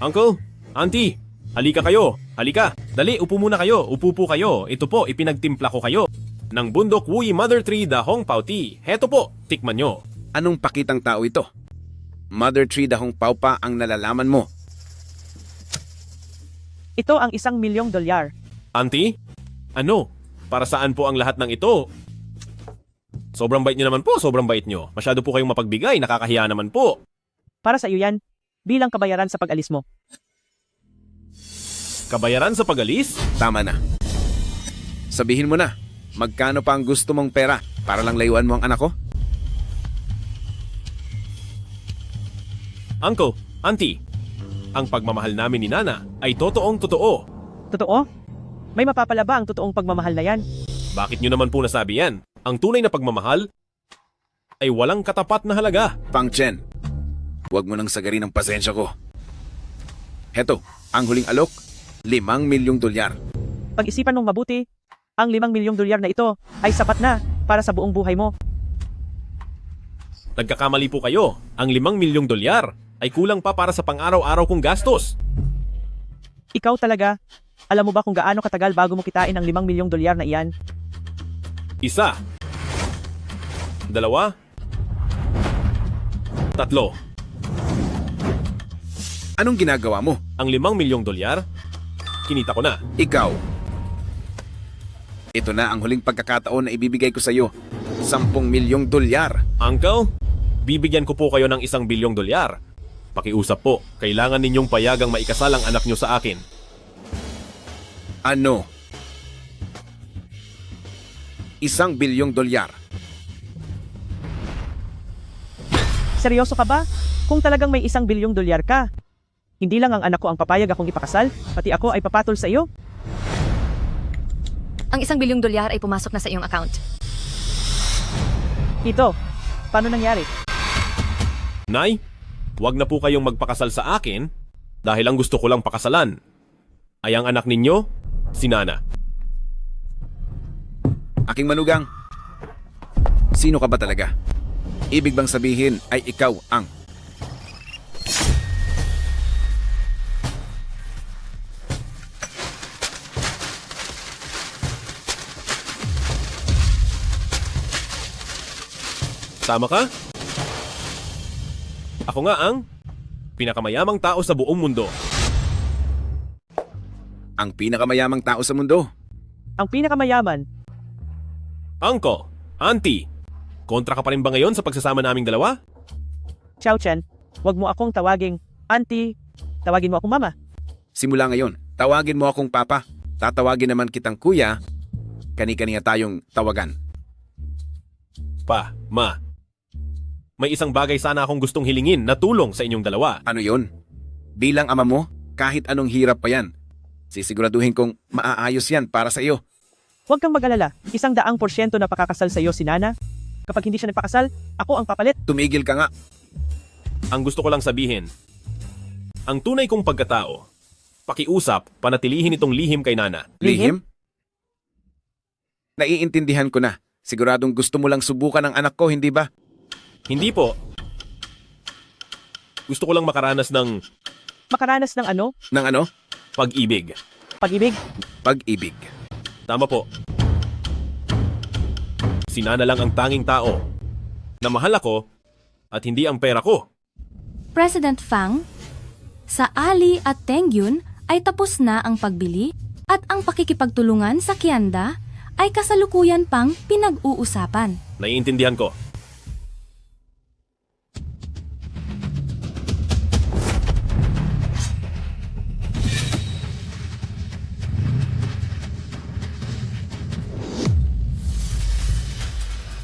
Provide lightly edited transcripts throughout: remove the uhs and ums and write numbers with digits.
Uncle, Auntie, halika kayo. Halika. Dali, upo muna kayo. Upo po kayo. Ito po, ipinagtimpla ko kayo ng Bundok Wuyi Mother Tree Dahong Pao Tea. Heto po, tikman nyo. Anong pakitang tao ito? Mother Tree Dahong Pao pa ang nalalaman mo. Ito ang $1,000,000. Auntie, ano? Para saan po ang lahat ng ito? Sobrang bait nyo naman po, sobrang bait nyo. Masyado po kayong mapagbigay, nakakahiya naman po. Para sa iyo yan, bilang kabayaran sa pag-alis mo. Kabayaran sa pag-alis? Tama na. Sabihin mo na, magkano pa ang gusto mong pera para lang layuan mo ang anak ko? Uncle, Auntie, ang pagmamahal namin ni Nana ay totoong totoo. Totoo? May mapapala ba ang totoong pagmamahal na yan? Bakit nyo naman po nasabi yan? Ang tunay na pagmamahal ay walang katapat na halaga. Pang Chen, huwag mo nang sagarin ang pasensya ko. Heto, ang huling alok, $5,000,000. Pag-isipan mong mabuti, ang $5,000,000 na ito ay sapat na para sa buong buhay mo. Nagkakamali po kayo. Ang $5,000,000 ay kulang pa para sa pang-araw-araw kong gastos. Ikaw talaga, alam mo ba kung gaano katagal bago mo kitain ang $5,000,000 na iyan? Isa. Dalawa. Tatlo. Anong ginagawa mo? Ang $5,000,000, kinita ko na. Ikaw. Ito na ang huling pagkakataon na ibibigay ko sa iyo. $10,000,000. Uncle, bibigyan ko po kayo ng $1,000,000,000. Pakiusap po, kailangan ninyong payagang maikasal ang anak nyo sa akin. Ano? $1,000,000,000. Seryoso ka ba? Kung talagang may $1,000,000,000 ka, hindi lang ang anak ko ang papayag akong ipakasal, pati ako ay papatol sa iyo. Ang $1,000,000,000 ay pumasok na sa iyong account. Tito, paano nangyari? Nay, wag na po kayong magpakasal sa akin dahil ang gusto ko lang pakasalan ay ang anak ninyo, si Nana. Aking manugang, sino ka ba talaga? Ibig bang sabihin ay ikaw ang... Tama ka? Ako nga ang pinakamayamang tao sa buong mundo. ang pinakamayamang tao sa mundo? Ang pinakamayaman, Uncle, Auntie, kontra ka pa rin ba ngayon sa pagsasama naming dalawa? Chow Chen, wag mo akong tawaging auntie, tawagin mo akong mama. Simula ngayon, tawagin mo akong papa. Tatawagin naman kitang kuya. Kani-kaniya tayong tawagan. Pa, ma, may isang bagay sana akong gustong hilingin na tulong sa inyong dalawa. Ano yon? Bilang ama mo, kahit anong hirap pa yan, sisiguraduhin kong maaayos yan para sa iyo. Huwag kang mag-alala, 100% na pakakasal sa iyo si Nana. Kapag hindi siya nagpakasal, ako ang papalit. Tumigil ka nga. Ang gusto ko lang sabihin, ang tunay kong pagkatao, pakiusap, panatilihin itong lihim kay Nana. Lihim? Naiintindihan ko na. Siguradong gusto mo lang subukan ang anak ko, hindi ba? Hindi po. Gusto ko lang makaranas ng Makaranas ng ano? Ng ano? pag-ibig. Pag-ibig? Pag-ibig. Tama po. Si Nana lang ang tanging tao na mahal ako at hindi ang pera ko. President Fang, sa Ali at Tengyun ay tapos na ang pagbili at ang pakikipagtulungan sa Kianda ay kasalukuyan pang pinag-uusapan. Naiintindihan ko.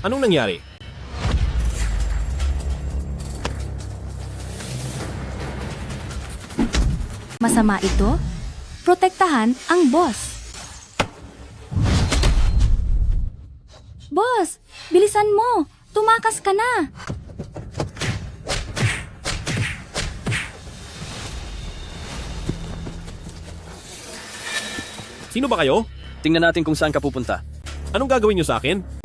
Anong nangyari? Masama ito? Protektahan ang boss. Boss, bilisan mo! Tumakas ka na! Sino ba kayo? Tingnan natin kung saan ka pupunta. Anong gagawin niyo sa akin?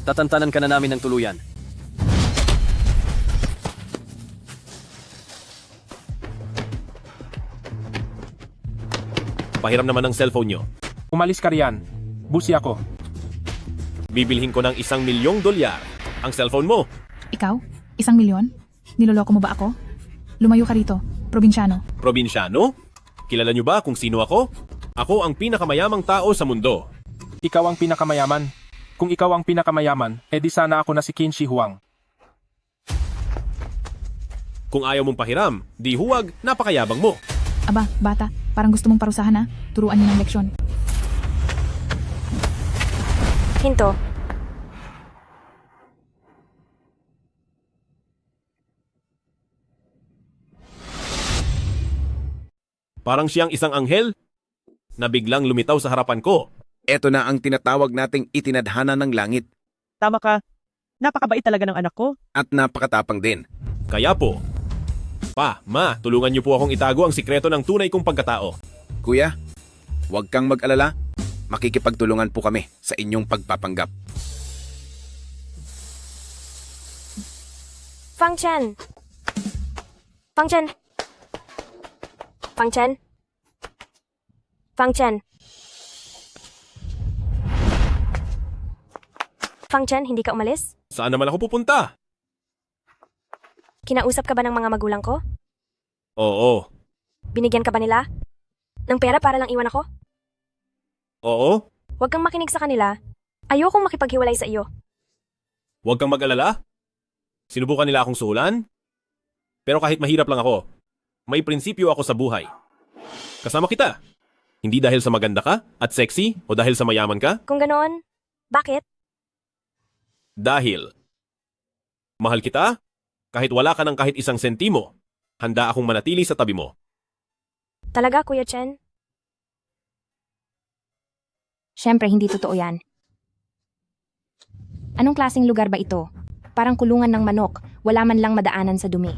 Tatantanan ka na namin ng tuluyan. Pahiram naman ng cellphone nyo. Umalis ka riyan. Busi ako. Bibilhin ko ng $1,000,000 ang cellphone mo. Ikaw? 1,000,000? Niloloko mo ba ako? Lumayo ka rito, probinsyano. Probinsyano? Kilala nyo ba kung sino ako? Ako ang pinakamayamang tao sa mundo. Ikaw ang pinakamayaman. Kung ikaw ang pinakamayaman, edi sana ako na si Qin Shi Huang. Kung ayaw mong pahiram, di huwag, napakayabang mo. Aba, bata, parang gusto mong parusahan ha? Turuan niyo ng leksyon. Hinto. Parang siyang isang anghel na biglang lumitaw sa harapan ko. Ito na ang tinatawag nating itinadhana ng langit Tama ka. Napakabait talaga ng anak ko. at napakatapang din. Kaya po, tulungan niyo po akong itago ang sikreto ng tunay kong pagkatao. Kuya, huwag kang mag-alala. Makikipagtulungan po kami sa inyong pagpapanggap. Fang Chen. Fang Chen. Fang Chen. Fang Chen. Fang Chen, hindi ka umalis? Saan naman ako pupunta? Kinausap ka ba ng mga magulang ko? Oo. Binigyan ka ba nila? Ng pera para lang iwan ako? Oo. Huwag kang makinig sa kanila. Ayokong makipaghiwalay sa iyo. Huwag kang mag-alala. Sinubukan nila akong suhulan. Pero kahit mahirap lang ako, may prinsipyo ako sa buhay. Kasama kita. Hindi dahil sa maganda ka at sexy o dahil sa mayaman ka. Kung ganoon, bakit? Dahil mahal kita, kahit wala ka ng kahit isang sentimo, handa akong manatili sa tabi mo. Talaga, Kuya Chen? Siyempre, hindi totoo yan. Anong klaseng lugar ba ito? Parang kulungan ng manok, wala man lang madaanan sa dumi.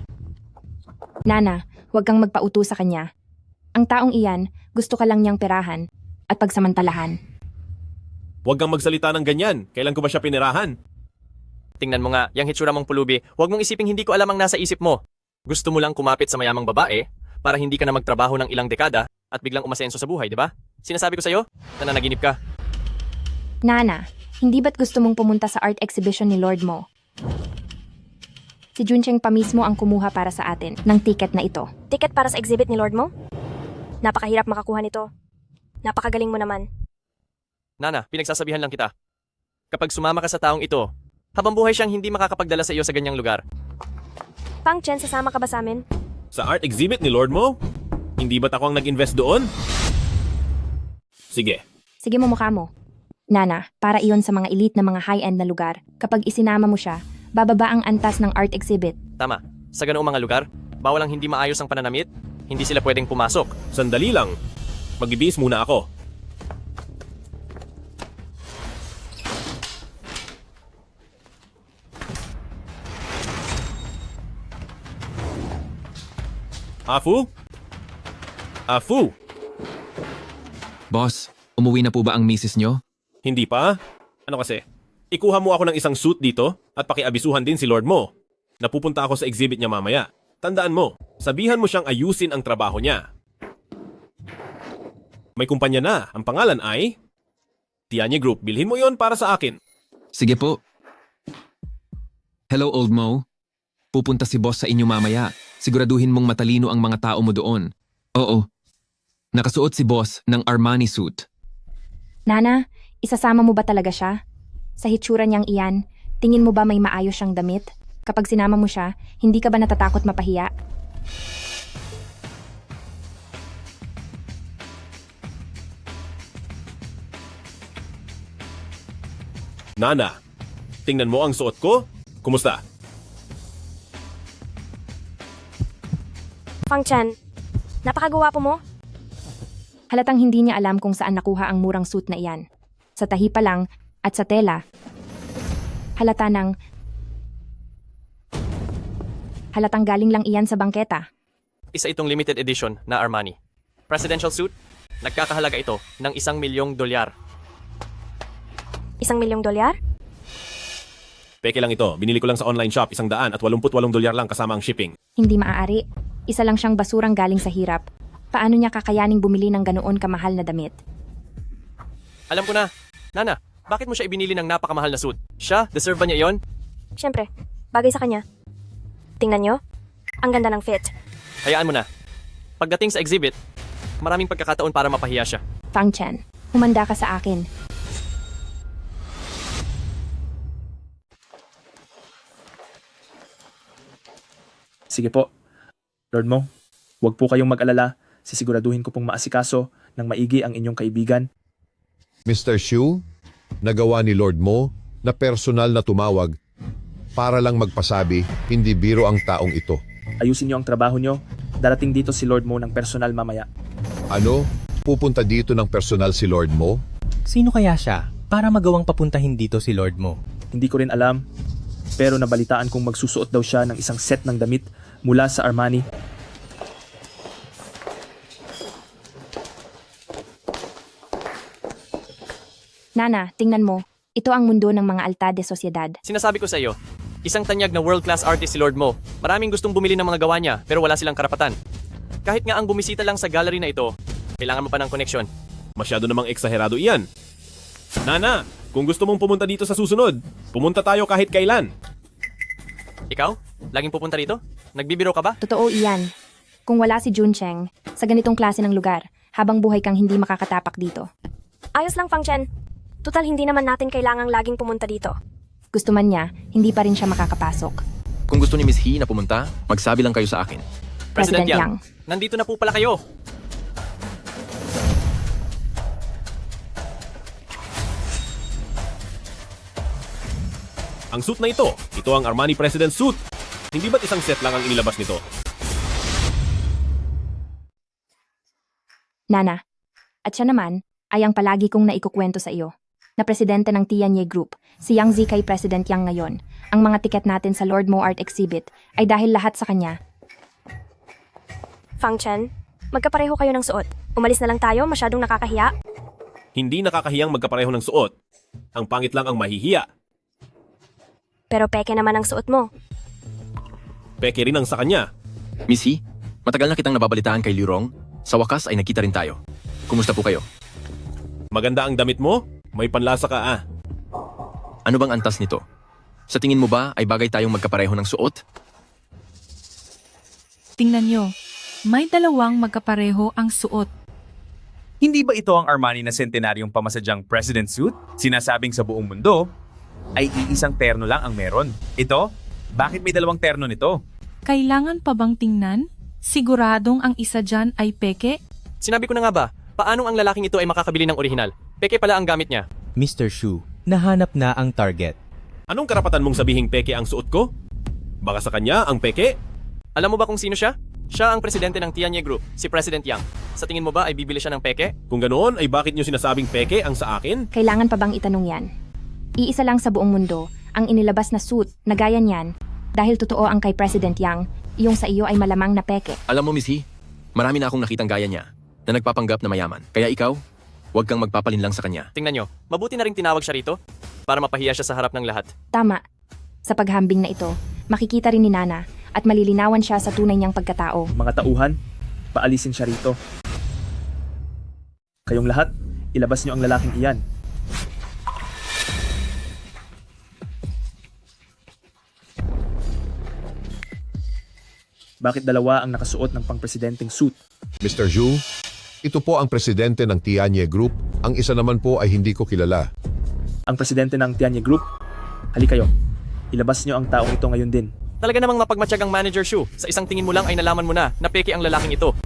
Nana, huwag kang magpauto sa kanya. Ang taong iyan, gusto ka lang niyang perahan at pagsamantalahan. Huwag kang magsalita ng ganyan. Kailan ko ba siya pinirahan? Tingnan mo nga, yung hitsura mong pulubi, huwag mong isiping hindi ko alam ang nasa isip mo. Gusto mo lang kumapit sa mayamang babae para hindi ka na magtrabaho ng ilang dekada at biglang umasenso sa buhay, di ba? Sinasabi ko sa'yo, nananaginip ka. Nana, hindi ba't gusto mong pumunta sa art exhibition ni Lord Mo? Si Juncheng pa mismo ang kumuha para sa atin ng ticket na ito. Ticket para sa exhibit ni Lord Mo? Napakahirap makakuha nito. Napakagaling mo naman. Nana, pinagsasabihan lang kita. Kapag sumama ka sa taong ito, habang buhay siyang hindi makakapagdala sa iyo sa ganyang lugar. Pang Chen, sasama ka ba sa amin? Sa art exhibit ni Lord Mo? Hindi ba't ako ang nag-invest doon? Sige. Sige mo mukha mo. Nana, para iyon sa mga elite na mga high-end na lugar. Kapag isinama mo siya, bababa ang antas ng art exhibit. Tama, sa ganoong mga lugar, bawal ang hindi maayos ang pananamit, hindi sila pwedeng pumasok. Sandali lang. Mag-ibihis muna ako. Afu? Afu? Boss, umuwi na po ba ang misis nyo? Hindi pa? Ano kasi? Ikuha mo ako ng isang suit dito at pakiabisuhan din si Lord Mo. Napupunta ako sa exhibit niya mamaya. Tandaan mo, sabihan mo siyang ayusin ang trabaho niya. May kumpanya na. Ang pangalan ay Tianye Group. Bilhin mo yon para sa akin. Sige po. Hello, Old Mo. Pupunta si boss sa inyo mamaya. Siguraduhin mong matalino ang mga tao mo doon. Oo. Nakasuot si boss ng Armani suit. Nana, isasama mo ba talaga siya? Sa hitsura niyang iyan, tingin mo ba may maayos siyang damit? Kapag sinama mo siya, hindi ka ba natatakot mapahiya? Nana, tingnan mo ang suot ko. Kumusta? Fang Chen, napakagwapo mo. Halatang hindi niya alam kung saan nakuha ang murang suit na iyan. Sa tahi pa lang at sa tela. Halatang galing lang iyan sa bangketa. Isa itong limited edition na Armani. Presidential suit, nagkakahalaga ito ng $1,000,000. $1,000,000? Peke lang ito. Binili ko lang sa online shop. $188 lang kasama ang shipping. Hindi maaari. Isa lang siyang basurang galing sa hirap. Paano niya kakayaning bumili ng ganoon kamahal na damit? Alam ko na. Nana, bakit mo siya ibinili ng napakamahal na suit? Siya, deserve ba niya iyon? Siyempre, bagay sa kanya. Tingnan nyo, ang ganda ng fit. Hayaan mo na. Pagdating sa exhibit, maraming pagkakataon para mapahiya siya. Fang Chen, humanda ka sa akin. Sige po. Lord Mo, huwag po kayong mag-alala. Sisiguraduhin ko pong maasikaso ng maigi ang inyong kaibigan. Mr. Xu, nagawa ni Lord Mo na personal na tumawag para lang magpasabi hindi biro ang taong ito. Ayusin niyo ang trabaho niyo. Darating dito si Lord Mo ng personal mamaya. Ano? Pupunta dito ng personal si Lord Mo? Sino kaya siya para magawang papuntahin dito si Lord Mo? Hindi ko rin alam. Pero nabalitaan kong magsusuot daw siya ng isang set ng damit mula sa Armani. Nana, tingnan mo. Ito ang mundo ng mga alta de sociedad. Sinasabi ko sa iyo, isang tanyag na world-class artist si Lord Mo. Maraming gustong bumili ng mga gawa niya, pero wala silang karapatan. Kahit nga ang bumisita lang sa gallery na ito, kailangan mo pa ng koneksyon. Masyado namang eksaherado iyan. Nana, kung gusto mong pumunta dito sa susunod, pumunta tayo kahit kailan. Ikaw? Laging pupunta rito? Nagbibiro ka ba? Totoo iyan. Kung wala si Juncheng, sa ganitong klase ng lugar, habang buhay kang hindi makakatapak dito. Ayos lang, Fang Chen. Tutal hindi naman natin kailangang laging pumunta dito. Gusto man niya, hindi pa rin siya makakapasok. Kung gusto ni Miss He na pumunta, magsabi lang kayo sa akin. President Yang, nandito na po pala kayo. Ang suit na ito ang Armani President suit. Hindi ba't isang set lang ang inilabas nito? Nana, at siya naman ay ang palagi kong naikukwento sa iyo, na presidente ng Tianye Group, si Yang Zikai President Yang ngayon. Ang mga tiket natin sa Lord Mo Art Exhibit ay dahil lahat sa kanya. Fang Chen, magkapareho kayo ng suot. Umalis na lang tayo, masyadong nakakahiya. Hindi nakakahiyang magkapareho ng suot. Ang pangit lang ang mahihiya. Pero peke naman ang suot mo. Peke rin ang sa kanya. Miss He, matagal na kitang nababalitaan kay Liu Rong. Sa wakas ay nakita rin tayo. Kumusta po kayo? Maganda ang damit mo? May panlasa ka ah. Ano bang antas nito? Sa tingin mo ba ay bagay tayong magkapareho ng suot? Tingnan nyo, may dalawang magkapareho ang suot. Hindi ba ito ang Armani na sentenaryong pamasadyang president suit? Sinasabing sa buong mundo ay iisang terno lang ang meron. Ito? Bakit may dalawang terno nito? Kailangan pa bang tingnan? Siguradong ang isa dyan ay peke? Sinabi ko na nga ba, paanong ang lalaking ito ay makakabili ng orihinal? Peke pala ang gamit niya. Mr. Xu, nahanap na ang target. Anong karapatan mong sabihing peke ang suot ko? Baka sa kanya ang peke? Alam mo ba kung sino siya? Siya ang presidente ng Tianye Group, si President Yang. Sa tingin mo ba ay bibili siya ng peke? Kung ganoon, ay bakit nyo sinasabing peke ang sa akin? Kailangan pa bang itanong yan? Iisa lang sa buong mundo ang inilabas na suit na gaya niyan dahil totoo ang kay President Yang, yung sa iyo ay malamang na peke. Alam mo, Miss He, marami na akong nakitang gaya niya na nagpapanggap na mayaman. Kaya ikaw, huwag kang magpapalin lang sa kanya. Tingnan nyo, mabuti na rin tinawag siya rito para mapahiya siya sa harap ng lahat. Tama. Sa paghambing na ito, makikita rin ni Nana at malilinawan siya sa tunay niyang pagkatao. Mga tauhan, paalisin siya rito. Kayong lahat, ilabas niyo ang lalaking iyan. Bakit dalawa ang nakasuot ng pangpresidenteng suit? Mr. Zhu, ito po ang presidente ng Tianye Group. Ang isa naman po ay hindi ko kilala. Ang presidente ng Tianye Group? Hali kayo. Ilabas niyo ang taong ito ngayon din. Talaga namang mapagmatsyag ang manager Xu. Sa isang tingin mo lang ay nalaman mo na peke ang lalaking ito.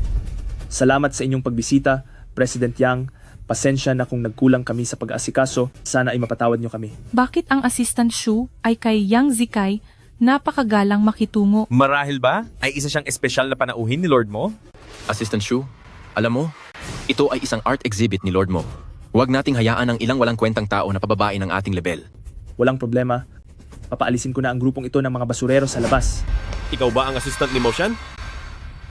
Salamat sa inyong pagbisita, President Yang. Pasensya na kung nagkulang kami sa pag-aasikaso. Sana ay mapatawad niyo kami. Bakit ang assistant Xu ay kay Yang Zikai napakagalang makitungo? Marahil ba ay isa siyang espesyal na panauhin ni Lord Mo? Assistant Xu, alam mo, ito ay isang art exhibit ni Lord Mo. Huwag nating hayaan ang ilang walang kwentang tao na pababain ng ating level. Walang problema. Papaalisin ko na ang grupong ito ng mga basurero sa labas. Ikaw ba ang assistant ni Motion?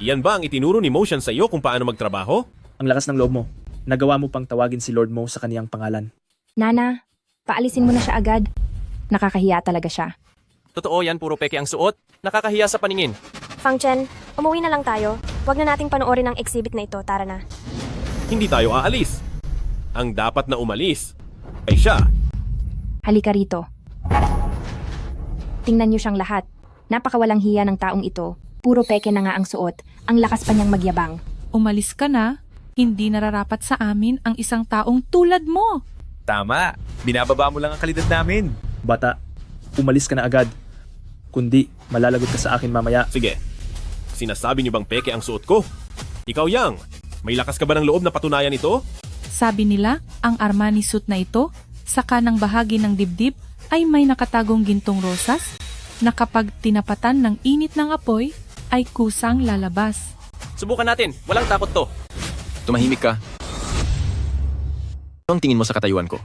Iyan ba ang itinuro ni Motion sa iyo kung paano magtrabaho? Ang lakas ng loob mo. Nagawa mo pang tawagin si Lord Mo sa kaniyang pangalan. Nana, paalisin mo na siya agad. Nakakahiya talaga siya. Totoo yan, puro peke ang suot. Nakakahiya sa paningin. Fang Chen, umuwi na lang tayo. Huwag na nating panoorin ang exhibit na ito, tara na. Hindi tayo aalis. Ang dapat na umalis ay siya. Halika rito. Tingnan niyo siyang lahat. Napakawalang hiya ng taong ito. Puro peke na nga ang suot. Ang lakas pa niyang magyabang. Umalis ka na. Hindi nararapat sa amin ang isang taong tulad mo. Tama, binababa mo lang ang kalidad namin. Bata, umalis ka na agad. Kundi, malalagot ka sa akin mamaya. Sige. Sinasabi niyo bang peke ang suot ko? Ikaw, Yang. May lakas ka ba ng loob na patunayan ito? Sabi nila, ang Armani suit na ito, sa kanang bahagi ng dibdib, ay may nakatagong gintong rosas, na kapag tinapatan ng init ng apoy, ay kusang lalabas. Subukan natin. Walang takot to. Tumahimik ka. Ano ang tingin mo sa katayuan ko?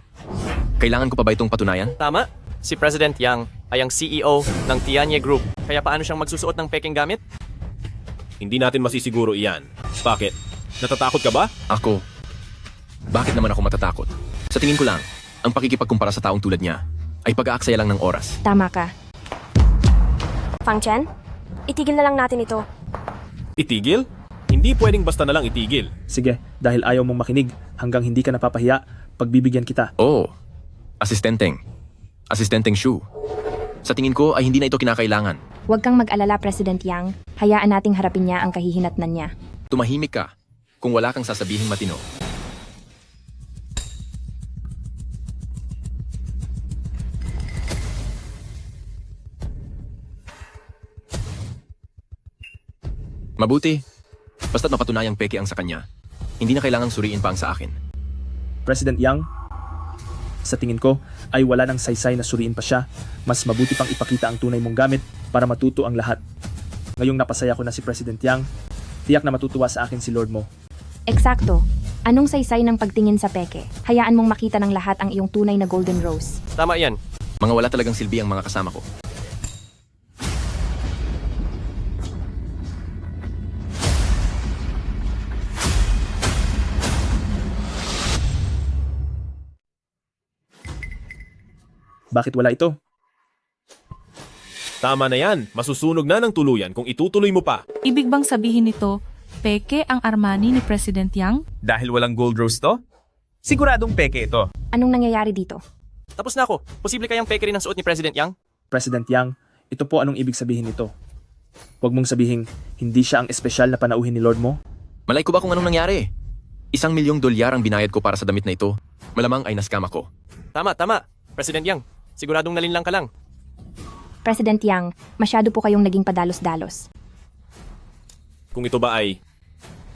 Kailangan ko pa ba itong patunayan? Tama. Si President Yang ay ang CEO ng Tianye Group. Kaya paano siyang magsusuot ng pekeng gamit? Hindi natin masisiguro iyan. Bakit? Natatakot ka ba? Ako? Bakit naman ako matatakot? Sa tingin ko lang, ang pakikipagkumpara sa taong tulad niya ay pag-aaksaya lang ng oras. Tama ka. Fang Chen, itigil na lang natin ito. Itigil? Hindi pwedeng basta na lang itigil. Sige, dahil ayaw mong makinig hanggang hindi ka napapahiya, pagbibigyan kita. Oo. Asistenteng Shu. Sa tingin ko ay hindi na ito kinakailangan. Huwag kang mag-alala, President Yang. Hayaan nating harapin niya ang kahihinatnan niya. Tumahimik ka kung wala kang sasabihing matino. Mabuti. Basta't mapatunayang peke ang sa kanya, hindi na kailangang suriin pa ang sa akin. President Yang, sa tingin ko ay wala nang saysay na suriin pa siya. Mas mabuti pang ipakita ang tunay mong gamit para matuto ang lahat. Ngayong napasaya ko na si President Yang, tiyak na matutuwa sa akin si Lord mo. Eksakto. Anong saysay ng pagtingin sa peke? Hayaan mong makita ng lahat ang iyong tunay na golden rose. Tama yan. Mga wala talagang silbi ang mga kasama ko. Bakit wala ito? Tama na yan. Masusunog na ng tuluyan kung itutuloy mo pa. Ibig bang sabihin nito, peke ang Armani ni President Yang? Dahil walang gold rose to? Siguradong peke ito. Anong nangyayari dito? Tapos na ako. Posible kayang peke rin ang suot ni President Yang? President Yang, ito po anong ibig sabihin nito. Huwag mong sabihin, hindi siya ang espesyal na panauhin ni Lord mo? Malay ko ba kung anong nangyari? $1,000,000 ang binayad ko para sa damit na ito. Malamang ay naskam ako. Tama. President Yang, siguradong nalinlang ka lang. President Yang, masyado po kayong naging padalos-dalos. Kung ito ba ay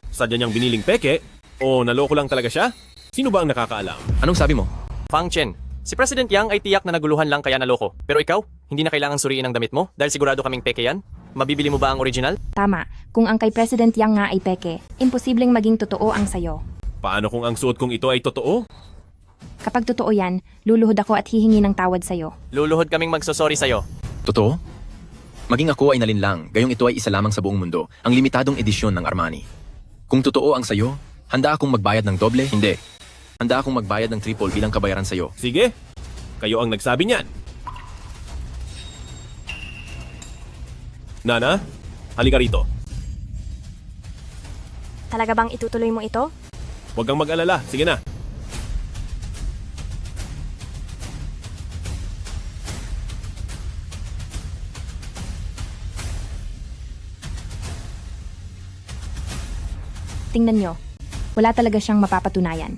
sadya niyang biniling peke o naloko lang talaga siya? Sino ba ang nakakaalam? Anong sabi mo? Fang Chen, si President Yang ay tiyak na naguluhan lang kaya naloko. Pero ikaw, hindi na kailangan suriin ang damit mo dahil sigurado kaming peke yan? Mabibili mo ba ang original? Tama. Kung ang kay President Yang nga ay peke, imposibleng maging totoo ang sayo. Paano kung ang suot kong ito ay totoo? Kapag totoo yan, luluhod ako at hihingi ng tawad sayo. Luluhod kaming magsosorry sa'yo. Totoo? Maging ako ay nalinlang, gayong ito ay isa lamang sa buong mundo, ang limitadong edisyon ng Armani. Kung totoo ang sayo, handa akong magbayad ng doble? Hindi. Handa akong magbayad ng triple bilang kabayaran sayo. Sige, kayo ang nagsabi niyan. Nana, halika rito. Talaga bang itutuloy mo ito? Huwag kang mag-alala, sige na. Tingnan nyo, wala talaga siyang mapapatunayan.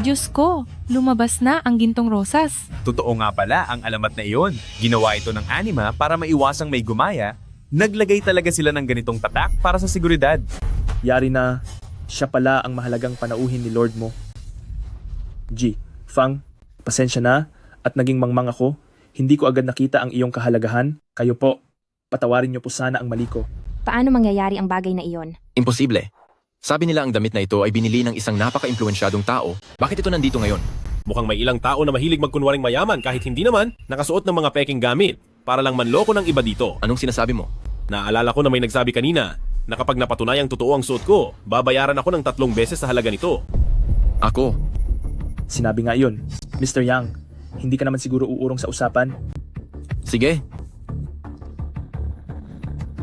Diyos ko, lumabas na ang gintong rosas. Totoo nga pala ang alamat na iyon. Ginawa ito ng anima para maiwasang may gumaya. Naglagay talaga sila ng ganitong tatak para sa seguridad. Yari na siya pala ang mahalagang panauhin ni Lord mo. G, Fang, pasensya na at naging mangmang ako. Hindi ko agad nakita ang iyong kahalagahan. Kayo po, patawarin niyo po sana ang mali ko. Paano mangyayari ang bagay na iyon? Imposible. Sabi nila ang damit na ito ay binili ng isang napaka-impluensyadong tao. Bakit ito nandito ngayon? Mukhang may ilang tao na mahilig magkunwaring mayaman kahit hindi naman nakasuot ng mga peking gamit para lang manloko ng iba dito. Anong sinasabi mo? Naalala ko na may nagsabi kanina na kapag napatunayang totoo ang suot ko, babayaran ako ng 3 beses sa halaga nito. Ako? Sinabi nga yun. Mr. Yang, hindi ka naman siguro uurong sa usapan? Sige.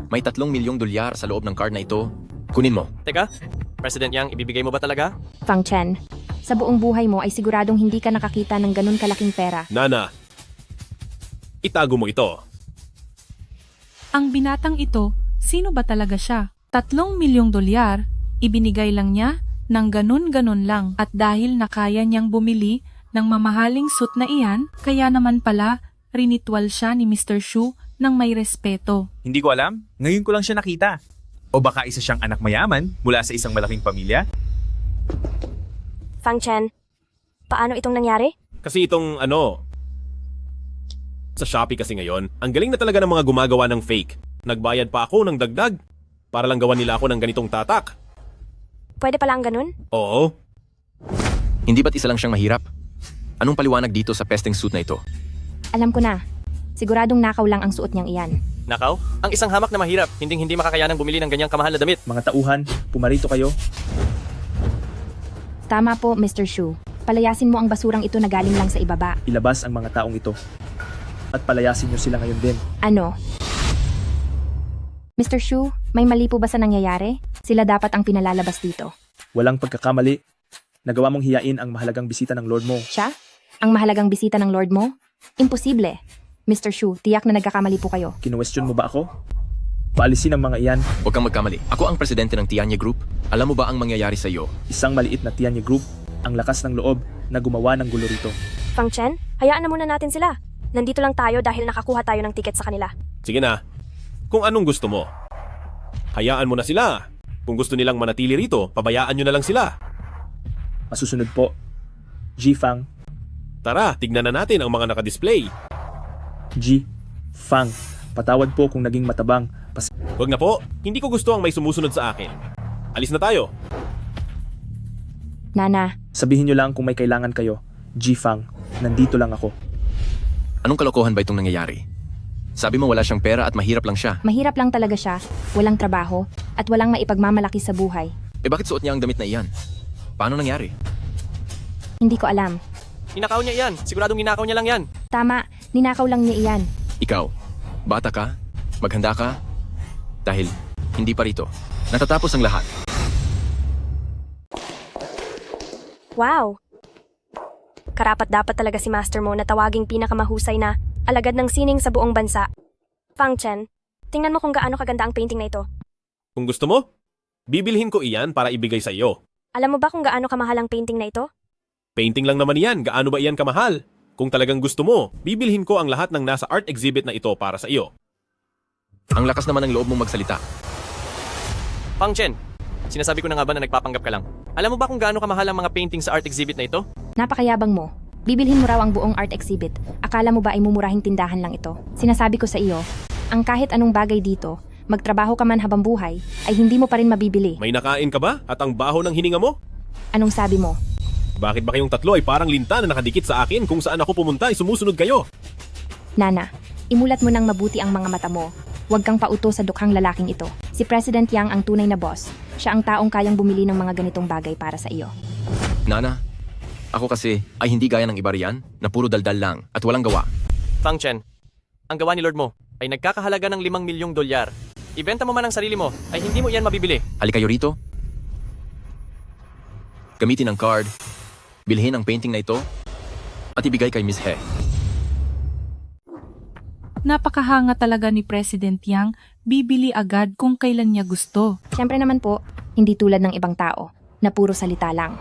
May 3 milyong dolyar sa loob ng card na ito. Kunin mo. Teka, President Yang, ibibigay mo ba talaga? Fang Chen, sa buong buhay mo ay siguradong hindi ka nakakita ng ganun kalaking pera. Nana, itago mo ito. Ang binatang ito, sino ba talaga siya? 3 milyong dolyar, ibinigay lang niya ng ganun-ganun lang at dahil nakaya niyang bumili ng mamahaling suit na iyan, kaya naman pala rinitwal siya ni Mr. Shu ng may respeto. Hindi ko alam. Ngayon ko lang siya nakita. O baka isa siyang anak mayaman mula sa isang malaking pamilya? Fang Chen, paano itong nangyari? Kasi itong sa Shopee kasi ngayon, ang galing na talaga ng mga gumagawa ng fake. Nagbayad pa ako ng dagdag para lang gawan nila ako ng ganitong tatak. Pwede pala ang ganun? Oo. Hindi ba't isa lang siyang mahirap? Anong paliwanag dito sa pesting suit na ito? Alam ko na. Siguradong nakaw lang ang suot niyang iyan. Nakaw? Ang isang hamak na mahirap, hindi makakayanang bumili ng ganyang kamahal na damit. Mga tauhan, pumarito kayo. Tama po, Mr. Shu. Palayasin mo ang basurang ito na galing lang sa ibaba. Ilabas ang mga taong ito. At palayasin niyo sila ngayon din. Ano? Mr. Shu, may mali po ba sa nangyayari? Sila dapat ang pinalalabas dito. Walang pagkakamali. Nagawa mong hiyain ang mahalagang bisita ng Lord mo. Siya? Ang mahalagang bisita ng Lord mo? Imposible. Mr. Shu, tiyak na nagkakamali po kayo. Kinuwestiyon mo ba ako? Paalisin ang mga iyan. Huwag kang magkamali. Ako ang presidente ng Tianya Group. Alam mo ba ang mangyayari sa iyo? Isang maliit na Tianya Group, ang lakas ng loob na gumawa ng gulo rito. Fang Chen, hayaan na muna natin sila. Nandito lang tayo dahil nakakuha tayo ng tiket sa kanila. Sige na. Kung anong gusto mo. Hayaan mo na sila. Kung gusto nilang manatili rito, pabayaan nyo na lang sila. Masusunod po. Ji Fang. Tara, tignan na natin ang mga nakadisplay. Ji Fang. Patawad po kung naging matabang. Huwag na po. Hindi ko gusto ang may sumusunod sa akin. Alis na tayo. Nana, Sabihin nyo lang kung may kailangan kayo. Ji Fang. Nandito lang ako. Anong kalokohan ba itong nangyayari? Sabi mo wala siyang pera at mahirap lang siya. mahirap lang talaga siya, walang trabaho, at walang maipagmamalaki sa buhay. Eh bakit suot niya ang damit na iyan? Paano nangyari? Hindi ko alam. Ninakaw niya iyan. Siguradong ninakaw niya lang yan. Tama, ninakaw lang niya iyan. Ikaw, bata ka? Maghanda ka? Dahil hindi pa rito. Natatapos ang lahat. Wow! Karapat dapat talaga si Master Mo na tawaging pinakamahusay na alagad ng sining sa buong bansa. Fang Chen, tingnan mo kung gaano kaganda ang painting na ito. Kung gusto mo, bibilhin ko iyan para ibigay sa iyo. Alam mo ba kung gaano kamahal ang painting na ito? Painting lang naman iyan. Gaano ba iyan kamahal? Kung talagang gusto mo, bibilhin ko ang lahat ng nasa art exhibit na ito para sa iyo. Ang lakas naman ng loob mong magsalita. Fang Chen, sinasabi ko na nga ba na nagpapanggap ka lang? Alam mo ba kung gaano kamahal ang mga painting sa art exhibit na ito? Napakayabang mo. Bibilhin mo raw ang buong art exhibit. Akala mo ba ay mumurahing tindahan lang ito? Sinasabi ko sa iyo, ang kahit anong bagay dito, magtrabaho ka man habang buhay, ay hindi mo pa rin mabibili. May nakain ka ba? At ang baho ng hininga mo? Anong sabi mo? Bakit ba kayong tatlo ay parang linta na nakadikit sa akin kung saan ako pumunta ay sumusunod kayo? Nana, imulat mo ng mabuti ang mga mata mo. Huwag kang pauto sa dukhang lalaking ito. Si President Yang ang tunay na boss. Siya ang taong kayang bumili ng mga ganitong bagay para sa iyo. Nana, ako kasi ay hindi gaya ng iba riyan na puro daldal lang at walang gawa. Fang Chen, ang gawa ni Lord mo ay nagkakahalaga ng 5 milyong dolyar. Ibenta mo man ang sarili mo ay hindi mo iyan mabibili. Halika kayo rito. Gamitin ang card, bilhin ang painting na ito, at ibigay kay Miss He. Napakahanga talaga ni President Yang, bibili agad kung kailan niya gusto. Siyempre naman po, hindi tulad ng ibang tao, na puro salita lang.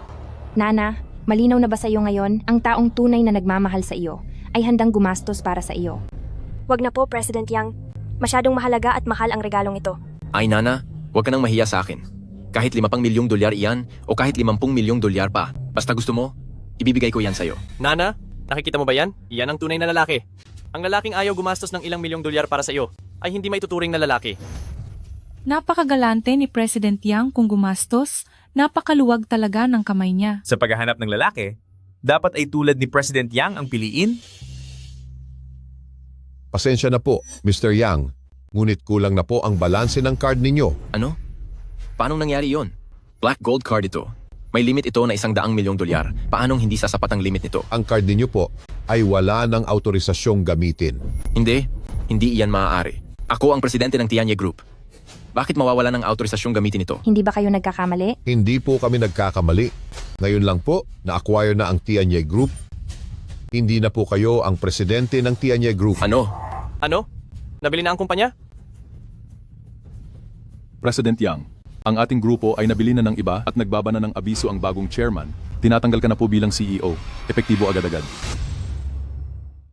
Nana, malinaw na ba sa iyo ngayon, ang taong tunay na nagmamahal sa iyo, ay handang gumastos para sa iyo? Wag na po, President Yang. Masyadong mahalaga at mahal ang regalong ito. Ay Nana, huwag ka nang mahiya sa akin. Kahit 5 milyong dolyar iyan o kahit 50 milyong dolyar pa, basta gusto mo, ibibigay ko yan sa'yo. Nana, nakikita mo ba yan? Iyan ang tunay na lalaki. Ang lalaking ayaw gumastos ng ilang milyong dolyar para sa iyo ay hindi maituturing na lalaki. Napakagalante ni President Yang kung gumastos, napakaluwag talaga ng kamay niya. Sa paghahanap ng lalaki, dapat ay tulad ni President Yang ang piliin? Pasensya na po, Mr. Yang. Ngunit kulang na po ang balanse ng card ninyo. Ano? Paano nangyari yon? Black gold card ito. May limit ito na $100,000,000. Paanong hindi sasapat ang limit nito? Ang card ninyo po ay wala ng autorisasyong gamitin. Hindi iyan maaari. Ako ang presidente ng Tianye Group. Bakit mawawala ng autorisasyong gamitin ito? Hindi ba kayo nagkakamali? Hindi po kami nagkakamali. Ngayon lang po, na-acquire na ang Tianye Group. Hindi na po kayo ang presidente ng Tianye Group. Ano? Ano? Nabili na ang kumpanya? President Yang, ang ating grupo ay nabili na ng iba at nagbaba na ng abiso ang bagong chairman. Tinatanggal ka na po bilang CEO. Epektibo agad-agad.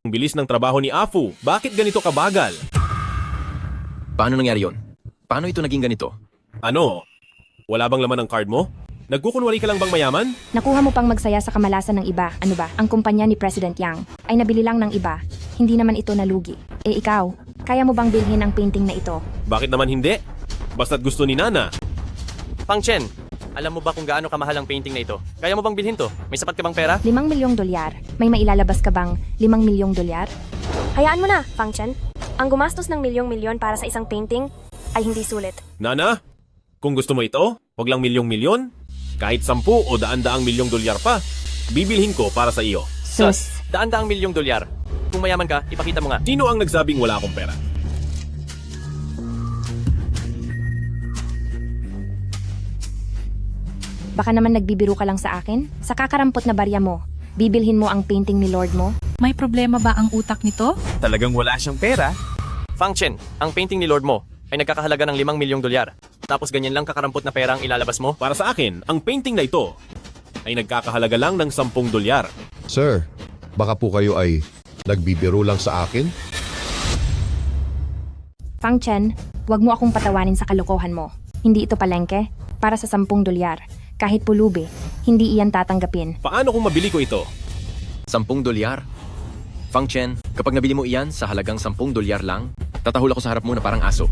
Ang bilis ng trabaho ni Afu. Bakit ganito kabagal? Paano nangyari yon? Paano ito naging ganito? Ano? Wala bang laman ng card mo? Nagkukunwari ka lang bang mayaman? Nakuha mo pang magsaya sa kamalasan ng iba. Ano ba? Ang kumpanya ni President Yang ay nabili lang ng iba. Hindi naman ito nalugi. Eh ikaw, kaya mo bang bilhin ang painting na ito? Bakit naman hindi? Basta't gusto ni Nana. Pang Chen, alam mo ba kung gaano kamahal ang painting na ito? Kaya mo bang bilhin to? May sapat ka bang pera? $5,000,000. May mailalabas ka bang $5,000,000? Hayaan mo na, Pang Chen. Ang gumastos ng milyong-milyon para sa isang painting ay hindi sulit. Nana, kung gusto mo ito, wag lang milyong-milyon. Kahit 10 o daan-daang $1,000,000 pa, bibilhin ko para sa iyo. Sus. Daan-daang $1,000,000. Kung mayaman ka, ipakita mo nga. Sino ang nagsabing wala akong pera? Baka naman nagbibiro ka lang sa akin? Sa kakarampot na barya mo, bibilhin mo ang painting ni Lord mo? May problema ba ang utak nito? Talagang wala siyang pera. Fang Chen, ang painting ni Lord mo ay nagkakahalaga ng $5,000,000. Tapos ganyan lang kakarampot na pera ang ilalabas mo? Para sa akin, ang painting na ito ay nagkakahalaga lang ng $10,000. Sir, baka po kayo ay nagbibiro lang sa akin? Fang Chen, wag mo akong patawanin sa kalokohan mo. Hindi ito palengke. Para sa $10,000. Kahit pulubi, hindi iyan tatanggapin. Paano kung mabili ko ito? $10,000? Fang Chen, kapag nabili mo iyan sa halagang $10,000 lang, tatahol ako sa harap mo na parang aso.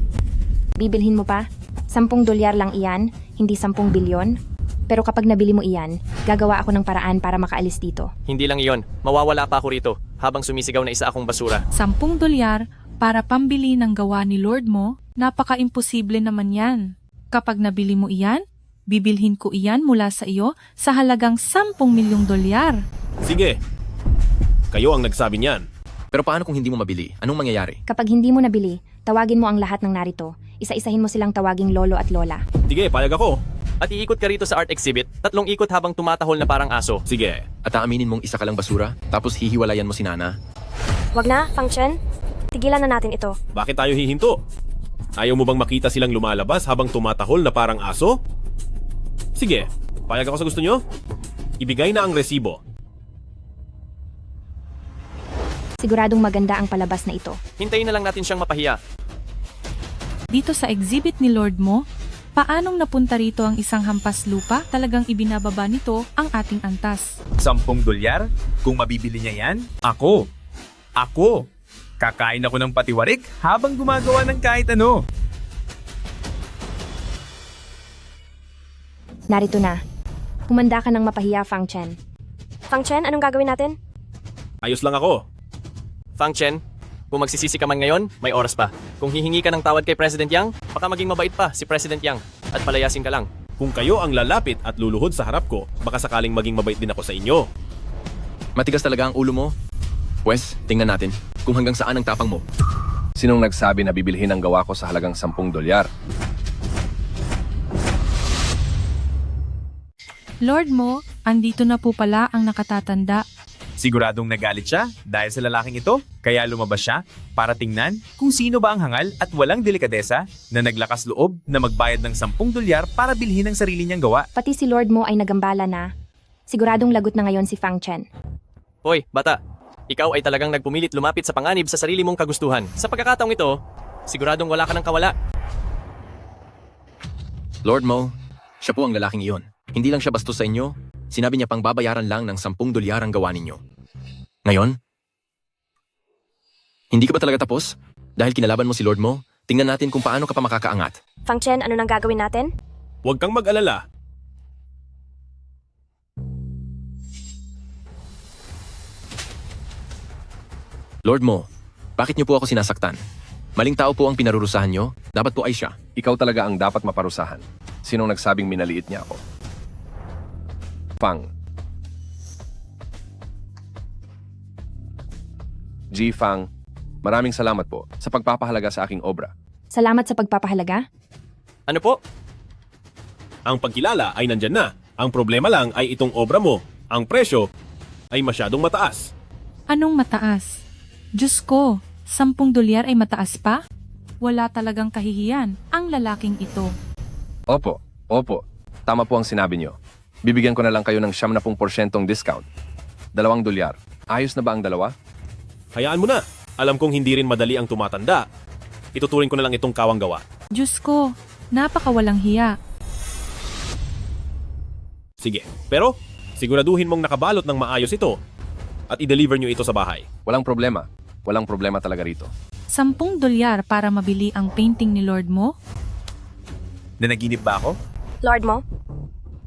Bibilhin mo pa? $10,000 lang iyan, hindi 10 bilyon. Pero kapag nabili mo iyan, gagawa ako ng paraan para makaalis dito. Hindi lang iyon, mawawala pa ako rito habang sumisigaw na isa akong basura. $10 para pambili ng gawa ni Lord mo? Napaka-imposible naman yan. Kapag nabili mo iyan, bibilhin ko iyan mula sa iyo sa halagang $10,000,000. Sige, kayo ang nagsabi niyan. Pero paano kung hindi mo mabili? Anong mangyayari? Kapag hindi mo nabili, tawagin mo ang lahat ng narito. Isa-isahin mo silang tawaging lolo at lola. Sige, payag ako. At iikot ka rito sa art exhibit, 3 ikot habang tumatahol na parang aso. Sige. At aaminin mong isa ka lang basura, tapos hihiwalayan mo si Nana? Wag na, Fang Chen. Tigilan na natin ito. Bakit tayo hihinto? Ayaw mo bang makita silang lumalabas habang tumatahol na parang aso? Sige, payag ako sa gusto nyo. Ibigay na ang resibo. Siguradong maganda ang palabas na ito. Hintayin na lang natin siyang mapahiya. Dito sa exhibit ni Lord mo, paanong napunta rito ang isang hampas lupa? Talagang ibinababa nito ang ating antas. $10,000? Kung mabibili niya yan, ako. Kakain ako ng patiwarik habang gumagawa ng kahit ano. Narito na. Humanda ka ng mapahiya, Fang Chen. Fang Chen, anong gagawin natin? Ayos lang ako. Fang Chen, kung magsisisi ka man ngayon, may oras pa. Kung hihingi ka ng tawad kay President Yang, baka maging mabait pa si President Yang at palayasin ka lang. Kung kayo ang lalapit at luluhod sa harap ko, baka sakaling maging mabait din ako sa inyo. Matigas talaga ang ulo mo? Pwes, tingnan natin kung hanggang saan ang tapang mo. Sinong nagsabi na bibilhin ang gawa ko sa halagang $10,000? Lord mo, andito na po pala ang nakatatanda. Siguradong nagalit siya dahil sa lalaking ito, kaya lumabas siya para tingnan kung sino ba ang hangal at walang delikadesa na naglakas loob na magbayad ng $10,000 para bilhin ang sarili niyang gawa. Pati si Lord mo ay nagambala na. Siguradong lagot na ngayon si Fang Chen. Hoy, bata. Ikaw ay talagang nagpumilit lumapit sa panganib sa sarili mong kagustuhan. Sa pagkakataong ito, siguradong wala ka ng kawala. Lord Mo, siya po ang lalaking iyon. Hindi lang siya bastos sa inyo, sinabi niya pang babayaran lang ng $10,000 ang gawa ninyo. Ngayon? Hindi ka ba talaga tapos? Dahil kinalaban mo si Lord Mo, tingnan natin kung paano ka pa makakaangat. Fang Chen, ano nang gagawin natin? Huwag kang mag-alala. Lord Mo, bakit niyo po ako sinasaktan? Maling tao po ang pinarurusahan niyo, dapat po ay siya. Ikaw talaga ang dapat maparusahan. Sinong nagsabing minaliit niya ako? Fang. G. Fang, maraming salamat po sa pagpapahalaga sa aking obra. Salamat sa pagpapahalaga. Ano po? Ang pagkilala ay nandyan na. Ang problema lang ay itong obra mo. Ang presyo ay masyadong mataas. Anong mataas? Diyos ko, $10 ay mataas pa? Wala talagang kahihiyan ang lalaking ito. Opo. Tama po ang sinabi niyo. Bibigyan ko na lang kayo ng 70% discount. $2. Ayos na ba ang dalawa? Hayaan mo na. Alam kong hindi rin madali ang tumatanda. Ituturing ko na lang itong kawang gawa. Diyos ko, napakawalang hiya. Sige, pero siguraduhin mong nakabalot ng maayos ito at i-deliver nyo ito sa bahay. Walang problema. Walang problema talaga rito. $10 para mabili ang painting ni Lord mo? Nanaginip ba ako? Lord mo?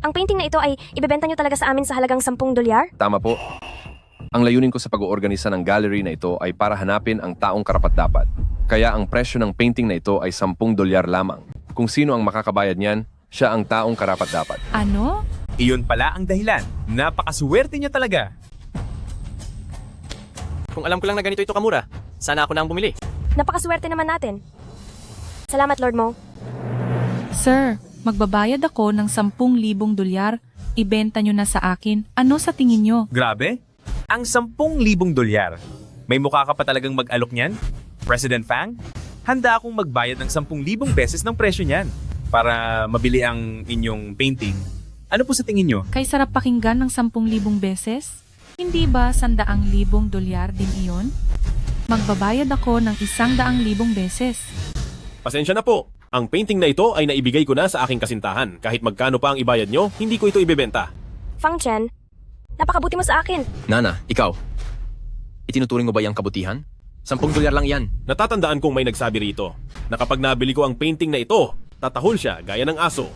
Ang painting na ito ay ibebenta nyo talaga sa amin sa halagang $10? Tama po. Ang layunin ko sa pag-oorganisa ng gallery na ito ay para hanapin ang taong karapat-dapat. Kaya ang presyo ng painting na ito ay $10 lamang. Kung sino ang makakabayad niyan, siya ang taong karapat-dapat. Ano? Iyon pala ang dahilan. Napakaswerte niya talaga. Kung alam ko lang na ganito ito kamura, sana ako na ang bumili. Napakaswerte naman natin. Salamat, Lord mo. Sir, magbabayad ako ng $10,000. Ibenta nyo na sa akin. Ano sa tingin nyo? Grabe? Ang $10,000. May mukha ka pa talagang mag-alok niyan? President Fang? Handa akong magbayad ng 10,000 beses ng presyo niyan para mabili ang inyong painting. Ano po sa tingin nyo? Kay sarap pakinggan ng 10,000 beses? Hindi ba $100,000 din iyon? Magbabayad ako ng 100,000 beses. Pasensya na po. Ang painting na ito ay naibigay ko na sa aking kasintahan. Kahit magkano pa ang ibayad nyo, hindi ko ito ibebenta. Fang Chen, napakabuti mo sa akin. Nana, ikaw. Itinuturing mo ba yung kabutihan? $10 lang yan. Natatandaan kong may nagsabi rito na kapag nabili ko ang painting na ito, tatahol siya gaya ng aso.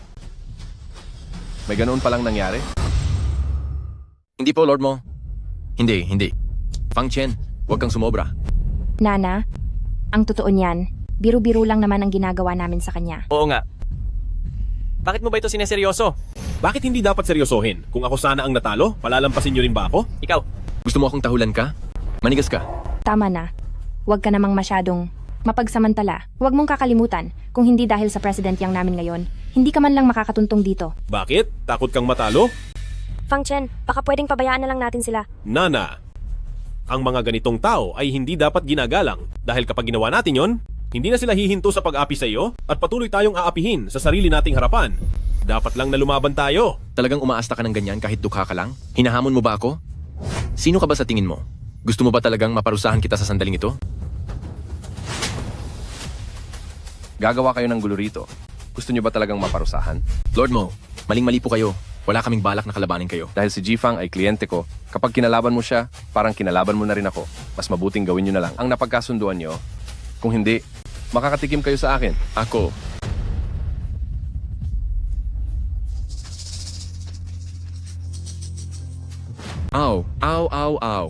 May ganoon palang nangyari? Hindi po, Lord mo. Hindi. Fang Chen, huwag kang sumobra. Nana, ang totoo niyan, biro-biro lang naman ang ginagawa namin sa kanya. Oo nga. Bakit mo ba ito sineseryoso? Bakit hindi dapat seryosohin? Kung ako sana ang natalo, palalampasin nyo rin ba ako? Ikaw. Gusto mo akong tahulan ka? Manigas ka. Tama na. Huwag ka namang masyadong mapagsamantala. Huwag mong kakalimutan, kung hindi dahil sa president yang namin ngayon, hindi ka man lang makakatuntong dito. Bakit? Takot kang matalo? Fang Chen, baka pwedeng pabayaan na lang natin sila. Nana, ang mga ganitong tao ay hindi dapat ginagalang dahil kapag ginawa natin yon, hindi na sila hihinto sa pag-api sa iyo at patuloy tayong aapihin sa sarili nating harapan. Dapat lang na lumaban tayo. Talagang umaasta ka ng ganyan kahit dukha ka lang? Hinahamon mo ba ako? Sino ka ba sa tingin mo? Gusto mo ba talagang maparusahan kita sa sandaling ito? Gagawa kayo ng gulo rito. Gusto niyo ba talagang maparusahan? Lord Mo, maling-mali po kayo. Wala kaming balak na kalabanin kayo. Dahil si Jifang ay kliyente ko, kapag kinalaban mo siya, parang kinalaban mo na rin ako. Mas mabuting gawin niyo na lang ang napagkasunduan niyo. Kung hindi, makakatikim kayo sa akin. Ako. Aw.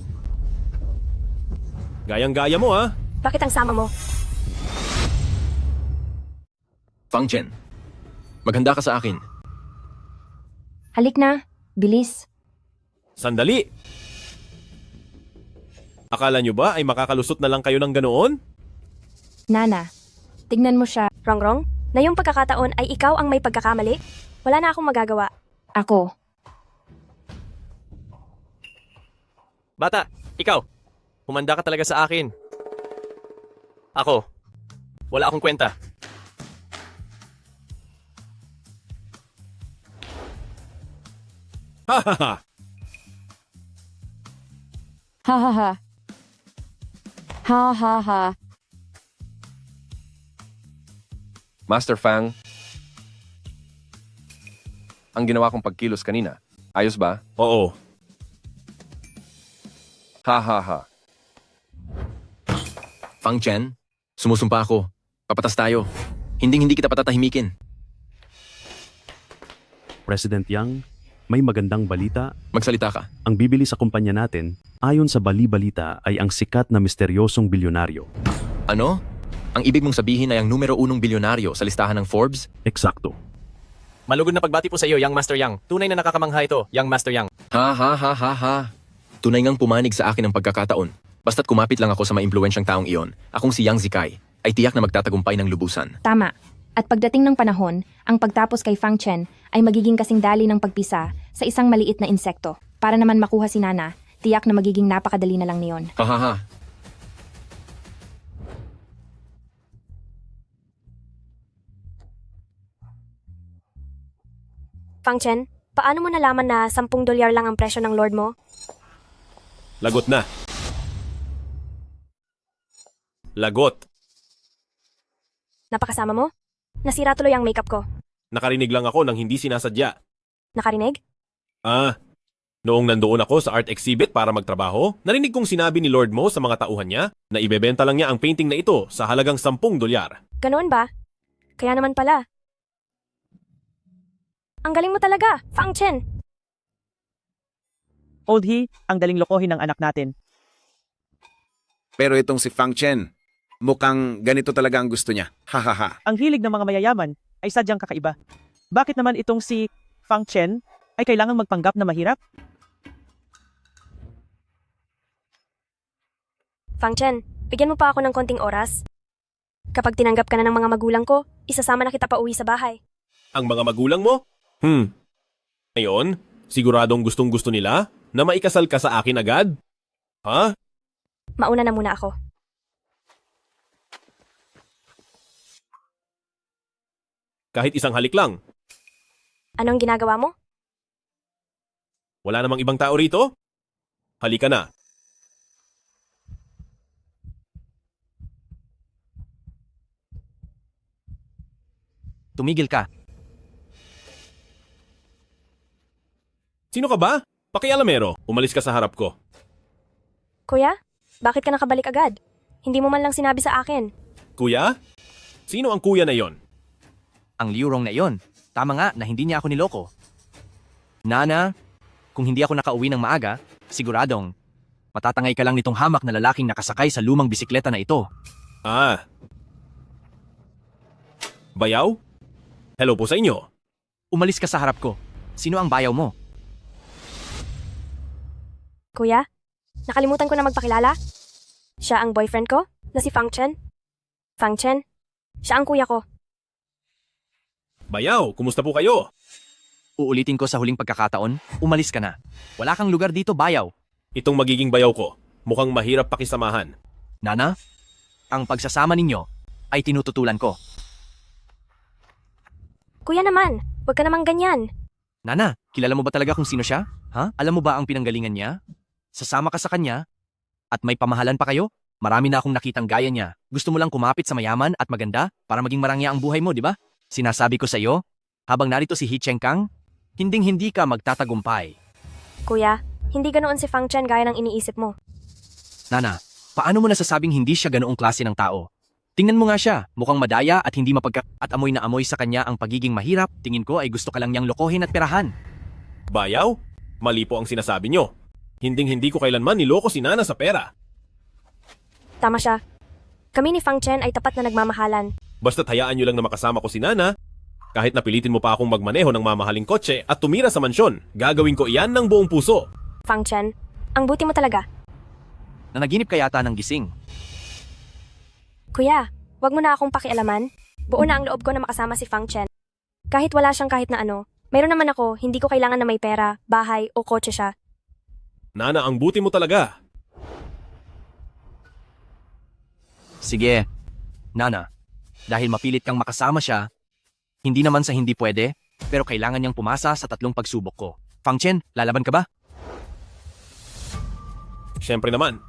Gayang-gaya mo ha. Bakit ang sama mo? Fang Chen, maghanda ka sa akin. Halik na, bilis. Sandali. Akala nyo ba ay makakalusot na lang kayo ng ganoon? Nana, tignan mo siya. Rongrong, na yung pagkakataon ay ikaw ang may pagkakamali? Wala na akong magagawa. Ako. Bata, ikaw. Humanda ka talaga sa akin. Ako. Wala akong kwenta. Hahaha. Ha ha ha. Ha ha ha. Master Fang, ang ginawa kong pagkilos kanina, ayos ba? Oo. Ha ha ha. Fang Chen, sumusumpa ako. Papatas tayo. Hindi kita patatahimikin. President Yang, may magandang balita. Magsalita ka. Ang bibili sa kumpanya natin, ayon sa bali-balita ay ang sikat na misteryosong bilyonaryo. Ano? Ang ibig mong sabihin ay ang numero 1 bilyonaryo sa listahan ng Forbes? Eksakto. Malugod na pagbati po sa iyo, Young Master Yang. Tunay na nakakamangha ito, Young Master Yang. Ha. Tunay ngang pumanig sa akin ang pagkakataon. Basta't kumapit lang ako sa maimpluwensyang taong iyon, akong si Yang Zikai, ay tiyak na magtatagumpay ng lubusan. Tama. At pagdating ng panahon, ang pagtapos kay Fang Chen ay magiging kasing dali ng pagpisa sa isang maliit na insekto. Para naman makuha si Nana, tiyak na magiging napakadali na lang niyon. Ha. Fang Chen, paano mo nalaman na 10 dolyar lang ang presyo ng Lord mo? Lagot na. Lagot. Napakasama mo? Nasira tuloy ang makeup ko. Nakarinig lang ako ng hindi sinasadya. Nakarinig? Noong nandoon ako sa art exhibit para magtrabaho, narinig kong sinabi ni Lord Mo sa mga tauhan niya na ibebenta lang niya ang painting na ito sa halagang 10 dolyar. Ganoon ba? Kaya naman pala. Ang galing mo talaga, Fang Chen. Old He, ang daling lokohin ng anak natin. Pero itong si Fang Chen, mukhang ganito talaga ang gusto niya. Hahaha. Ang hilig ng mga mayayaman ay sadyang kakaiba. Bakit naman itong si Fang Chen ay kailangang magpanggap na mahirap? Fang Chen, bigyan mo pa ako ng konting oras. Kapag tinanggap ka na ng mga magulang ko, isasama na kita pa uwi sa bahay. Ang mga magulang mo? Ngayon, siguradong gustong-gusto nila na maikasal ka sa akin agad? Ha? Mauna na muna ako. Kahit isang halik lang. Anong ginagawa mo? Wala namang ibang tao rito? Halika na. Tumigil ka. Sino ka ba? Pakialamero, umalis ka sa harap ko. Kuya, bakit ka nakabalik agad? Hindi mo man lang sinabi sa akin. Kuya? Sino ang kuya na yon? Ang Liu Rong na iyon. Tama nga na hindi niya ako niloko. Nana, kung hindi ako nakauwi ng maaga, siguradong matatangay ka lang nitong hamak na lalaking nakasakay sa lumang bisikleta na ito. Bayaw? Hello po sa inyo. Umalis ka sa harap ko. Sino ang bayaw mo? Kuya, nakalimutan ko na magpakilala. Siya ang boyfriend ko, na si Fang Chen. Fang Chen, siya ang kuya ko. Bayaw, kumusta po kayo? Uulitin ko sa huling pagkakataon, umalis ka na. Wala kang lugar dito, bayaw. Itong magiging bayaw ko, mukhang mahirap pakisamahan. Nana, ang pagsasama ninyo ay tinututulan ko. Kuya naman, huwag ka namang ganyan. Nana, kilala mo ba talaga kung sino siya? Ha? Alam mo ba ang pinanggalingan niya? Sasama ka sa kanya? At may pamahalan pa kayo? Marami na akong nakitang gaya niya. Gusto mo lang kumapit sa mayaman at maganda para maging marangya ang buhay mo, di ba? Sinasabi ko sa iyo, habang narito si He Chengkang, hinding-hindi ka magtatagumpay. Kuya, hindi ganoon si Fang Chen gaya ng iniisip mo. Nana, paano mo nasasabing hindi siya ganoong klase ng tao? Tingnan mo nga siya, mukhang madaya at hindi at amoy na amoy sa kanya ang pagiging mahirap. Tingin ko ay gusto ka lang niyang lokohin at perahan. Bayaw? Mali po ang sinasabi nyo. Hinding-hindi ko kailanman niloko si Nana sa pera. Tama siya. Kami ni Fang Chen ay tapat na nagmamahalan. Basta't hayaan nyo lang na makasama ko si Nana, kahit napilitin mo pa akong magmaneho ng mamahaling kotse at tumira sa mansyon, gagawin ko iyan ng buong puso. Fang Chen, ang buti mo talaga. Nanaginip ka yata ng gising. Kuya, wag mo na akong pakialaman. Buo na ang loob ko na makasama si Fang Chen. Kahit wala siyang kahit na ano, meron naman ako, hindi ko kailangan na may pera, bahay o kotse siya. Nana, ang buti mo talaga. Sige, Nana, dahil mapilit kang makasama siya, hindi naman sa hindi pwede, pero kailangan niyang pumasa sa 3 pagsubok ko. Fang Chen, lalaban ka ba? Siyempre naman.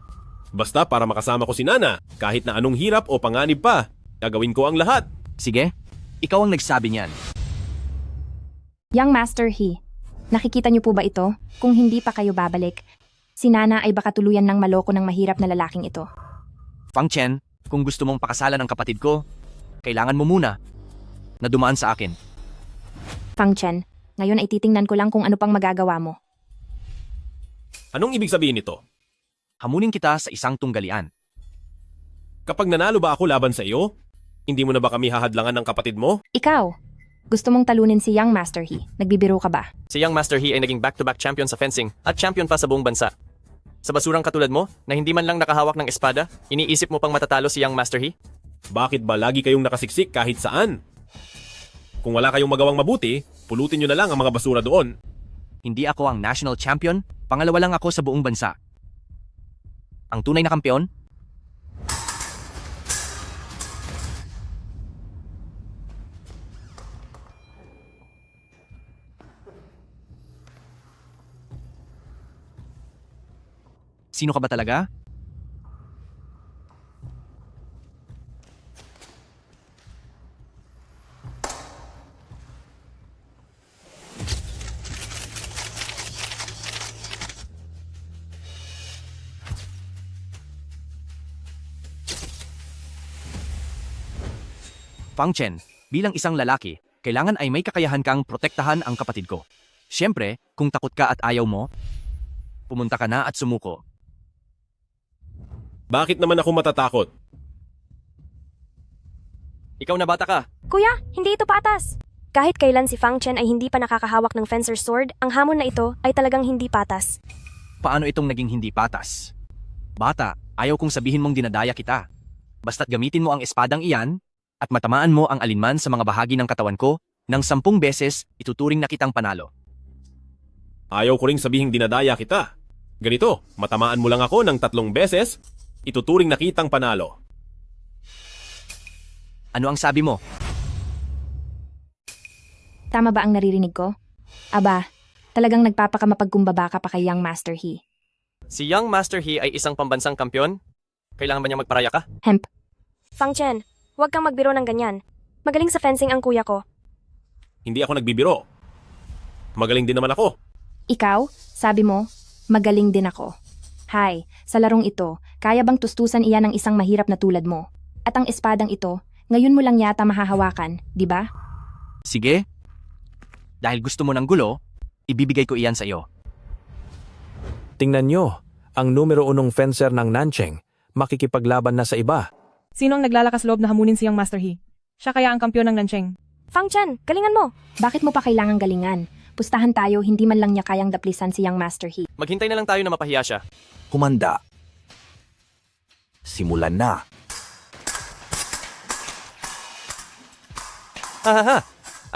Basta para makasama ko si Nana, kahit na anong hirap o panganib pa, gagawin ko ang lahat. Sige, ikaw ang nagsabi niyan. Young Master He, nakikita niyo po ba ito? Kung hindi pa kayo babalik, si Nana ay baka tuluyan ng maloko ng mahirap na lalaking ito. Fang Chen, kung gusto mong pakasalan ang kapatid ko, kailangan mo muna na dumaan sa akin. Fang Chen, ngayon ay titingnan ko lang kung ano pang magagawa mo. Anong ibig sabihin nito? Hamunin kita sa isang tunggalian. Kapag nanalo ba ako laban sa iyo, hindi mo na ba kami hahadlangan ng kapatid mo? Ikaw, Gusto mong talunin si Young Master He. Nagbibiro ka ba? Si Young Master He ay naging back-to-back champion sa fencing at champion pa sa buong bansa. Sa basurang katulad mo, na hindi man lang nakahawak ng espada, iniisip mo pang matatalo si Young Master He? Bakit ba lagi kayong nakasiksik kahit saan? Kung wala kayong magawang mabuti, pulutin nyo na lang ang mga basura doon. Hindi ako ang national champion, pangalawa lang ako sa buong bansa. Ang tunay na kampeon, sino ka ba talaga? Fang Chen, bilang isang lalaki, kailangan ay may kakayahan kang protektahan ang kapatid ko. Siyempre, kung takot ka at ayaw mo, pumunta ka na at sumuko. Bakit naman ako matatakot? Ikaw na bata ka. Kuya, hindi ito patas. Kahit kailan si Fang Chen ay hindi pa nakakahawak ng fencer's sword, ang hamon na ito ay talagang hindi patas. Paano itong naging hindi patas? Bata, ayaw kong sabihin mong dinadaya kita. Basta't gamitin mo ang espadang iyan, at matamaan mo ang alinman sa mga bahagi ng katawan ko, ng 10 beses, ituturing na kitang panalo. Ayaw ko ring sabihing dinadaya kita. Ganito, matamaan mo lang ako ng 3 beses, ituturing na kitang panalo. Ano ang sabi mo? Tama ba ang naririnig ko? Aba, talagang nagpapakamapagkumbaba ka pa kay Young Master He. Si Young Master He ay isang pambansang kampiyon? Kailangan ba niya magparaya ka? Hemp. Fang Chen, huwag kang magbiro ng ganyan. Magaling sa fencing ang kuya ko. Hindi ako nagbibiro. Magaling din naman ako. Ikaw, sabi mo, magaling din ako. Hay, sa larong ito, kaya bang tustusan iyan ng isang mahirap na tulad mo? At ang espadang ito, ngayon mo lang yata mahahawakan, di ba? Sige. Dahil gusto mo ng gulo, ibibigay ko iyan sa iyo. Tingnan nyo, ang numero 1 fencer ng Nancheng, makikipaglaban na sa iba. Sino ang naglalakas loob na hamunin si Young Master He? Siya kaya ang kampiyon ng Nancheng. Fang Chen, galingan mo! Bakit mo pa kailangang galingan? Pustahan tayo, hindi man lang niya kayang daplisan si Young Master He. Maghintay na lang tayo na mapahiya siya. Kumanda. Simulan na. Hahaha!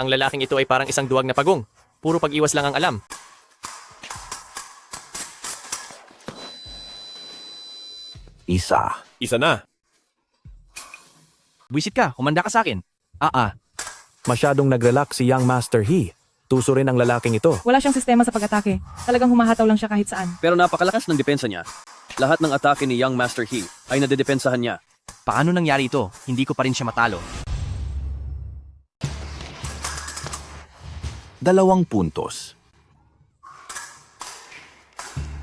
Ang lalaking ito ay parang isang duwag na pagong. Puro pag-iwas lang ang alam. Isa na. Buisit ka, humanda ka sa akin. Masyadong nag-relax si Young Master He. Tuso rin ang lalaking ito. Wala siyang sistema sa pag-atake. Talagang humahataw lang siya kahit saan. Pero napakalakas ng depensa niya. Lahat ng atake ni Young Master He ay nadedepensahan niya. Paano nangyari ito? Hindi ko pa rin siya matalo. 2 puntos.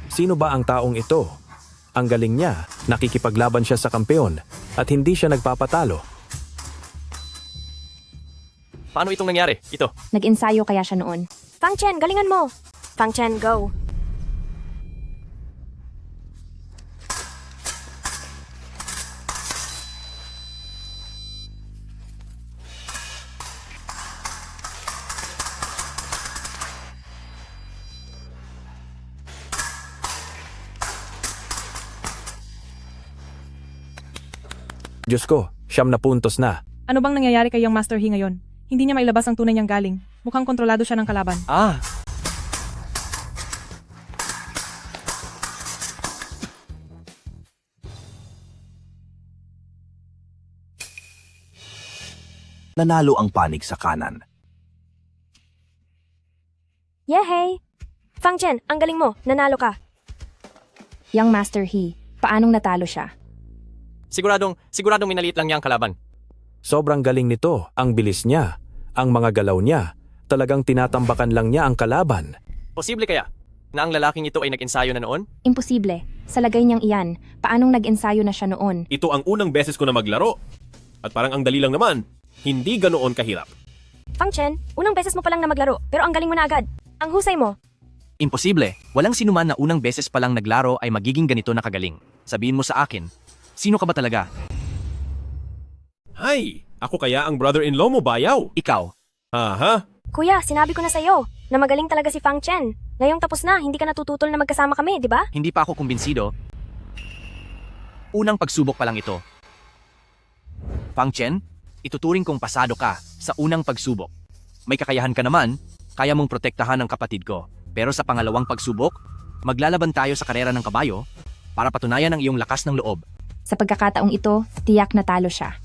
Sino ba ang taong ito? Ang galing niya, nakikipaglaban siya sa kampeon at hindi siya nagpapatalo. Paano itong nangyari? Ito. Nag-ensayo kaya siya noon. Fang Chen, galingan mo! Fang Chen, go! Diyos ko, 9 puntos na. Ano bang nangyayari kay Young Master He ngayon? Hindi niya mailabas ang tunay niyang galing. Mukhang kontrolado siya ng kalaban. Nanalo ang panig sa kanan. Yehey! Fang Chen, ang galing mo. Nanalo ka. Young Master He, paanong natalo siya? Siguradong minaliit lang niya ang kalaban. Sobrang galing nito, ang bilis niya, ang mga galaw niya. Talagang tinatambakan lang niya ang kalaban. Posible kaya na ang lalaking ito ay nag-ensayo na noon? Imposible. Sa lagay niyang iyan, paanong nag-ensayo na siya noon? Ito ang unang beses ko na maglaro. At parang ang dali lang naman. Hindi ganoon kahirap. Fang Chen, unang beses mo pa lang na maglaro, pero ang galing mo na agad. Ang husay mo. Imposible. Walang sinuman na unang beses pa lang naglaro ay magiging ganito na kagaling. Sabihin mo sa akin, sino ka ba talaga? Hay, ako kaya ang brother-in-law mo, bayaw? Ikaw, Aha, Kuya, sinabi ko na sa'yo na magaling talaga si Fang Chen. Ngayong tapos na, hindi ka natututol na magkasama kami, di ba? Hindi pa ako kumbinsido. Unang pagsubok pa lang ito. Fang Chen, ituturing kong pasado ka sa unang pagsubok. May kakayahan ka naman, kaya mong protektahan ang kapatid ko. Pero sa pangalawang pagsubok, maglalaban tayo sa karera ng kabayo para patunayan ang iyong lakas ng loob. Sa pagkakataong ito, tiyak na talo siya.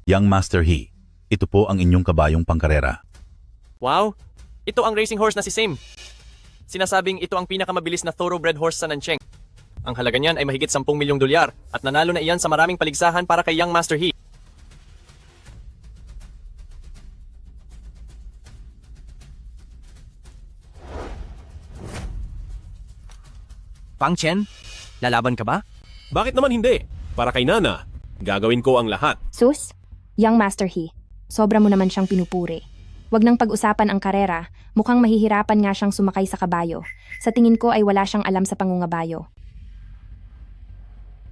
Young Master He, ito po ang inyong kabayong pangkarera. Wow! Ito ang racing horse na si Sim. Sinasabing ito ang pinakamabilis na thoroughbred horse sa Nancheng. Ang halaga niyan ay mahigit 10 milyong dolyar at nanalo na iyan sa maraming paligsahan para kay Young Master He. Fang Chen, lalaban ka ba? bakit naman hindi? Para kay Nana, gagawin ko ang lahat. Sus, Young Master He, sobra mo naman siyang pinupuri. Huwag nang pag-usapan ang karera, mukhang mahihirapan nga siyang sumakay sa kabayo. Sa tingin ko ay wala siyang alam sa pangungabayo.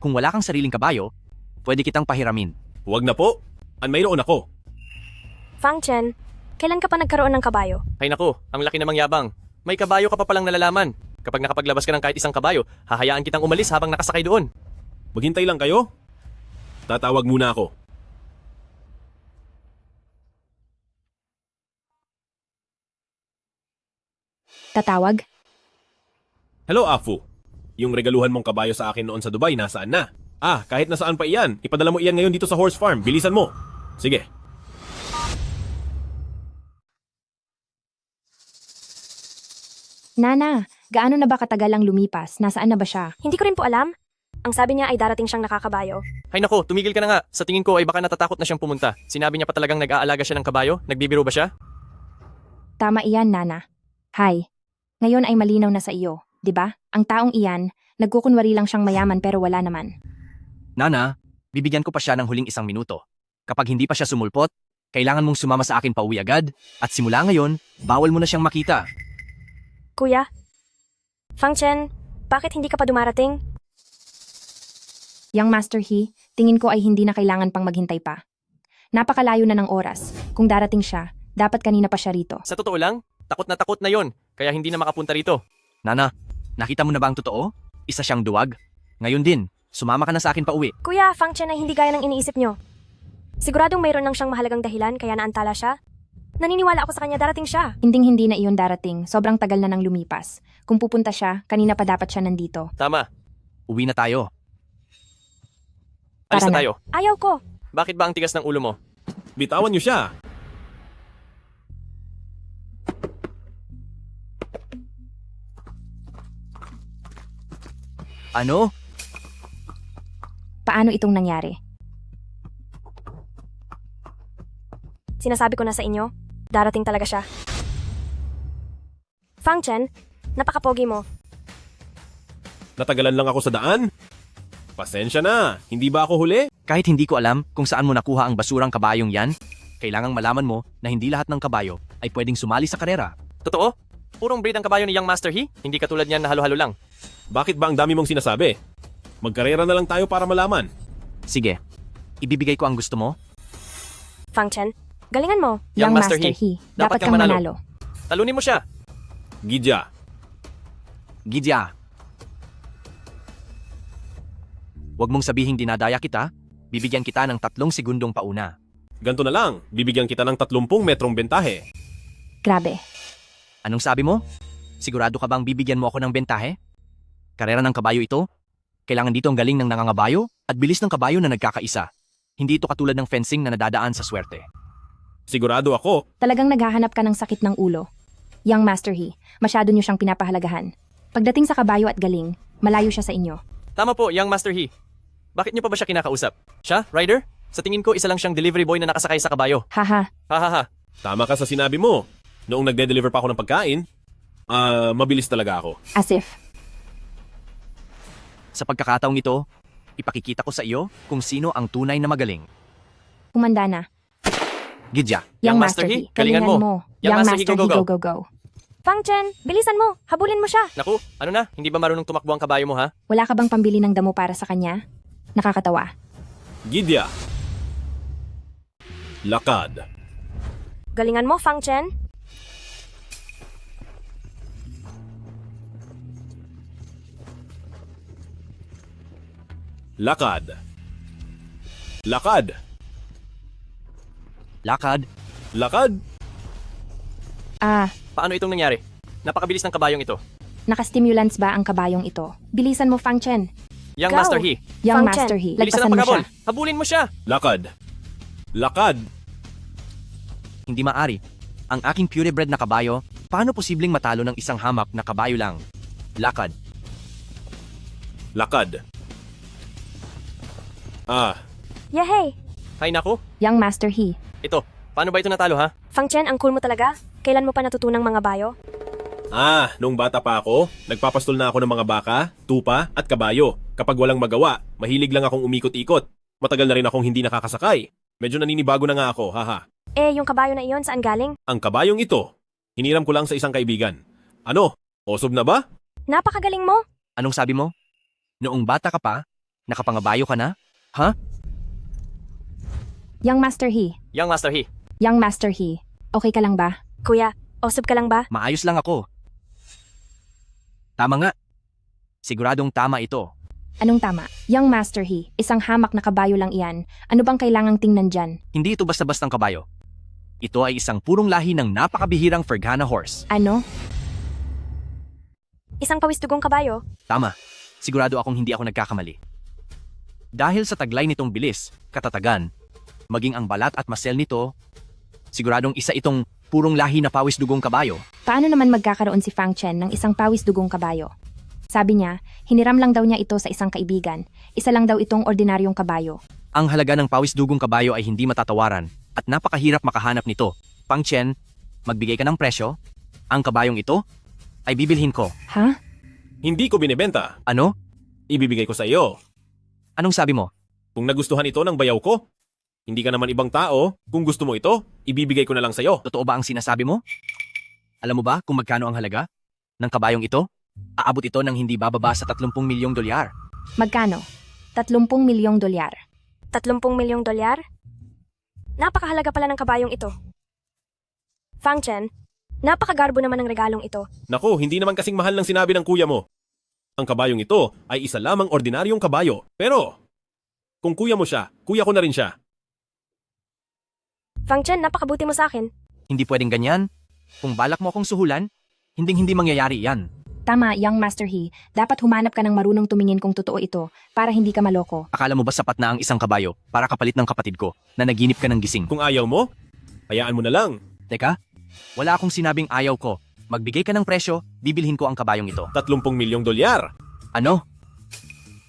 Kung wala kang sariling kabayo, pwede kitang pahiramin. Huwag na po, mayroon ako. Fang Chen, kailan ka pa nagkaroon ng kabayo? Ay nako, ang laki namang yabang. May kabayo ka pa palang nalalaman. Kapag nakapaglabas ka ng kahit isang kabayo, hahayaan kitang umalis habang nakasakay doon. Maghintay lang kayo. Tatawag muna ako. Tatawag? Hello, Afu. Yung regaluhan mong kabayo sa akin noon sa Dubai, nasaan na? Kahit nasaan pa iyan, ipadala mo iyan ngayon dito sa horse farm. Bilisan mo. Sige. Nana, gaano na ba katagal ang lumipas? Nasaan na ba siya? Hindi ko rin po alam. Ang sabi niya ay darating siyang nakakabayo. Ay nako, tumigil ka na nga. Sa tingin ko ay baka natatakot na siyang pumunta. Sinabi niya pa talagang nag-aalaga siya ng kabayo? Nagbibiro ba siya? Tama iyan, Nana. Hay, ngayon ay malinaw na sa iyo, di ba? Ang taong iyan, nagkukunwari lang siyang mayaman pero wala naman. Nana, bibigyan ko pa siya ng huling 1 minuto. Kapag hindi pa siya sumulpot, kailangan mong sumama sa akin pauwi agad at simula ngayon, bawal mo na siyang makita. Kuya? Fang Chen, bakit hindi ka pa dumarating? Young Master He, tingin ko ay hindi na kailangan pang maghintay pa. Napakalayo na ng oras. Kung darating siya, dapat kanina pa siya rito. Sa totoo lang, takot na yon. Kaya hindi na makapunta rito. Nana, nakita mo na ba ang totoo? Isa siyang duwag. Ngayon din, sumama ka na sa akin pauwi. Kuya, Fang Chen ay hindi gaya ng iniisip nyo. Siguradong mayroon lang siyang mahalagang dahilan kaya naantala siya. Naniniwala ako sa kanya darating siya. Hinding-hindi na iyon darating. Sobrang tagal na nang lumipas. Kung pupunta siya, kanina pa dapat siya nandito. Tama. Uwi na tayo. Alis na tayo. Ayaw ko. Bakit ba ang tigas ng ulo mo? Bitawan niyo siya. Ano? Paano itong nangyari? Sinasabi ko na sa inyo, darating talaga siya. Fang Chen, napakapogi mo. Natagalan lang ako sa daan. Pasensya na, hindi ba ako huli? Kahit hindi ko alam kung saan mo nakuha ang basurang kabayong yan, kailangang malaman mo na hindi lahat ng kabayo ay pwedeng sumali sa karera. Totoo? Purong breed ang kabayo ni Young Master He? Hindi katulad niyan na halo-halo lang. Bakit ba ang dami mong sinasabi? Magkarera na lang tayo para malaman. Sige, ibibigay ko ang gusto mo. Fang Chen, galingan mo. Young Master He, dapat kang manalo. Talunin mo siya. Gidya. Gidya. Huwag mong sabihing dinadaya kita, bibigyan kita ng 3 segundong pauna. Ganto na lang, bibigyan kita ng 30 metrong bentahe. Grabe. Anong sabi mo? Sigurado ka bang bibigyan mo ako ng bentahe? Karera ng kabayo ito? Kailangan dito ang galing ng nangangabayo at bilis ng kabayo na nagkakaisa. Hindi ito katulad ng fencing na nadadaan sa swerte. Sigurado ako. Talagang naghahanap ka ng sakit ng ulo. Young Master He, masyado niyo siyang pinapahalagahan. Pagdating sa kabayo at galing, malayo siya sa inyo. Tama po, Young Master He. Bakit niyo pa ba siya kinakausap? Siya, rider? Sa tingin ko, isa lang siyang delivery boy na nakasakay sa kabayo. Haha. Hahaha. Tama ka sa sinabi mo. Noong nagde-deliver pa ako ng pagkain, mabilis talaga ako. As if. Sa pagkakataong ito, ipakikita ko sa iyo kung sino ang tunay na magaling. Humanda na. Gidya. Young Master He, galingan mo. Young Master He, go. Fang Chen, bilisan mo. Habulin mo siya. Naku, ano na? Hindi ba marunong tumakbo ang kabayo mo, ha? Wala ka bang pambili ng damo para sa kanya? Nakakatawa. Gidya. Lakad. Galingan mo, Fang Chen. Lakad. Lakad. Lakad. Lakad. Paano itong nangyari? Napakabilis ng kabayong ito. Nakastimulants ba ang kabayong ito? Bilisan mo, Fang Chen. Young Go! Master He. Young Fang Chen, Master He, bilisan lagpasan ang mo paghabol. siya. Habulin mo siya. Lakad. Lakad. Hindi maari. Ang aking purebred na kabayo, paano posibleng matalo ng isang hamak na kabayo lang? Lakad. Lakad. Yehey! Hay nako. Young Master He. Ito, paano ba ito natalo ha? Fang Chen, ang cool mo talaga. Kailan mo pa natutunang mga bayo? Nung bata pa ako, nagpapastol na ako ng mga baka, tupa at kabayo. Kapag walang magawa, mahilig lang akong umikot-ikot. Matagal na rin akong hindi nakakasakay. Medyo naninibago na nga ako, haha. Yung kabayo na iyon, saan galing? Ang kabayong ito, hiniram ko lang sa isang kaibigan. Ano? Osob na ba? Napakagaling mo! Anong sabi mo? Noong bata ka pa, nakapangabayo ka na? Ha? Young Master He. Young Master He. Young Master He. Okay ka lang ba? Kuya, osob ka lang ba? Maayos lang ako. Tama nga. Siguradong tama ito. Anong tama? Young Master He, isang hamak na kabayo lang iyan. Ano bang kailangang tingnan dyan? Hindi ito basta-bastang kabayo. Ito ay isang purong lahi ng napakabihirang Ferghana horse. Ano? Isang pawis-dugong kabayo? Tama. Sigurado akong hindi ako nagkakamali. Dahil sa taglay nitong bilis, katatagan, maging ang balat at masel nito, siguradong isa itong purong lahi na pawis-dugong kabayo. Paano naman magkakaroon si Fang Chen ng isang pawis-dugong kabayo? Sabi niya, hiniram lang daw niya ito sa isang kaibigan. Isa lang daw itong ordinaryong kabayo. Ang halaga ng pawis-dugong kabayo ay hindi matatawaran at napakahirap makahanap nito. Fang Chen, magbigay ka ng presyo. Ang kabayong ito ay bibilhin ko. Ha? Hindi ko binibenta. Ano? Ibibigay ko sa iyo. Anong sabi mo? Kung nagustuhan ito ng bayaw ko, hindi ka naman ibang tao. Kung gusto mo ito, ibibigay ko na lang sa iyo. Totoo ba ang sinasabi mo? Alam mo ba kung magkano ang halaga ng kabayong ito? Aabot ito ng hindi bababa sa 30 milyong dolyar. Magkano? 30 milyong dolyar. 30 milyong dolyar? Napakahalaga pala ng kabayong ito. Fang Chen, napakagarbo naman ng regalong ito. Naku, hindi naman kasing mahal ng sinabi ng kuya mo. Ang kabayong ito ay isa lamang ordinaryong kabayo. Pero, kung kuya mo siya, kuya ko na rin siya. Fang Chen, napakabuti mo sa akin. Hindi pwedeng ganyan. Kung balak mo akong suhulan, hindi mangyayari yan. Tama, Young Master He. Dapat humanap ka ng marunong tumingin kung totoo ito para hindi ka maloko. Akala mo ba sapat na ang isang kabayo para kapalit ng kapatid ko na naginip ka ng gising? Kung ayaw mo, hayaan mo na lang. Teka, wala akong sinabing ayaw ko. Magbigay ka ng presyo, bibilhin ko ang kabayong ito. 30 milyong dolyar. Ano?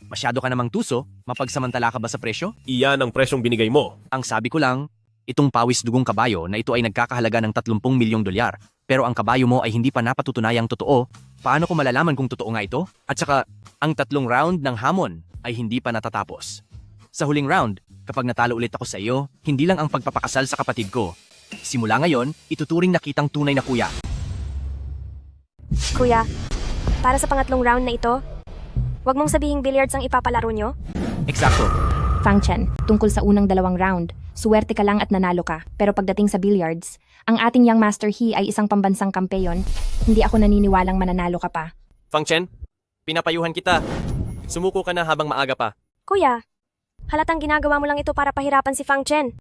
Masyado ka namang tuso? Mapagsamantala ka ba sa presyo? Iyan ang presyong binigay mo. Ang sabi ko lang, itong pawis-dugong kabayo na ito ay nagkakahalaga ng 30 milyong dolyar. Pero ang kabayo mo ay hindi pa napatutunayang totoo. Paano ko malalaman kung totoo nga ito? At saka, ang 3 round ng hamon ay hindi pa natatapos. Sa huling round, kapag natalo ulit ako sa iyo, hindi lang ang pagpapakasal sa kapatid ko. Simula ngayon, ituturing na kitang tunay na kuya. Kuya, para sa pangatlong round na ito, wag mong sabihing billiards ang ipapalaro nyo. Eksakto. Fang Chen, tungkol sa unang 2 round, suwerte ka lang at nanalo ka. Pero pagdating sa billiards, ang ating Young Master He ay isang pambansang kampeyon. Hindi ako naniniwalang mananalo ka pa. Fang Chen, pinapayuhan kita. Sumuko ka na habang maaga pa. Kuya, halatang ginagawa mo lang ito para pahirapan si Fang Chen.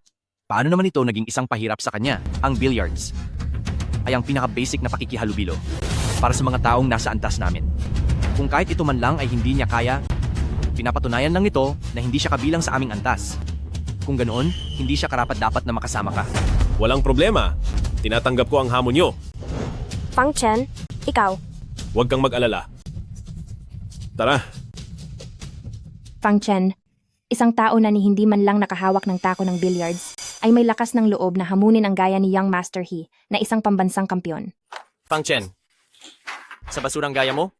Paano naman ito naging isang pahirap sa kanya? Ang billiards ay ang pinaka-basic na pakikihalubilo para sa mga taong nasa antas namin. Kung kahit ito man lang ay hindi niya kaya, pinapatunayan lang ito na hindi siya kabilang sa aming antas. Kung ganoon, hindi siya karapat-dapat na makasama ka. Walang problema. Tinatanggap ko ang hamon nyo. Fang Chen, ikaw. Huwag kang mag-alala. Tara. Fang Chen, isang tao na ni hindi man lang nakahawak ng tako ng billiards, ay may lakas ng loob na hamunin ang gaya ni Young Master He na isang pambansang kampyon. Fang Chen, sa basurang gaya mo,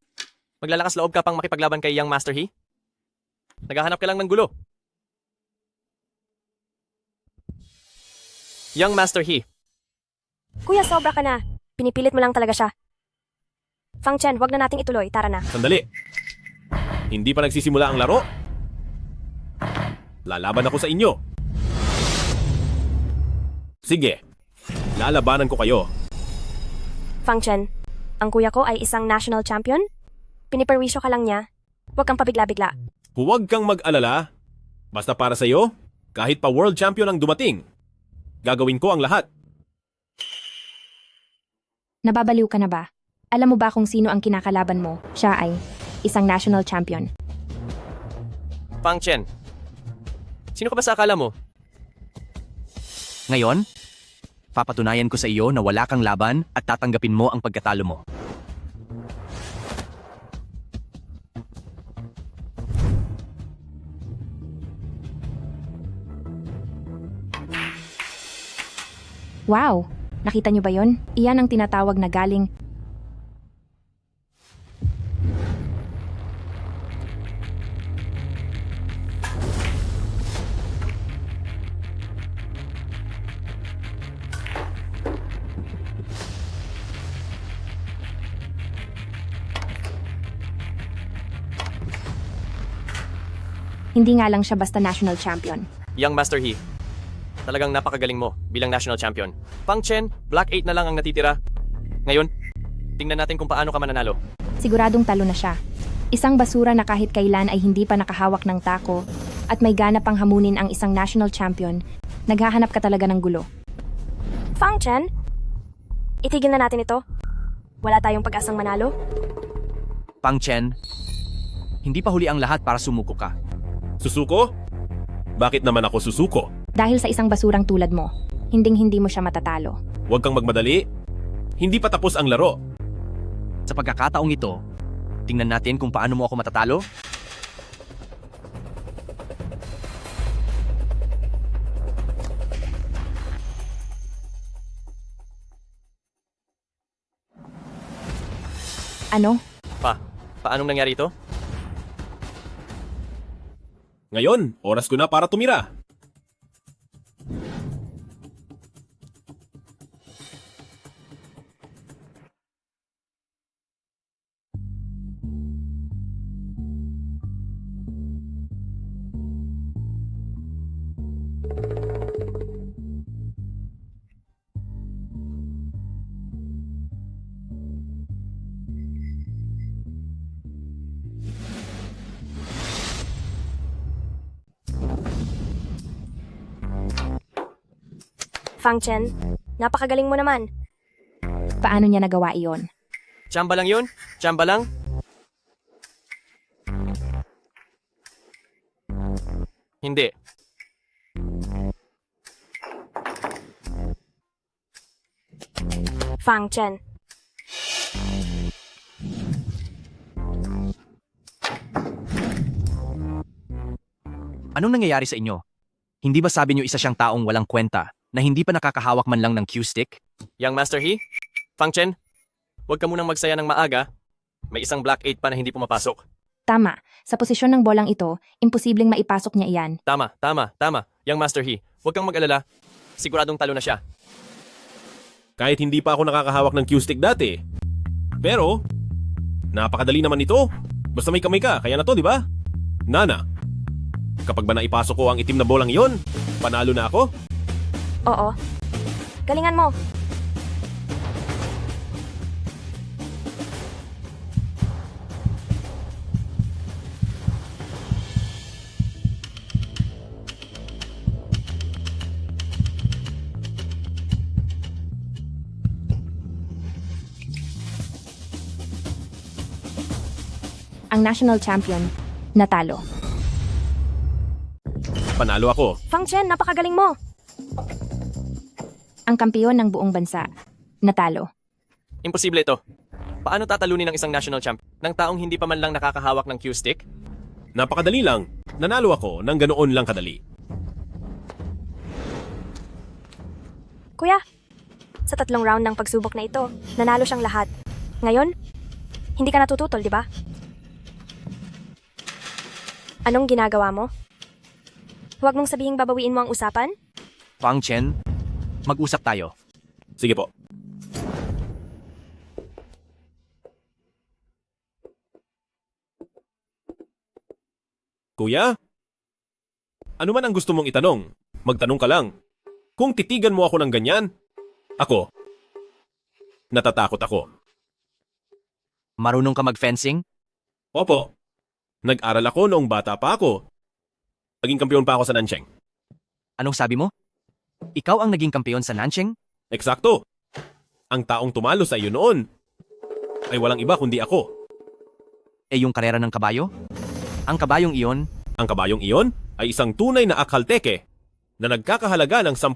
maglalakas loob ka pang makipaglaban kay Young Master He? Naghahanap ka lang ng gulo. Young Master He. Kuya, sobra ka na. Pinipilit mo lang talaga siya. Fang Chen, wag na nating ituloy. Tara na. Sandali. Hindi pa nagsisimula ang laro. Lalaban ako sa inyo. Sige, lalabanan ko kayo. Fang Chen, ang kuya ko ay isang national champion? Piniperwisyo ka lang niya. Huwag kang pabigla-bigla. Huwag kang mag-alala. Basta para sa'yo, kahit pa world champion ang dumating, gagawin ko ang lahat. Nababaliw ka na ba? Alam mo ba kung sino ang kinakalaban mo? Siya ay isang national champion. Fang Chen, sino ka ba sa akala mo? Ngayon, papatunayan ko sa iyo na wala kang laban at tatanggapin mo ang pagkatalo mo. Wow! Nakita niyo ba yon? Iyan ang tinatawag na galing. Hindi nga lang siya basta national champion. Young Master He, talagang napakagaling mo bilang national champion. Fang Chen, Black 8 na lang ang natitira. Ngayon, tingnan natin kung paano ka mananalo. Siguradong talo na siya. Isang basura na kahit kailan ay hindi pa nakahawak ng tako at may gana pang hamunin ang isang national champion. Naghahanap ka talaga ng gulo. Fang Chen, itigil na natin ito. Wala tayong pag-asang manalo. Fang Chen, hindi pa huli ang lahat para sumuko ka. Susuko? Bakit naman ako susuko? Dahil sa isang basurang tulad mo, hinding-hindi mo siya matatalo. Huwag kang magmadali. Hindi pa tapos ang laro. Sa pagkakataong ito, tingnan natin kung paano mo ako matatalo. Ano? Paanong nangyari ito? Ngayon, oras ko na para tumira. Fang Chen, napakagaling mo naman. Paano niya nagawa iyon? Chamba lang yun? Chamba lang? Hindi. Fang Chen. Anong nangyayari sa inyo? Hindi ba sabi niyo isa siyang taong walang kwenta na hindi pa nakakahawak man lang ng cue-stick? Young Master He, Fang Chen, huwag ka munang magsaya ng maaga. May isang Black 8 pa na hindi pumapasok. Tama, sa posisyon ng bolang ito, imposibleng maipasok niya iyan. Tama. Young Master He, huwag kang mag-alala. Siguradong talo na siya. Kahit hindi pa ako nakakahawak ng cue stick dati. Pero, napakadali naman ito. Basta may kamay ka, kaya na to, di ba? Nana, kapag ba naipasok ko ang itim na bolang yon, panalo na ako? Oo. Galingan mo. Ang national champion, natalo. Panalo ako. Fang Chen, napakagaling mo! Ang kampiyon ng buong bansa, natalo. Imposible ito. Paano tatalunin ng isang national champ ng taong hindi pa man lang nakakahawak ng cue stick? Napakadali lang. Nanalo ako ng ganoon lang kadali. Kuya, sa 3 round ng pagsubok na ito, nanalo siyang lahat. Ngayon, hindi ka natututol, di ba? Anong ginagawa mo? Huwag mong sabihing babawiin mo ang usapan? Fang Chen, mag-usap tayo. Sige po. Kuya? Ano man ang gusto mong itanong, magtanong ka lang. Kung titigan mo ako ng ganyan, natatakot ako. Marunong ka mag-fencing? Opo. Nag-aral ako noong bata pa ako. Naging kampiyon pa ako sa Nancheng. Anong sabi mo? Ikaw ang naging kampeon sa Nancheng? Eksakto. Ang taong tumalo sa iyo noon ay walang iba kundi ako. Yung karera ng kabayo? Ang kabayong iyon? Ang kabayong iyon ay isang tunay na akalteke na nagkakahalaga ng 10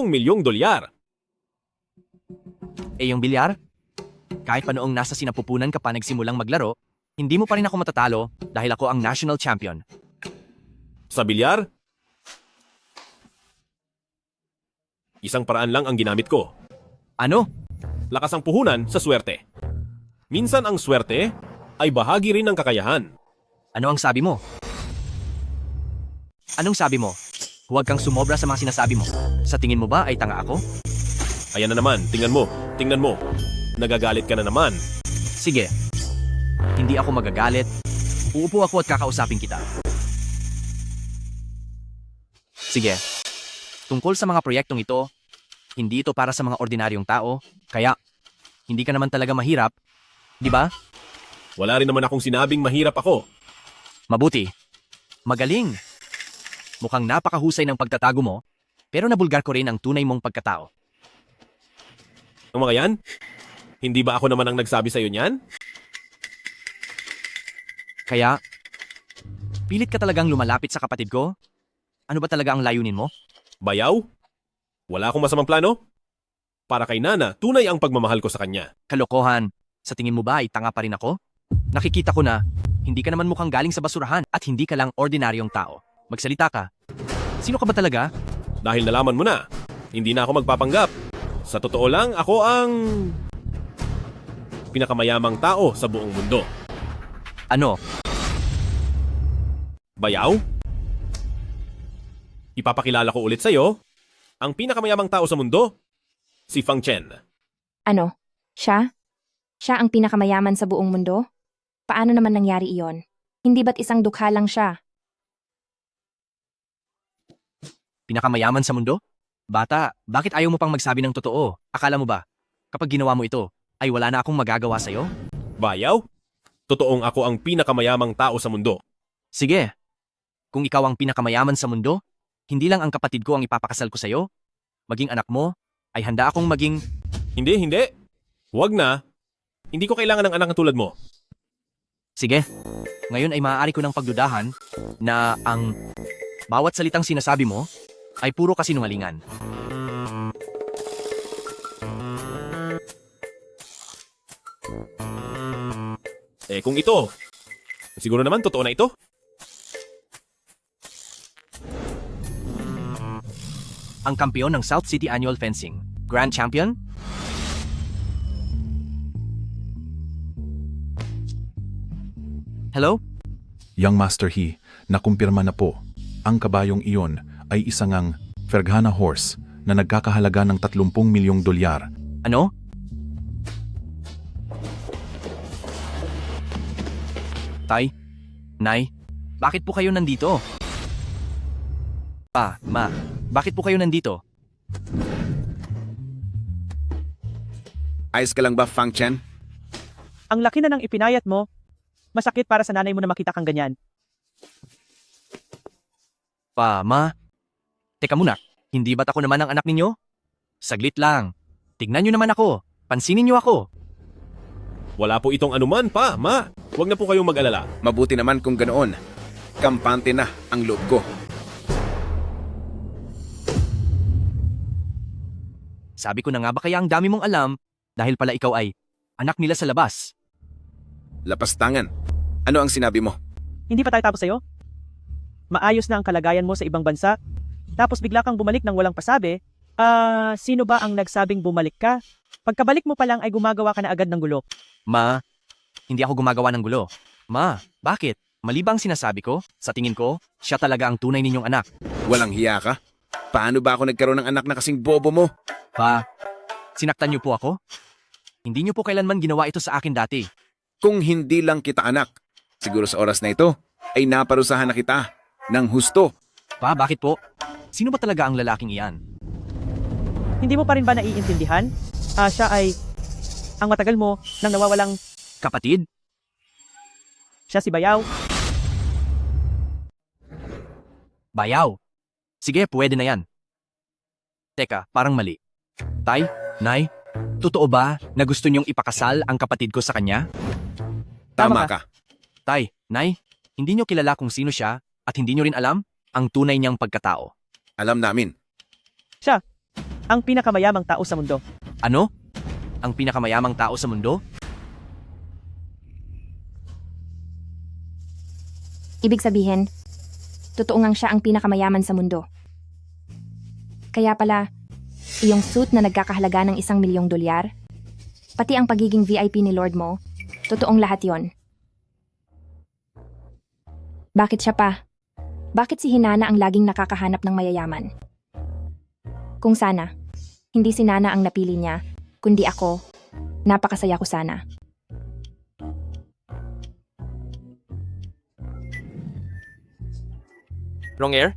milyong dolyar. Yung bilyar? Kahit pa noong nasa sinapupunan ka pa nagsimulang maglaro, hindi mo pa rin ako matatalo dahil ako ang national champion. Sa bilyar, isang paraan lang ang ginamit ko. Ano? Lakas ang puhunan sa swerte. Minsan ang swerte ay bahagi rin ng kakayahan. Ano ang sabi mo? Anong sabi mo? Huwag kang sumobra sa mga sinasabi mo. Sa tingin mo ba ay tanga ako? Ayan na naman, tingnan mo. Nagagalit ka na naman. Sige. Hindi ako magagalit. Uupo ako at kakausapin kita. Sige. Tungkol sa mga proyektong ito, hindi ito para sa mga ordinaryong tao, kaya hindi ka naman talaga mahirap, di ba? Wala rin naman akong sinabing mahirap ako. Mabuti. Magaling. Mukhang napakahusay ng pagtatago mo, pero nabulgar ko rin ang tunay mong pagkatao. Ang mga yan? Hindi ba ako naman ang nagsabi sa iyo niyan? Kaya, pilit ka talagang lumalapit sa kapatid ko? Ano ba talaga ang layunin mo? Bayaw? Wala akong masamang plano? Para kay Nana, tunay ang pagmamahal ko sa kanya. Kalokohan. Sa tingin mo ba ay tanga pa rin ako? Nakikita ko na, hindi ka naman mukhang galing sa basurahan at hindi ka lang ordinaryong tao. Magsalita ka. Sino ka ba talaga? Dahil nalaman mo na, hindi na ako magpapanggap. Sa totoo lang, ako ang pinakamayamang tao sa buong mundo. Ano? Bayaw? Ipapakilala ko ulit sa'yo ang pinakamayamang tao sa mundo, si Fang Chen. Ano? Siya? Siya ang pinakamayaman sa buong mundo? Paano naman nangyari iyon? Hindi ba't isang dukha lang siya? Pinakamayaman sa mundo? Bata, bakit ayaw mo pang magsabi ng totoo? Akala mo ba, kapag ginawa mo ito, ay wala na akong magagawa sa'yo? Bayaw? Totoong ako ang pinakamayamang tao sa mundo. Sige. Kung ikaw ang pinakamayaman sa mundo, hindi lang ang kapatid ko ang ipapakasal ko sa'yo. Maging anak mo, ay handa akong maging... Hindi. Huwag na. Hindi ko kailangan ng anak na tulad mo. Sige. Ngayon ay maaari ko ng pagdudahan na ang bawat salitang sinasabi mo ay puro kasinungalingan. Kung ito, siguro naman totoo na ito. Ang kampeon ng South City Annual Fencing. Grand Champion? Hello? Young Master He, nakumpirma na po. Ang kabayong iyon ay isang ang Ferghana horse na nagkakahalaga ng 30 milyong dolyar. Ano? Tay? Nay? Bakit po kayo nandito? Pa, ma, bakit po kayo nandito? Ayos ka lang ba, Fang Chen? Ang laki na ng ipinayat mo. Masakit para sa nanay mo na makita kang ganyan. Pa, ma? Teka muna, hindi ba't ako naman ang anak ninyo? Saglit lang. Tignan nyo naman ako. Pansinin nyo ako. Wala po itong anuman pa, ma. Huwag na po kayong mag-alala. Mabuti naman kung ganoon. Kampante na ang loob ko. Sabi ko na nga ba kaya ang dami mong alam dahil pala ikaw ay anak nila sa labas. Lapastangan. Ano ang sinabi mo? Hindi pa tayo tapos sa'yo? Maayos na ang kalagayan mo sa ibang bansa, tapos bigla kang bumalik nang walang pasabi. Sino ba ang nagsabing bumalik ka? Pagkabalik mo pa lang ay gumagawa ka na agad ng gulo. Ma, hindi ako gumagawa ng gulo. Ma, bakit? Mali ba ang sinasabi ko? Sa tingin ko, siya talaga ang tunay ninyong anak. Walang hiya ka? Paano ba ako nagkaroon ng anak na kasing bobo mo? Pa, sinaktan niyo po ako? Hindi niyo po kailanman ginawa ito sa akin dati. Kung hindi lang kita anak, siguro sa oras na ito, ay naparusahan na kita ng husto. Pa, bakit po? Sino ba talaga ang lalaking iyan? Hindi mo pa rin ba naiintindihan? Siya ay ang matagal mo nang nawawalang Kapatid? siya si Bayaw. Bayaw. Sige, pwede na yan. Teka, parang mali. Tay, Nay, totoo ba na gusto niyong ipakasal ang kapatid ko sa kanya? Tama ka. Tay, Nay, hindi niyo kilala kung sino siya at hindi niyo rin alam ang tunay niyang pagkatao. Alam namin. Siya, ang pinakamayamang tao sa mundo. Ano? Ang pinakamayamang tao sa mundo? Ibig sabihin, totoo ngang siya ang pinakamayaman sa mundo. Kaya pala, iyong suit na nagkakahalaga ng $1,000,000, pati ang pagiging VIP ni Lord mo, totoong lahat yon. Bakit siya pa? Bakit si Hinana ang laging nakakahanap ng mayayaman? Kung sana, hindi si Nana ang napili niya, kundi ako, napakasaya ko sana. Wrong air?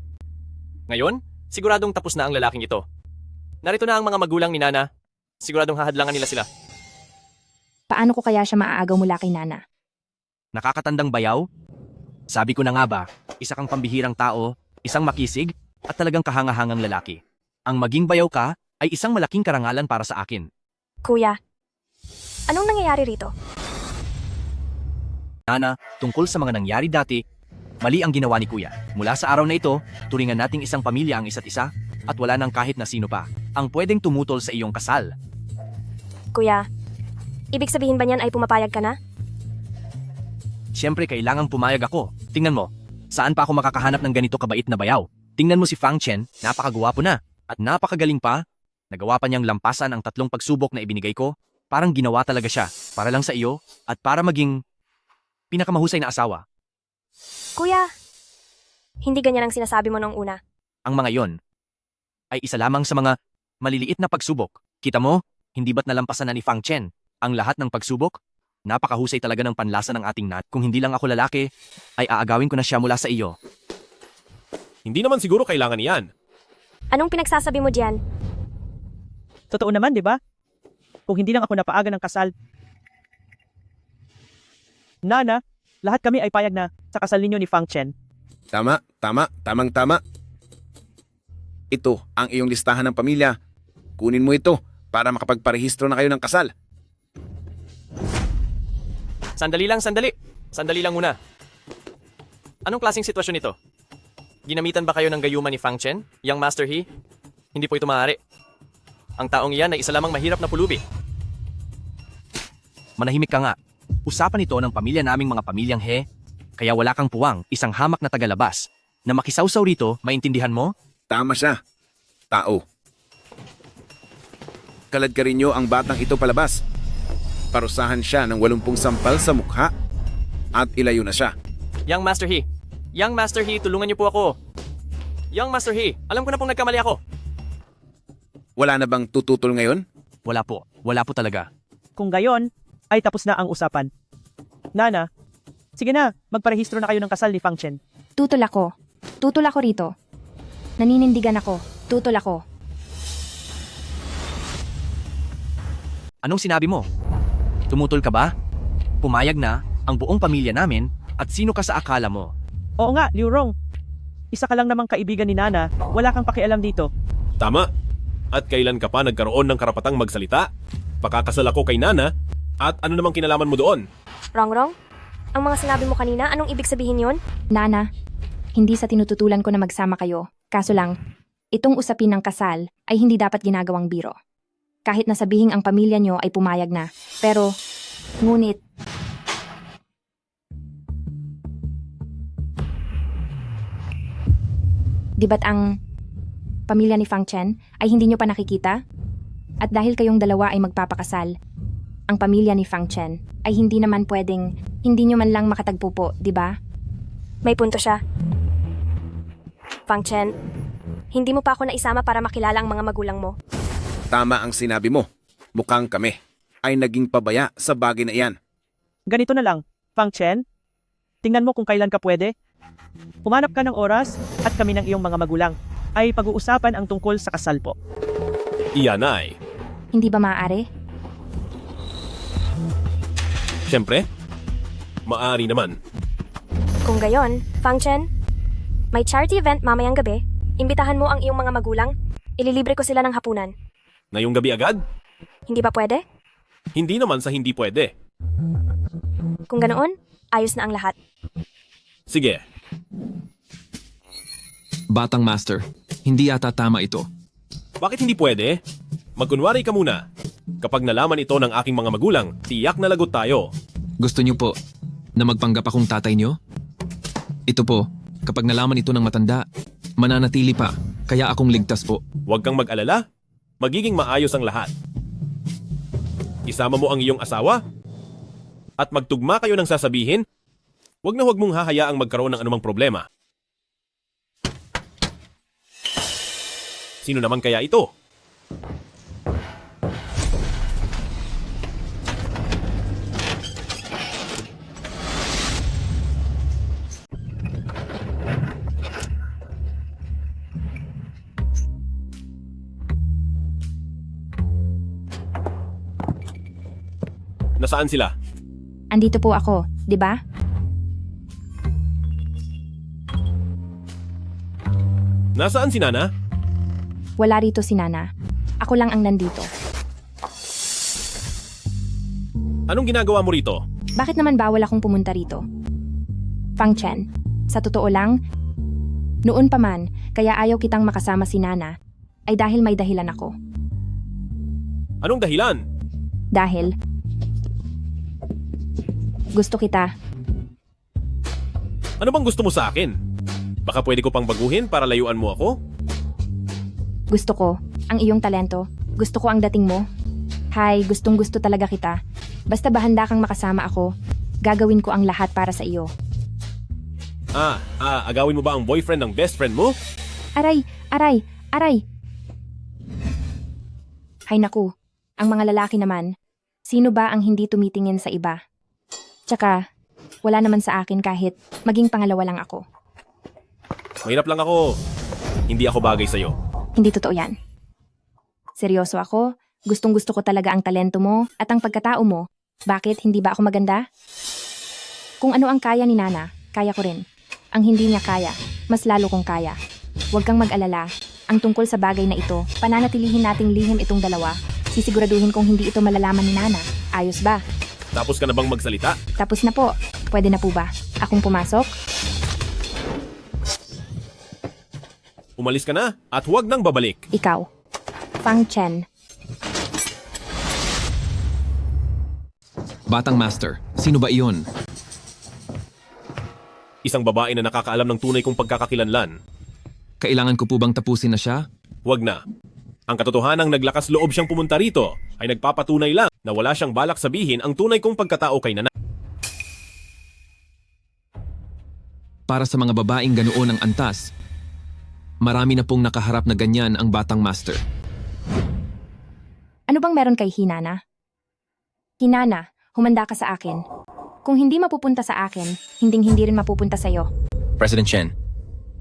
Ngayon, siguradong tapos na ang lalaking ito. Narito na ang mga magulang ni Nana. Siguradong hahadlangan nila sila. Paano ko kaya siya maaagaw mula kay Nana? Nakakatandang bayaw? Sabi ko na nga ba, isa kang pambihirang tao, isang makisig, at talagang kahangahangang lalaki. Ang maging bayaw ka ay isang malaking karangalan para sa akin. Kuya, anong nangyayari rito? Nana, tungkol sa mga nangyari dati, mali ang ginawa ni Kuya. Mula sa araw na ito, turingan nating isang pamilya ang isa't isa, at wala nang kahit na sino pa ang pwedeng tumutol sa iyong kasal. Kuya, ibig sabihin ba niyan ay pumapayag ka na? Siyempre kailangang pumayag ako. Tingnan mo, saan pa ako makakahanap ng ganito kabait na bayaw? Tingnan mo si Fang Chen, napakagwapo na, at napakagaling pa. Nagawa pa niyang lampasan ang 3 pagsubok na ibinigay ko. Parang ginawa talaga siya, para lang sa iyo, at para maging pinakamahusay na asawa. Kuya, hindi ganyan ang sinasabi mo nung una. Ang mga yon ay isa lamang sa mga maliliit na pagsubok. Kita mo, hindi ba't nalampasan na ni Fang Chen ang lahat ng pagsubok? Napakahusay talaga ng panlasa ng ating nat. Kung hindi lang ako lalaki, ay aagawin ko na siya mula sa iyo. Hindi naman siguro kailangan iyan. Anong pinagsasabi mo diyan? Totoo naman, di ba? Kung hindi lang ako napaaga ng kasal. Nana, lahat kami ay payag na sa kasal ninyo ni Fang Chen. Tamang-tama. Ito ang iyong listahan ng pamilya. Kunin mo ito para makapagparehistro na kayo ng kasal. Sandali lang, sandali. Sandali lang muna. Anong klaseng sitwasyon ito? Ginamitan ba kayo ng gayuma ni Fang Chen, Young Master He? Hindi po ito maaari. Ang taong iyan ay isa lamang mahirap na pulubi. Manahimik ka nga. Usapan ito ng pamilya naming mga pamilyang He, kaya wala kang puwang, isang hamak na tagalabas, na makisawsaw rito, maintindihan mo? Tama siya. Tao. Kalad ka rin niyo ang batang ito palabas. Parusahan siya ng 80 sampal sa mukha at ilayo na siya. Young Master He! Young Master He, tulungan niyo po ako! Young Master He, alam ko na pong nagkamali ako. Wala na bang tututol ngayon? Wala po talaga. Kung gayon, ay tapos na ang usapan. Nana, sige na, magparehistro na kayo ng kasal ni Fang Chen. Tutol ako rito. Naninindigan ako. Tutol ako. Anong sinabi mo? Tumutol ka ba? Pumayag na ang buong pamilya namin at sino ka sa akala mo? Oo nga, Liu Rong. Isa ka lang namang kaibigan ni Nana, wala kang pakialam dito. Tama. At kailan ka pa nagkaroon ng karapatang magsalita? Pakakasal ako kay Nana, at ano namang kinalaman mo doon? Wrong? Ang mga sinabi mo kanina, anong ibig sabihin yon? Nana, hindi sa tinututulan ko na magsama kayo. Kaso lang, itong usapin ng kasal ay hindi dapat ginagawang biro. Kahit na sabihing ang pamilya nyo ay pumayag na. Pero, ngunit, di ba't ang pamilya ni Fang Chen ay hindi nyo pa nakikita? At dahil kayong dalawa ay magpapakasal, ang pamilya ni Fang Chen ay hindi naman pwedeng, hindi nyo man lang makatagpo po, di ba? May punto siya. Fang Chen, hindi mo pa ako naisama para makilala ang mga magulang mo. Tama ang sinabi mo. Mukhang kami ay naging pabaya sa bagay na iyan. Ganito na lang, Fang Chen. Tingnan mo kung kailan ka pwede. Humanap ka ng oras at kami ng iyong mga magulang ay pag-uusapan ang tungkol sa kasal po. Iyan ay, Hindi ba maaari? syempre, maaari naman. Kung gayon, Fang Chen, may charity event mamayang gabi. Imbitahan mo ang iyong mga magulang. Ililibre ko sila ng hapunan. Ngayong gabi agad? Hindi ba pwede? Hindi naman sa hindi pwede. Kung ganoon, ayos na ang lahat. Sige, Batang Master, hindi yata tama ito. bakit hindi pwede? Magkunwari ka muna. Kapag nalaman ito ng aking mga magulang, tiyak na lagot tayo. Gusto niyo po na magpanggap akong tatay niyo? Ito po, kapag nalaman ito ng matanda, mananatili pa, kaya akong ligtas po. Huwag kang mag-alala. Magiging maayos ang lahat. Isama mo ang iyong asawa at magtugma kayo ng sasabihin, huwag mong hahayaang magkaroon ng anumang problema. Sino naman kaya ito? Nasaan sila? Andito po ako, di ba? Nasaan si Nana? Wala rito si Nana. Ako lang ang nandito. Anong ginagawa mo rito? Bakit naman bawal akong pumunta rito? Fang Chen, sa totoo lang, noon pa man, kaya ayaw kitang makasama si Nana, ay dahil may dahilan ako. Anong dahilan? Dahil, gusto kita. Ano bang gusto mo sa akin? Baka pwede ko pang baguhin para layuan mo ako? Gusto ko ang iyong talento. Gusto ko ang dating mo. Hay, gustong gusto talaga kita. Basta ba handa kang makasama ako, gagawin ko ang lahat para sa iyo. Agawin mo ba ang boyfriend ng best friend mo? Aray, aray, aray! Hay naku, ang mga lalaki naman, sino ba ang hindi tumitingin sa iba? Tsaka, wala naman sa akin kahit maging pangalawa lang ako. Mahirap lang ako. Hindi ako bagay sa'yo. Hindi totoo yan. Seryoso ako, gustong gusto ko talaga ang talento mo at ang pagkatao mo. Bakit, hindi ba ako maganda? Kung ano ang kaya ni Nana, kaya ko rin. Ang hindi niya kaya, mas lalo kong kaya. Huwag kang mag-alala. Ang tungkol sa bagay na ito, pananatilihin nating lihim itong dalawa. Sisiguraduhin kong hindi ito malalaman ni Nana. Ayos ba? Tapos ka na bang magsalita? Tapos na po. Pwede na po ba? Akong pumasok? Umalis ka na at huwag nang babalik. Ikaw. Fang Chen. Batang Master, sino ba iyon? Isang babae na nakakaalam ng tunay kong pagkakakilanlan. Kailangan ko po bang tapusin na siya? Huwag na. Ang katotohanang naglakas loob siyang pumunta rito ay nagpapatunay lang na wala siyang balak sabihin ang tunay kong pagkatao kay Nana. Para sa mga babaeng ganoon ang antas, marami na pong nakaharap na ganyan ang Batang Master. Ano bang meron kay Hinana? Hinana, humanda ka sa akin. Kung hindi mapupunta sa akin, hinding-hindi rin mapupunta sa'yo. President Chen,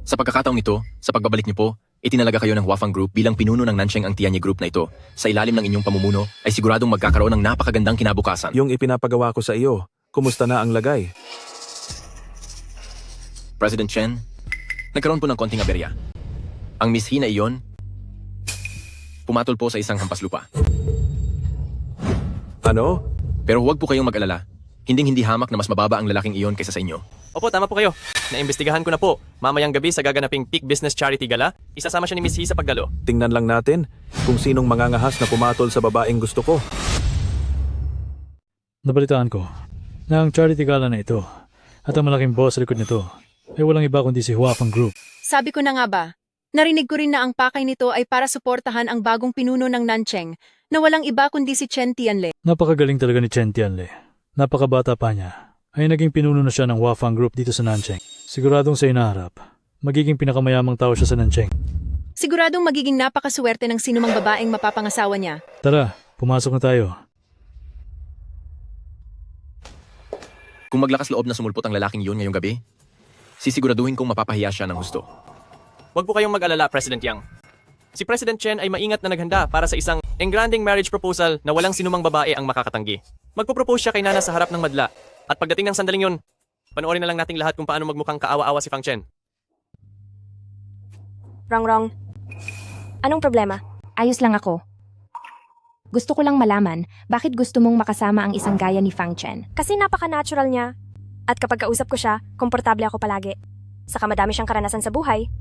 sa pagkakataong ito, sa pagbabalik niyo po, itinalaga kayo ng Huafang Group bilang pinuno ng Nansheng ang Tianye Group na ito. Sa ilalim ng inyong pamumuno ay siguradong magkakaroon ng napakagandang kinabukasan. Yung ipinapagawa ko sa iyo, kumusta na ang lagay? President Chen, nagkaroon po ng konting aberya. Ang Miss He na iyon, pumatol po sa isang hampas lupa. Ano? Pero huwag po kayong mag-alala. Hinding-hindi hamak na mas mababa ang lalaking iyon kaysa sa inyo. Opo, tama po kayo. Naimbestigahan ko na po. Mamayang gabi sa gaganaping Peak Business Charity Gala, isasama siya ni Miss He sa pagdalo. Tingnan lang natin kung sinong mangangahas na pumatol sa babaeng gusto ko. Nabalitaan ko na ang charity gala na ito at ang malaking boss record nito ay walang iba kundi si Huafang Group. Sabi ko na nga ba, narinig ko rin na ang pakay nito ay para suportahan ang bagong pinuno ng Nansheng na walang iba kundi si Chen Tianle. Napakagaling talaga ni Chen Tianle. Napakabata pa niya ay naging pinuno na siya ng Huafang Group dito sa Nansheng. Siguradong sa inaharap, magiging pinakamayamang tao siya sa Nansheng. Siguradong magiging napakaswerte ng sinumang babaeng mapapangasawa niya. Tara, pumasok na tayo. Kung maglakas loob na sumulpot ang lalaking iyon ngayong gabi, sisiguraduhin kong mapapahiya siya ng husto. Huwag po kayong mag-alala, President Yang. Si President Chen ay maingat na naghanda para sa isang engranding marriage proposal na walang sinumang babae ang makakatanggi. Magpo-propose siya kay Nana sa harap ng madla. At pagdating ng sandaling yun, panoorin na lang nating lahat kung paano magmukhang kaawa-awa si Fang Chen. Wrong. Anong problema? Ayos lang ako. Gusto ko lang malaman, bakit gusto mong makasama ang isang gaya ni Fang Chen? Kasi napaka-natural niya. At kapag kausap ko siya, komportable ako palagi. Saka madami siyang karanasan sa buhay.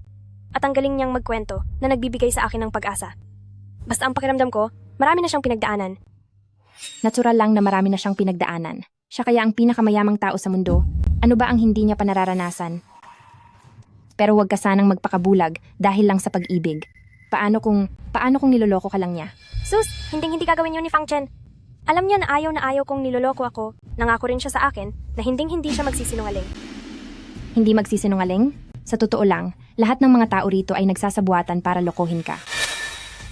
At ang galing niyang magkwento na nagbibigay sa akin ng pag-asa. Basta ang pakiramdam ko, marami na siyang pinagdaanan. Natural lang na marami na siyang pinagdaanan. Siya kaya ang pinakamayamang tao sa mundo. Ano ba ang hindi niya pa nararanasan? Pero huwag ka sanang magpakabulag dahil lang sa pag-ibig. Paano kung niloloko ka lang niya? Sus, hindi gagawin yun ni Fang Chen. Alam niya na ayaw kong niloloko ako. Nangako rin siya sa akin na hindi siya magsisinungaling. Hindi magsisinungaling? Sa totoo lang, lahat ng mga tao rito ay nagsasabuatan para lokohin ka.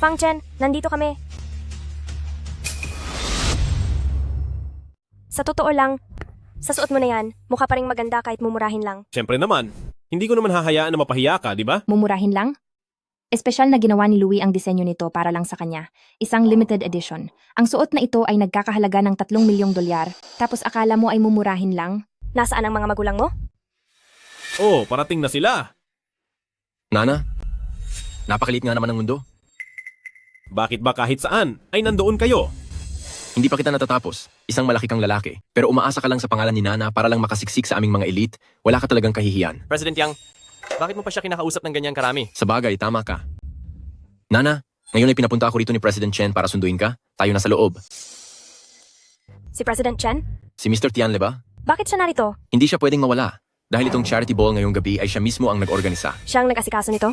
Fang Chen, nandito kami. Sa totoo lang, sa suot mo na yan, mukha pa ring maganda kahit mumurahin lang. Siyempre naman, hindi ko naman hahayaan na mapahiya ka, di ba? Mumurahin lang? Espesyal na ginawa ni Louie ang disenyo nito para lang sa kanya. Isang limited edition. Ang suot na ito ay nagkakahalaga ng 3 milyong dolyar. Tapos akala mo ay mumurahin lang? Nasaan ang mga magulang mo? Oh, parating na sila. Nana, napakaliit nga naman ng mundo. Bakit ba kahit saan ay nandoon kayo? Hindi pa kita natatapos. Isang malaki kang lalaki. Pero umaasa ka lang sa pangalan ni Nana para lang makasiksik sa aming mga elite. Wala ka talagang kahihiyan. President Yang, bakit mo pa siya kinakausap ng ganyang karami? Sa bagay, tama ka. Nana, ngayon ay pinapunta ako rito ni President Chen para sunduin ka. Tayo na sa loob. Si President Chen? Si Mr. Tianle ba? Bakit siya narito? Hindi siya pwedeng mawala. Dahil itong charity ball ngayong gabi ay siya mismo ang nag-organisa. Siya ang nag-asikaso nito?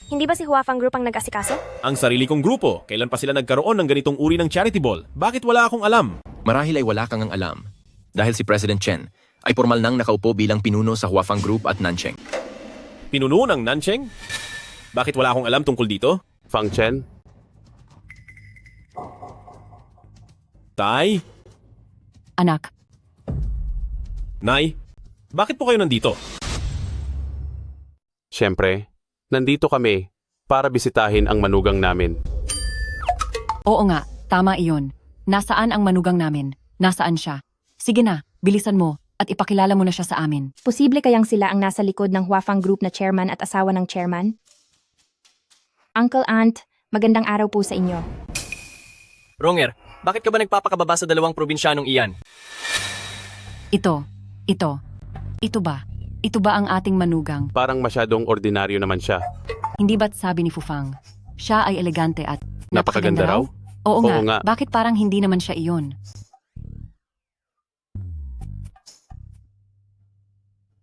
Hindi ba si Huafang Group ang nag-asikaso? Ang sarili kong grupo, kailan pa sila nagkaroon ng ganitong uri ng charity ball? Bakit wala akong alam? Marahil ay wala kang ang alam. Dahil si President Chen ay formal nang nakaupo bilang pinuno sa Huafang Group at Nancheng. Pinuno ng Nancheng? Bakit wala akong alam tungkol dito? Fang Chen? Tay? Anak, Nay? Bakit po kayo nandito? Siyempre, nandito kami para bisitahin ang manugang namin. oo nga, tama iyon. Nasaan ang manugang namin? Nasaan siya? Sige na, bilisan mo at ipakilala mo na siya sa amin. Posible kayang sila ang nasa likod ng Huafang Group na chairman at asawa ng chairman? Uncle Aunt, magandang araw po sa inyo. Ronger, bakit ka ba nagpapakababa sa 2 probinsyanong iyan? Ito ba? Ito ba ang ating manugang? Parang masyadong ordinaryo naman siya. Hindi ba't sabi ni Fufang, siya ay elegante at Napakaganda raw? Oo Oo nga, nga. bakit parang hindi naman siya iyon?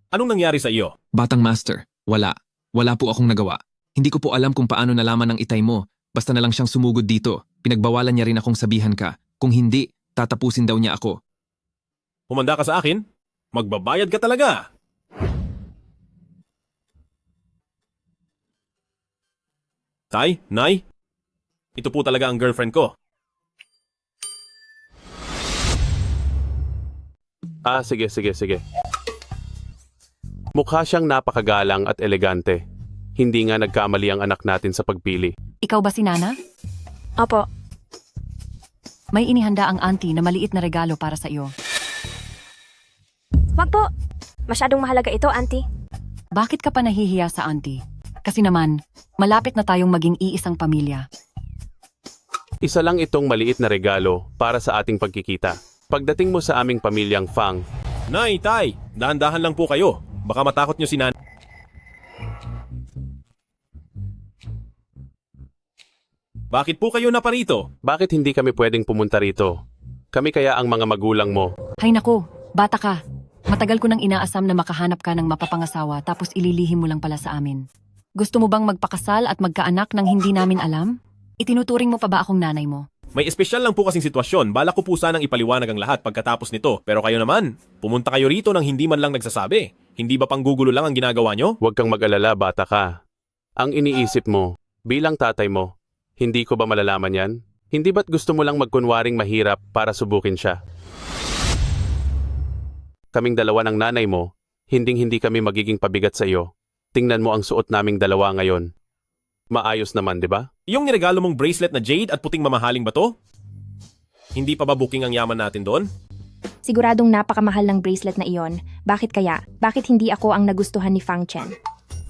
Anong nangyari sa iyo? Batang master, wala. Wala po akong nagawa. Hindi ko po alam kung paano nalaman ng itay mo. Basta na lang siyang sumugod dito. Pinagbawalan niya rin akong sabihan ka. Kung hindi, tatapusin daw niya ako. Humanda ka sa akin? Magbabayad ka talaga! Tay, Nay, ito po talaga ang girlfriend ko. Sige. Mukha siyang napakagalang at elegante. Hindi nga nagkamali ang anak natin sa pagpili. Ikaw ba si Nana? Opo. May inihanda ang auntie na maliit na regalo para sa iyo. Wag po. Masyadong mahalaga ito, auntie. Bakit ka pa nahihiya sa auntie? Kasi naman, malapit na tayong maging iisang pamilya. Isa lang itong maliit na regalo para sa ating pagkikita. Pagdating mo sa aming pamilyang Fang, Nay, Tay, dahan-dahan lang po kayo. Baka matakot niyo si Nan. Bakit po kayo naparito? bakit hindi kami pwedeng pumunta rito? Kami kaya ang mga magulang mo. Hay naku, bata ka. Matagal ko nang inaasam na makahanap ka ng mapapangasawa tapos ililihim mo lang pala sa amin. Gusto mo bang magpakasal at magkaanak nang hindi namin alam? Itinuturing mo pa ba akong nanay mo? May espesyal lang po kasing sitwasyon. Balak ko po sanang ipaliwanag ang lahat pagkatapos nito. Pero kayo naman, pumunta kayo rito nang hindi man lang nagsasabi. Hindi ba panggugulo lang ang ginagawa nyo? Huwag kang mag-alala, bata ka. Ang iniisip mo, bilang tatay mo, hindi ko ba malalaman yan? Hindi ba't gusto mo lang magkunwaring mahirap para subukin siya? Kaming dalawa ng nanay mo, hindi kami magiging pabigat sa iyo. Tingnan mo ang suot naming dalawa ngayon. Maayos naman, di ba? Yung niregalo mong bracelet na jade at puting mamahaling bato? Hindi pa ba booking ang yaman natin doon? Siguradong napakamahal ng bracelet na iyon. Bakit kaya? Bakit hindi ako ang nagustuhan ni Fang Chen?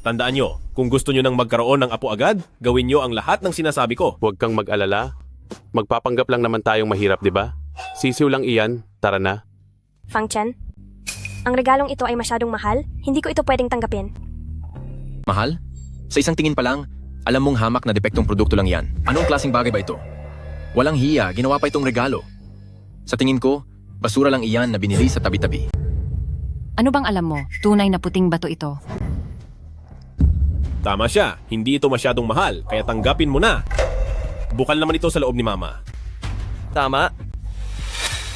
Tandaan nyo, kung gusto nyo nang magkaroon ng apo agad, gawin nyo ang lahat ng sinasabi ko. Huwag kang mag-alala. Magpapanggap lang naman tayong mahirap, di ba? Sisiw lang iyan, tara na. Fang Chen, ang regalong ito ay masyadong mahal. Hindi ko ito pwedeng tanggapin. Mahal? Sa isang tingin pa lang, alam mong hamak na depektong produkto lang yan. Anong klaseng bagay ba ito? Walang hiya, ginawa pa itong regalo. Sa tingin ko, basura lang iyan na binili sa tabi-tabi. Ano bang alam mo? Tunay na puting bato ito. Tama siya, hindi ito masyadong mahal, kaya tanggapin mo na. Bukal naman ito sa loob ni Mama. Tama.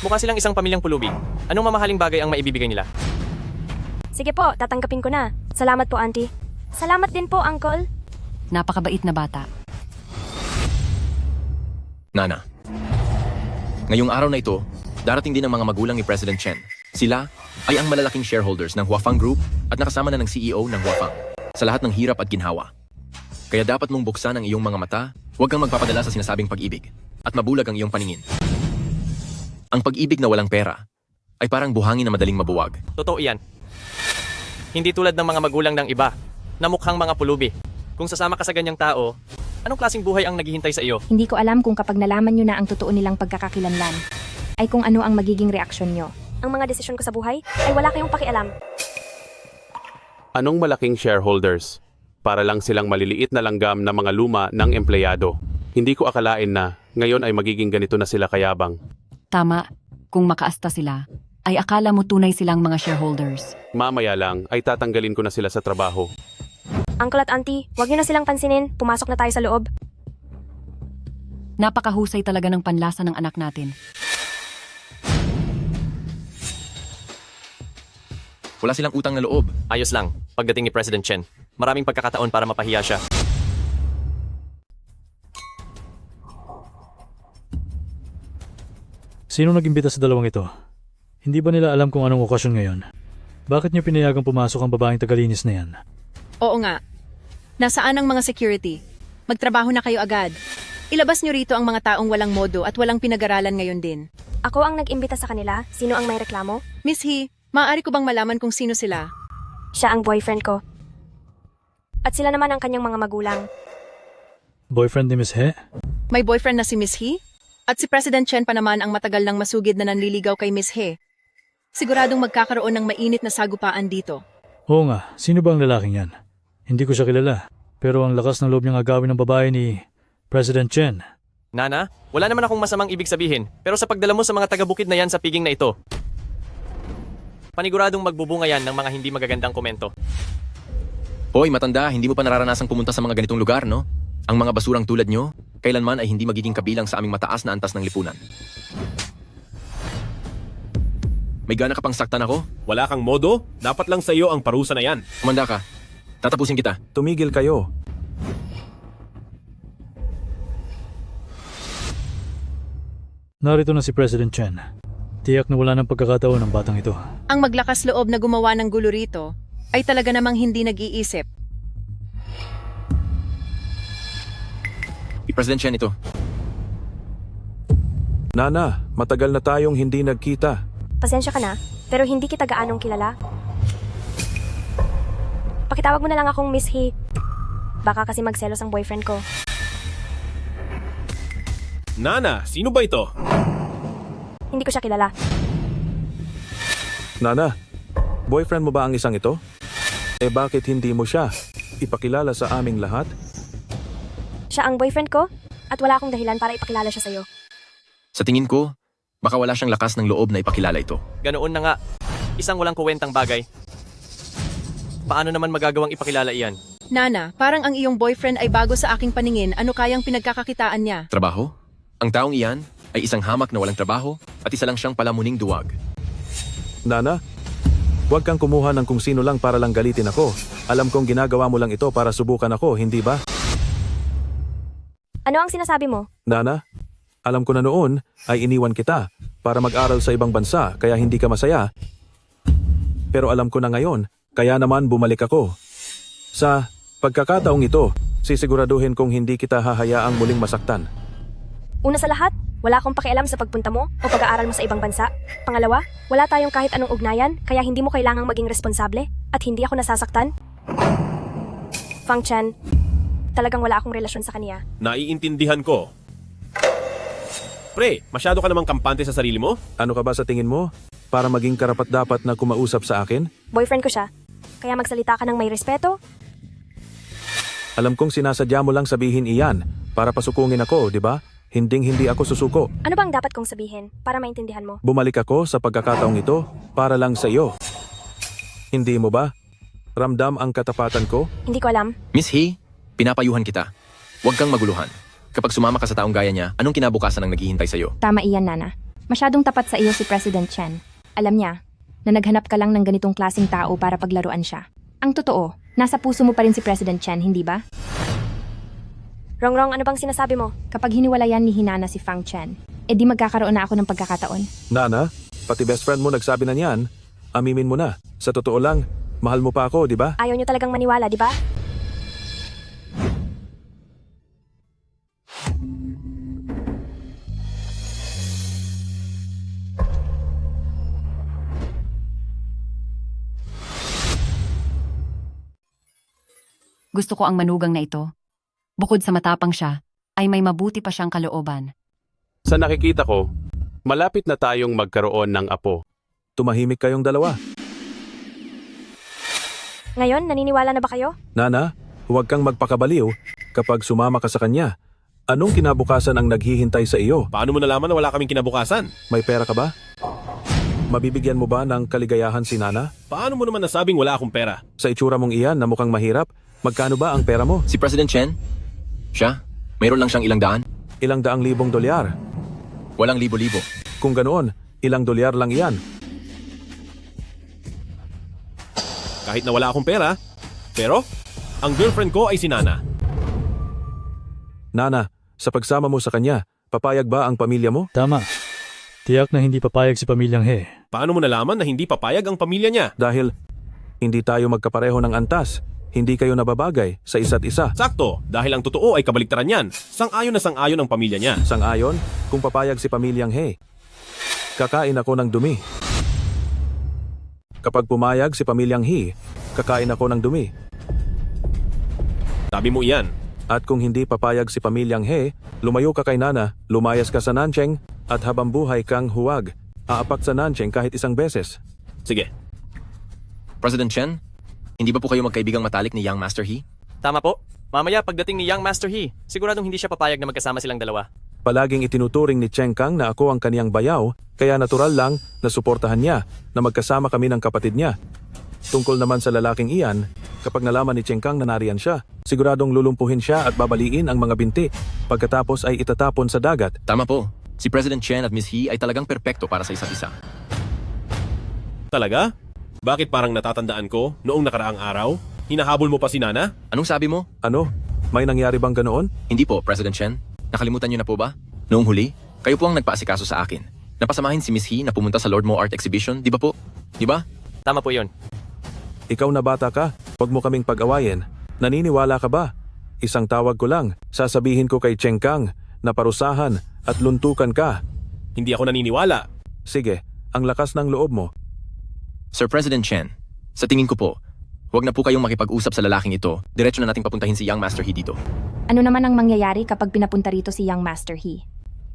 Mukha silang isang pamilyang pulubi. Anong mamahaling bagay ang maibibigay nila? Sige po, tatanggapin ko na. Salamat po, Auntie. Salamat din po, Uncle. Napakabait na bata. Nana, ngayong araw na ito, darating din ang mga magulang ni President Chen. Sila ay ang malalaking shareholders ng Huafang Group at nakasama na ng CEO ng Huafang sa lahat ng hirap at ginhawa. Kaya dapat mong buksan ang iyong mga mata, huwag kang magpapadala sa sinasabing pag-ibig at mabulag ang iyong paningin. Ang pag-ibig na walang pera ay parang buhangin na madaling mabuwag. Totoo iyan. Hindi tulad ng mga magulang ng iba na mukhang mga pulubi. Kung sasama ka sa ganyang tao, anong klaseng buhay ang naghihintay sa iyo? Hindi ko alam kung kapag nalaman nyo na ang totoo nilang pagkakakilanlan, ay kung ano ang magiging reaksyon nyo. Ang mga desisyon ko sa buhay ay wala kayong pakialam. Anong malaking shareholders? Para lang silang maliliit na langgam na mga luma ng empleyado. Hindi ko akalain na ngayon ay magiging ganito na sila kayabang. Tama, kung makaasta sila, ay akala mo tunay silang mga shareholders. Mamaya lang ay tatanggalin ko na sila sa trabaho. Uncle at Auntie, huwag niyo na silang pansinin. Pumasok na tayo sa loob. Napakahusay talaga ng panlasa ng anak natin. Wala silang utang na loob. Ayos lang, pagdating ni President Chen. Maraming pagkakataon para mapahiya siya. Sino nag-imbita sa dalawang ito? Hindi ba nila alam kung anong okasyon ngayon? Bakit niyo pinayagang pumasok ang babaeng tagalinis na yan? Oo nga. Nasaan ang mga security? Magtrabaho na kayo agad. Ilabas nyo rito ang mga taong walang modo at walang pinag-aralan ngayon din. Ako ang nag-imbita sa kanila. Sino ang may reklamo? Miss He, maaari ko bang malaman kung sino sila? Siya ang boyfriend ko. At sila naman ang kanyang mga magulang. Boyfriend ni Miss He? May boyfriend na si Miss He? At si President Chen pa naman ang matagal ng masugid na nanliligaw kay Miss He. Siguradong magkakaroon ng mainit na sagupaan dito. Oo nga, sino ba ang lalaking yan? Hindi ko siya kilala, pero ang lakas ng loob niyang agawin ng babae ni President Chen. Nana, wala naman akong masamang ibig sabihin, pero sa pagdala mo sa mga taga-bukid na yan sa piging na ito, paniguradong magbubunga yan ng mga hindi magagandang komento. Hoy, matanda, hindi mo pa nararanasang pumunta sa mga ganitong lugar, no? Ang mga basurang tulad nyo, kailanman ay hindi magiging kabilang sa aming mataas na antas ng lipunan. May gana ka pang saktan ako? Wala kang modo? Dapat lang sa iyo ang parusa na yan. Kumanda ka. Tatapusin kita. Tumigil kayo. Narito na si President Chen. Tiyak na wala ng pagkakataon ng batang ito. Ang maglakas loob na gumawa ng gulo rito ay talaga namang hindi nag-iisip. President Chen ito. Nana, matagal na tayong hindi nagkita. Pasensya ka na, pero hindi kita gaanong kilala. Pakitawag mo na lang akong Miss He. Baka kasi magselos ang boyfriend ko. Nana, sino ba ito? Hindi ko siya kilala. Nana, boyfriend mo ba ang isang ito? Eh bakit hindi mo siya ipakilala sa aming lahat? Siya ang boyfriend ko at wala akong dahilan para ipakilala siya sa'yo. Sa tingin ko, baka wala siyang lakas ng loob na ipakilala ito. Ganoon na nga, isang walang kuwentang bagay. Paano naman magagawang ipakilala iyan? Nana, parang ang iyong boyfriend ay bago sa aking paningin. Ano kayang pinagkakakitaan niya? Trabaho? Ang taong iyan ay isang hamak na walang trabaho at isa lang siyang palamuning duwag. Nana, huwag kang kumuha ng kung sino lang para lang galitin ako. Alam kong ginagawa mo lang ito para subukan ako, hindi ba? Ano ang sinasabi mo? Nana, alam ko na noon ay iniwan kita para mag-aral sa ibang bansa kaya hindi ka masaya. Pero alam ko na ngayon, kaya naman bumalik ako. Sa pagkakataong ito, Sisiguraduhin kong hindi kita hahayaang muling masaktan. Una sa lahat, wala akong pakialam sa pagpunta mo o pag-aaral mo sa ibang bansa. Pangalawa, wala tayong kahit anong ugnayan, kaya hindi mo kailangang maging responsable at hindi ako nasasaktan. Fang Chen, talagang wala akong relasyon sa kanya. Naiintindihan ko. Pre, masyado ka namang kampante sa sarili mo? Ano ka ba sa tingin mo? Para maging karapat-dapat na kumausap sa akin? Boyfriend ko siya, kaya magsalita ka ng may respeto. Alam kong sinasadya mo lang sabihin iyan para pasukungin ako, di ba? Hinding-hindi ako susuko. Ano bang dapat kong sabihin para maintindihan mo? Bumalik ako sa pagkakataong ito para lang sa iyo. Hindi mo ba? Ramdam ang katapatan ko? Hindi ko alam. Miss He, pinapayuhan kita. Huwag kang maguluhan. Kapag sumama ka sa taong gaya niya, anong kinabukasan ang naghihintay sa'yo? Tama iyan, Nana. Masyadong tapat sa iyo si President Chen. Alam niya na naghanap ka lang ng ganitong klaseng tao para paglaruan siya. Ang totoo, nasa puso mo pa rin si President Chen, hindi ba? Rongrong, ano bang sinasabi mo? Kapag hiniwalayan ni Hinana si Fang Chen, edi magkakaroon na ako ng pagkakataon. Nana, pati best friend mo nagsabi na niyan. Amimin mo na. Sa totoo lang, mahal mo pa ako, di ba? Ayaw niyo talagang maniwala, di ba? Gusto ko ang manugang na ito. Bukod sa matapang siya, ay may mabuti pa siyang kalooban. Sa nakikita ko, malapit na tayong magkaroon ng apo. Tumahimik kayong dalawa. Ngayon, naniniwala na ba kayo? Nana, huwag kang magpakabaliw kapag sumama ka sa kanya. Anong kinabukasan ang naghihintay sa iyo? Paano mo nalaman na wala kaming kinabukasan? May pera ka ba? Mabibigyan mo ba ng kaligayahan si Nana? Paano mo naman nasabing wala akong pera? Sa itsura mong iyan na mukhang mahirap, magkano ba ang pera mo? Si President Chen? Siya? Mayroon lang siyang ilang daan? Ilang daang libong dolyar. Walang libo-libo. Kung ganoon, ilang dolyar lang iyan. Kahit na wala akong pera, pero ang girlfriend ko ay si Nana. Nana, sa pagsama mo sa kanya, papayag ba ang pamilya mo? Tama. Tiyak na hindi papayag si pamilyang He. Paano mo nalaman na hindi papayag ang pamilya niya? Dahil hindi tayo magkapareho ng antas. Hindi kayo nababagay sa isa't isa. Sakto, dahil ang totoo ay kabaliktaran yan. Sang-ayon na sang-ayon ang pamilya niya. Sang-ayon kung papayag si pamilyang He. Kakain ako ng dumi. Kapag pumayag si pamilyang He, kakain ako ng dumi. Sabi mo iyan. At kung hindi papayag si pamilyang He, lumayo ka kay Nana, lumayas ka sa Nancheng, at habang buhay kang huwag. Aapak sa Nancheng kahit isang beses. Sige. President Chen, hindi ba po kayo magkaibigang matalik ni Young Master He? Tama po. Mamaya pagdating ni Young Master He, siguradong hindi siya papayag na magkasama silang dalawa. Palaging itinuturing ni Cheng Kang na ako ang kaniyang bayaw, kaya natural lang na suportahan niya na magkasama kami ng kapatid niya. Tungkol naman sa lalaking iyan, kapag nalaman ni Cheng Kang na nariyan siya, siguradong lulumpuhin siya at babaliin ang mga binti, pagkatapos ay itatapon sa dagat. Tama po. Si President Chen at Miss He ay talagang perpekto para sa isa't isa. Talaga? Bakit parang natatandaan ko, noong nakaraang araw, hinahabol mo pa si Nana? Anong sabi mo? Ano? May nangyari bang ganoon? Hindi po, President Chen. Nakalimutan niyo na po ba? Noong huli, kayo po ang nagpaasikaso sa akin. Napasamahin si Miss He na pumunta sa Lord Mo Art Exhibition, di ba po? Di ba? Tama po yun. Ikaw na bata ka, huwag mo kaming pag-awayin. Naniniwala ka ba? Isang tawag ko lang, sasabihin ko kay Cheng Kang na parusahan at luntukan ka. Hindi ako naniniwala. Sige, ang lakas ng loob mo. Sir President Chen, sa tingin ko po, huwag na po kayong makipag-usap sa lalaking ito. Diretso na nating papuntahin si Young Master He dito. Ano naman ang mangyayari kapag pinapunta rito si Young Master He?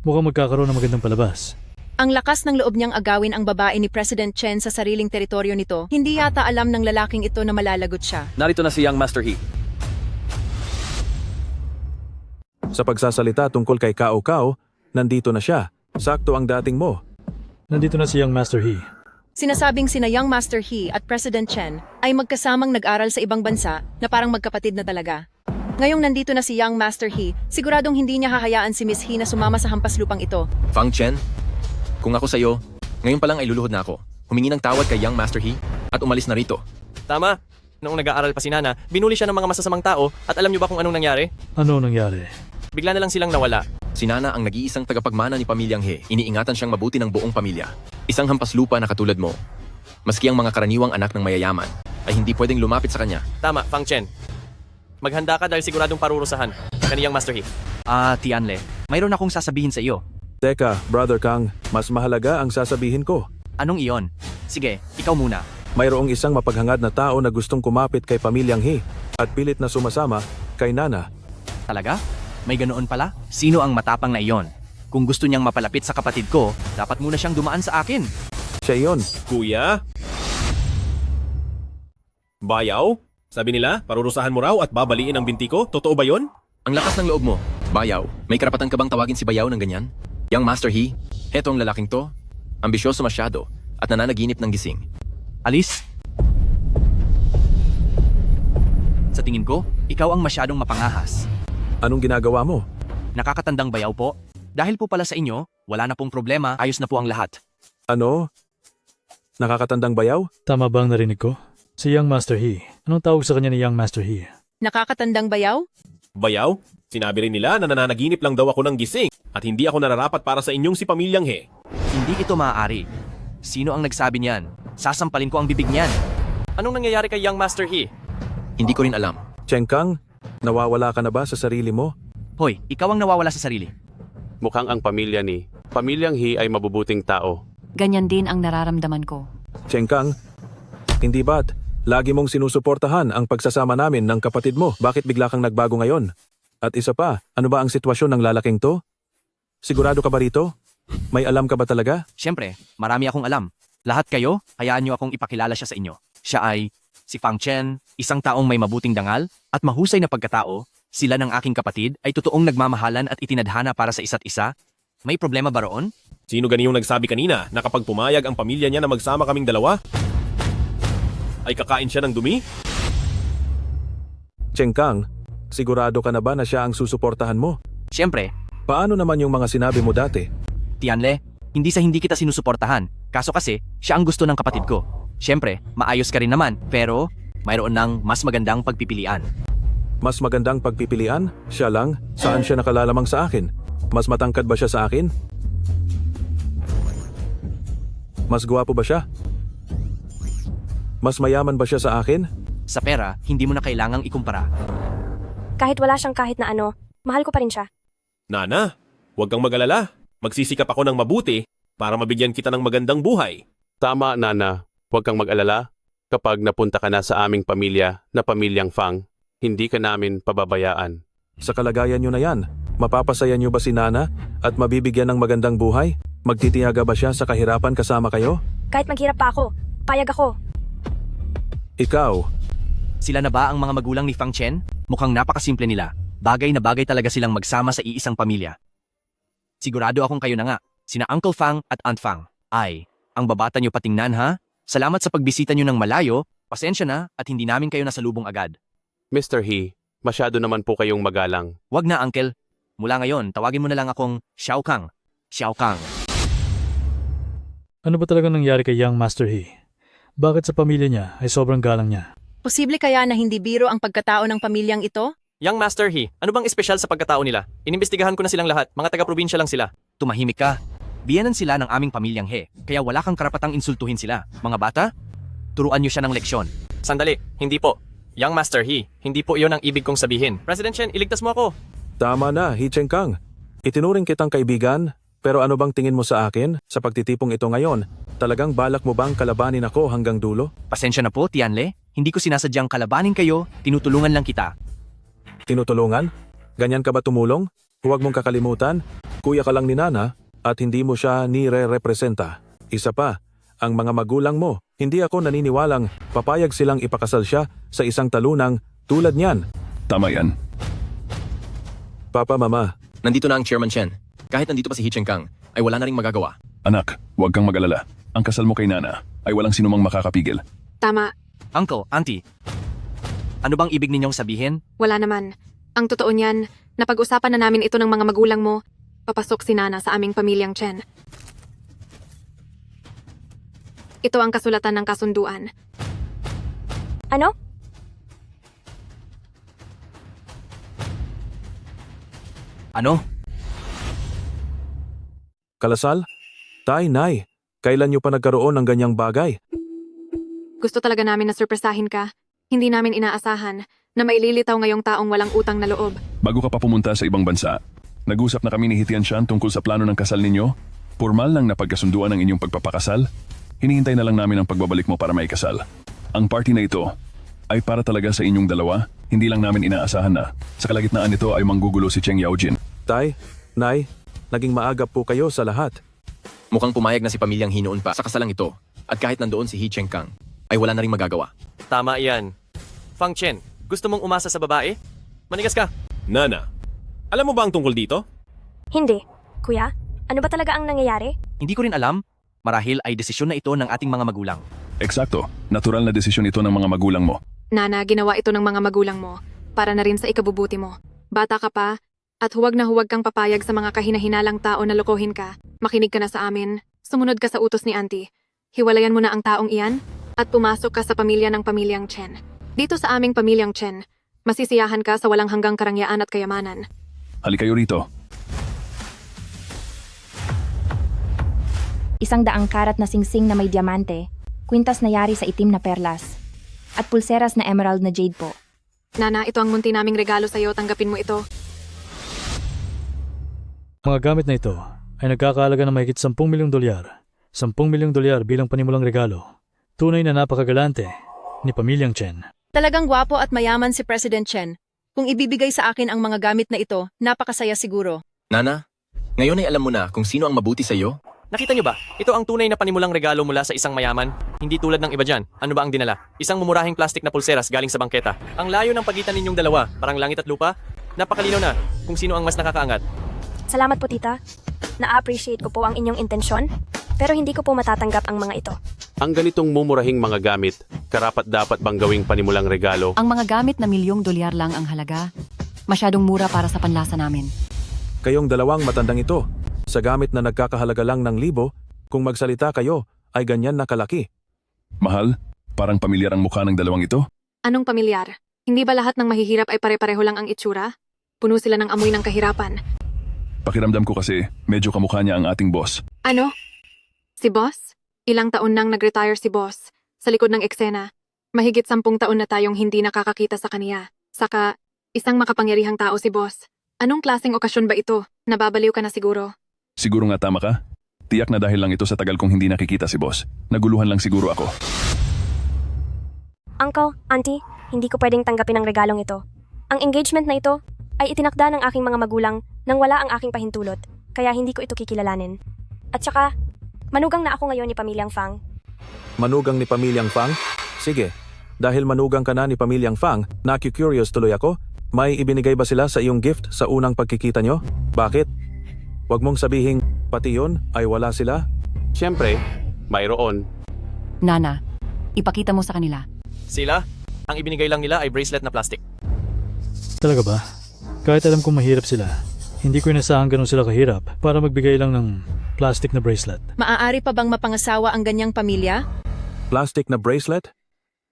Mukhang magkakaroon ng magandang palabas. Ang lakas ng loob niyang agawin ang babae ni President Chen sa sariling teritoryo nito, hindi yata alam ng lalaking ito na malalagot siya. Narito na si Young Master He. Sa pagsasalita tungkol kay Cao Cao, nandito na siya. Sakto ang dating mo. Nandito na si Young Master He. Sinasabing sina Young Master He at President Chen ay magkasamang nag-aral sa ibang bansa na parang magkapatid na talaga. Ngayong nandito na si Young Master He, siguradong hindi niya hahayaan si Miss He na sumama sa hampas lupang ito. Fang Chen, kung ako sa'yo, ngayon pa lang ay luluhod na ako. Humingi ng tawad kay Young Master He at umalis na rito. Tama. Noong nag-aaral pa si Nana, binuli siya ng mga masasamang tao at alam niyo ba kung anong nangyari? Ano nangyari? Bigla na lang silang nawala. Si Nana ang nag-iisang tagapagmana ni pamilyang He. Iniingatan siyang mabuti ng buong pamilya. Isang hampas lupa na katulad mo. Maski ang mga karaniwang anak ng mayayaman ay hindi pwedeng lumapit sa kanya. Tama, Fang Chen. Maghanda ka dahil siguradong parurusahan. Kaniyang Master He. Tianle, mayroon akong sasabihin sa iyo. Teka, Brother Kang, mas mahalaga ang sasabihin ko. Anong iyon? Sige, ikaw muna. Mayroong isang mapaghangad na tao na gustong kumapit kay pamilyang He at pilit na sumasama kay Nana. Talaga? May ganoon pala? Sino ang matapang na iyon? Kung gusto niyang mapalapit sa kapatid ko, dapat muna siyang dumaan sa akin. Siya iyon. Kuya? Bayaw? Sabi nila, parurusahan mo raw at babaliin ang binti ko? Totoo ba yon? Ang lakas ng loob mo. Bayaw, may karapatan ka bang tawagin si Bayaw ng ganyan? Young Master He, heto ang lalaking to. Ambisyoso masyado at nananaginip ng gising. Alis? Sa tingin ko, ikaw ang masyadong mapangahas. Anong ginagawa mo? Nakakatandang bayaw po. Dahil po pala sa inyo, wala na pong problema, ayos na po ang lahat. Ano? Nakakatandang bayaw? Tama ba ang narinig ko? Si Young Master He. Anong tawag sa kanya ni Young Master He? Nakakatandang bayaw? Bayaw? Sinabi rin nila na nananaginip lang daw ako ng gising at hindi ako nararapat para sa inyong si Pamilyang He. Hindi ito maaari. Sino ang nagsabi niyan? Sasampalin ko ang bibig niyan. Anong nangyayari kay Young Master He? Hindi ko rin alam. Cheng Kang, nawawala ka na ba sa sarili mo? Hoy, ikaw ang nawawala sa sarili. Mukhang ang Pamilyang He ay mabubuting tao. Ganyan din ang nararamdaman ko. Cheng Kang, hindi ba't lagi mong sinusuportahan ang pagsasama namin ng kapatid mo? Bakit bigla kang nagbago ngayon? At isa pa, ano ba ang sitwasyon ng lalaking to? Sigurado ka ba rito? May alam ka ba talaga? Siyempre, marami akong alam. Lahat kayo, hayaan niyo akong ipakilala siya sa inyo. Siya ay si Fang Chen, isang taong may mabuting dangal at mahusay na pagkatao. Sila ng aking kapatid ay totoong nagmamahalan at itinadhana para sa isa't isa. May problema ba roon? Sino ganiyong nagsabi kanina na kapag pumayag ang pamilya niya na magsama kaming dalawa, ay kakain siya ng dumi? Cheng Kang, sigurado ka na ba na siya ang susuportahan mo? Siyempre. Paano naman yung mga sinabi mo dati? Tianle, hindi sa hindi kita sinusuportahan. Kaso kasi, siya ang gusto ng kapatid ko. Siyempre, maayos ka rin naman, pero mayroon ng mas magandang pagpipilian. Mas magandang pagpipilian? Siya lang? Saan siya nakalalamang sa akin? Mas matangkad ba siya sa akin? Mas gwapo ba siya? Mas mayaman ba siya sa akin? Sa pera, hindi mo na kailangang ikumpara. Kahit wala siyang kahit na ano, mahal ko pa rin siya. Nana, huwag kang mag-alala. Magsisikap ako ng mabuti para mabigyan kita ng magandang buhay. Tama, Nana. Huwag kang mag-alala. Kapag napunta ka na sa aming pamilya na Pamilyang Fang, hindi ka namin pababayaan. Sa kalagayan nyo na yan, mapapasaya nyo ba si Nana at mabibigyan ng magandang buhay? Magtitiyaga ba siya sa kahirapan kasama kayo? Kahit maghirap pa ako, payag ako. Ikaw. Sila na ba ang mga magulang ni Fang Chen? Mukhang napakasimple nila. Bagay na bagay talaga silang magsama sa iisang pamilya. Sigurado akong kayo na nga, sina Uncle Fang at Aunt Fang. Ay, ang babata nyo patingnan ha? Salamat sa pagbisita nyo ng malayo, pasensya na at hindi namin kayo nasalubong agad. Mr. He, masyado naman po kayong magalang. Wag na, Uncle. Mula ngayon, tawagin mo na lang akong Xiao Kang. Xiao Kang. Ano ba talaga nangyari kay Young Master He? Bakit sa pamilya niya ay sobrang galang niya? Posible kaya na hindi biro ang pagkatao ng pamilyang ito? Young Master He, ano bang espesyal sa pagkatao nila? Inimbestigahan ko na silang lahat, mga taga-probinsya lang sila. Tumahimik ka. Biyanan sila ng aming pamilyang He, kaya wala kang karapatang insultuhin sila. Mga bata, turuan niyo siya ng leksyon. Sandali, hindi po. Young Master He, hindi po iyon ang ibig kong sabihin. President Chen, iligtas mo ako. Tama na, He Cheng Kang. Itinuring kitang kaibigan, pero ano bang tingin mo sa akin sa pagtitipong ito ngayon? Talagang balak mo bang kalabanin ako hanggang dulo? Pasensya na po, Tianle. Hindi ko sinasadyang kalabanin kayo, tinutulungan lang kita. Tinutulungan? Ganyan ka ba tumulong? Huwag mong kakalimutan, kuya ka lang ni Nana at hindi mo siya nire-representa. Isa pa, ang mga magulang mo, hindi ako naniniwalang papayag silang ipakasal siya sa isang talunang tulad niyan. Tama yan. Papa, Mama. Nandito na ang Chairman Chen. Kahit nandito pa si He Cheng Kang, ay wala na ring magagawa. Anak, huwag kang mag-alala. Ang kasal mo kay Nana ay walang sinumang makakapigil. Tama. Uncle, Auntie, ano bang ibig ninyong sabihin? Wala naman. Ang totoo niyan, napag-usapan na namin ito ng mga magulang mo. Papasok si Nana sa aming pamilyang Chen. Ito ang kasulatan ng kasunduan. Ano? Ano? Kalasal? Tay, Nay, kailan niyo pa nagkaroon ng ganyang bagay? Gusto talaga namin na surpresahin ka. Hindi namin inaasahan. na maililitaw ngayong taong walang utang na loob. Bago ka pa pumunta sa ibang bansa, nag-usap na kami ni Hitian Shan tungkol sa plano ng kasal ninyo? Formal nang napagkasunduan ng inyong pagpapakasal? Hinihintay na lang namin ang pagbabalik mo para maikasal. Ang party na ito ay para talaga sa inyong dalawa, hindi lang namin inaasahan na sa kalagitnaan nito ay manggugulo si Cheng Yaojin. Tay, Nay, naging maagap po kayo sa lahat. Mukhang pumayag na si pamilyang He noon pa sa kasalang ito. At kahit nandoon si He Chengkang, ay wala na ring magagawa. Tama iyan. Fang Chen, gusto mong umasa sa babae? Manigas ka. Nana, alam mo ba ang tungkol dito? Hindi. Kuya, ano ba talaga ang nangyayari? Hindi ko rin alam. Marahil ay desisyon na ito ng ating mga magulang. Eksakto, natural na desisyon ito ng mga magulang mo. Nana, ginawa ito ng mga magulang mo para na rin sa ikabubuti mo. Bata ka pa at huwag na huwag kang papayag sa mga kahinahinalang tao na lokohin ka. Makinig ka na sa amin. Sumunod ka sa utos ni Auntie. Hiwalayan mo na ang taong iyan at pumasok ka sa pamilya ng pamilyang Chen. Dito sa aming pamilyang Chen, masisiyahan ka sa walang hanggang karangyaan at kayamanan. Halika kayo rito. Isang daang karat na singsing na may diamante, kwintas na yari sa itim na perlas, at pulseras na emerald na jade po. Nana, ito ang munti naming regalo sa'yo. Tanggapin mo ito. Mga gamit na ito ay nagkakahalaga ng mahigit 10 milyong dolyar. 10 milyong dolyar bilang panimulang regalo. Tunay na napakagalante ni pamilyang Chen. Talagang gwapo at mayaman si President Chen. Kung ibibigay sa akin ang mga gamit na ito, napakasaya siguro. Nana, ngayon ay alam mo na kung sino ang mabuti sa iyo? Nakita niyo ba? Ito ang tunay na panimulang regalo mula sa isang mayaman. Hindi tulad ng iba dyan. Ano ba ang dinala? Isang mumurahing plastic na pulseras galing sa bangketa. Ang layo ng pagitan ninyong dalawa, parang langit at lupa. Napakalinaw na kung sino ang mas nakakaangat. Salamat po, tita. Na-appreciate ko po ang inyong intensyon, pero hindi ko po matatanggap ang mga ito. Ang ganitong mumurahing mga gamit, karapat dapat bang gawing panimulang regalo? Ang mga gamit na milyong dolyar lang ang halaga. Masyadong mura para sa panlasa namin. Kayong dalawang matandang ito, sa gamit na nagkakahalaga lang ng 1,000, kung magsalita kayo, ay ganyan na kalaki. Mahal, parang pamilyar ang mukha ng dalawang ito. Anong pamilyar? Hindi ba lahat ng mahihirap ay pare-pareho lang ang itsura? Puno sila ng amoy ng kahirapan. Pakiramdam ko kasi medyo kamukha niya ang ating boss. Ano? Si Boss? Ilang taon nang nag-retire si Boss. Sa likod ng eksena, mahigit 10 taon na tayong hindi nakakakita sa kaniya. Saka, isang makapangyarihang tao si Boss. Anong klaseng okasyon ba ito? Nababaliw ka na siguro. Siguro nga tama ka? Tiyak na dahil lang ito sa tagal kong hindi nakikita si boss. Naguluhan lang siguro ako. Uncle, Auntie, hindi ko pwedeng tanggapin ang regalong ito. Ang engagement na ito ay itinakda ng aking mga magulang nang wala ang aking pahintulot, kaya hindi ko ito kikilalanin. At saka, manugang na ako ngayon ni Pamilyang Fang. Manugang ni Pamilyang Fang? Sige, dahil manugang ka na ni Pamilyang Fang, naku-curious tuloy ako. May ibinigay ba sila sa iyong gift sa unang pagkikita nyo? Bakit? Huwag mong sabihing pati yun ay wala sila? Siyempre, mayroon. Nana, ipakita mo sa kanila. Sila? Ang ibinigay lang nila ay bracelet na plastic. Talaga ba? Kahit alam kong mahirap sila, hindi ko inasahan ganun sila kahirap para magbigay lang ng plastic na bracelet. Maaari pa bang mapangasawa ang ganyang pamilya? Plastic na bracelet?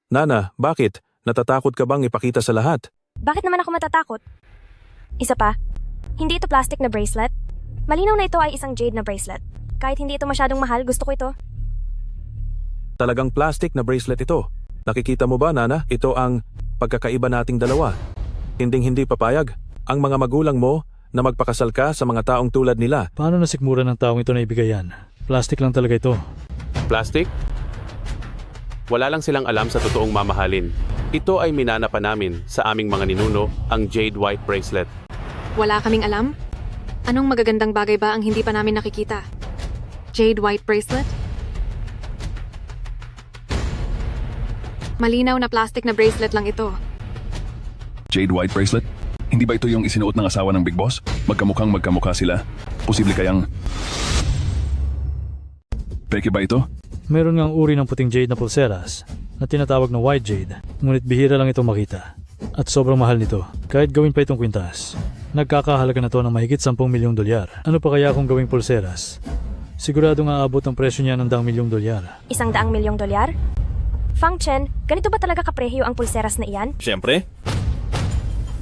Nana, bakit? Natatakot ka bang ipakita sa lahat? Bakit naman ako matatakot? Isa pa, hindi ito plastic na bracelet. Malinaw na ito ay isang jade na bracelet. Kahit hindi ito masyadong mahal, gusto ko ito. Talagang plastic na bracelet ito. Nakikita mo ba, Nana? Ito ang pagkakaiba nating dalawa. Hinding-hindi papayag ang mga magulang mo na magpakasal ka sa mga taong tulad nila. Paano nasikmura ng taong ito na ibigay yan? Plastic lang talaga ito. Plastic? Wala lang silang alam sa totoong mamahalin. Ito ay minana pa namin sa aming mga ninuno, ang jade white bracelet. Wala kaming alam? Anong magagandang bagay ba ang hindi pa namin nakikita? Jade white bracelet? Malinaw na plastic na bracelet lang ito. Jade white bracelet? Hindi ba ito yung isinuot ng asawa ng Big Boss? Magkamukhang magkamukha sila. Posible kayang... Peke ba ito? Meron ngang uri ng puting jade na pulseras na tinatawag na white jade, ngunit bihira lang itong makita. At sobrang mahal nito, kahit gawin pa itong kwintas. Nagkakahalaga na to ng mahigit 10 milyong dolyar. Ano pa kaya kung gawing pulseras? Siguradong aabot ang presyo niya ng 100 milyong dolyar. 100 milyong dolyar? Fang Chen, ganito ba talaga kaprehyo ang pulseras na iyan? Siyempre.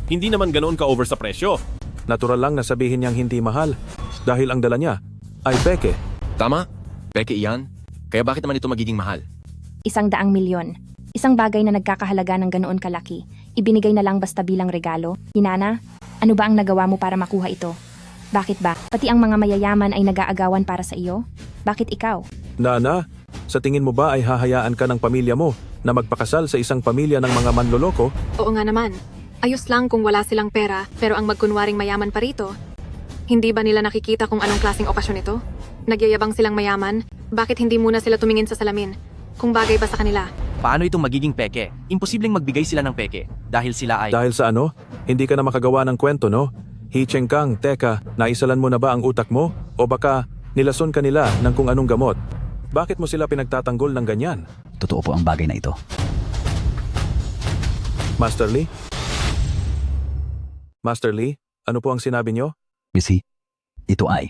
Hindi naman ganoon ka-over sa presyo. Natural lang na sabihin niyang hindi mahal dahil ang dala niya ay peke. Tama, peke iyan. Kaya bakit naman ito magiging mahal? 100 milyon. Isang bagay na nagkakahalaga ng ganoon kalaki. Ibinigay na lang basta bilang regalo? Hinana, ano ba ang nagawa mo para makuha ito? Bakit ba? Pati ang mga mayayaman ay nag-aagawan para sa iyo? Bakit ikaw? Nana, sa tingin mo ba ay hahayaan ka ng pamilya mo na magpakasal sa isang pamilya ng mga manloloko? Oo nga naman. Ayos lang kung wala silang pera, pero ang magkunwaring mayaman pa rito. Hindi ba nila nakikita kung anong klaseng okasyon ito? Nagyayabang silang mayaman? Bakit hindi muna sila tumingin sa salamin? Kung bagay ba sa kanila? Paano itong magiging peke? Imposibleng magbigay sila ng peke dahil sila ay... Dahil sa ano? Hindi ka na makagawa ng kwento, no? Hi Chengkang, teka, naisalan mo na ba ang utak mo? O baka nilason ka nila ng kung anong gamot? Bakit mo sila pinagtatanggol ng ganyan? Totoo po ang bagay na ito. Master Lee? Master Lee, ano po ang sinabi niyo? Missy, ito ay.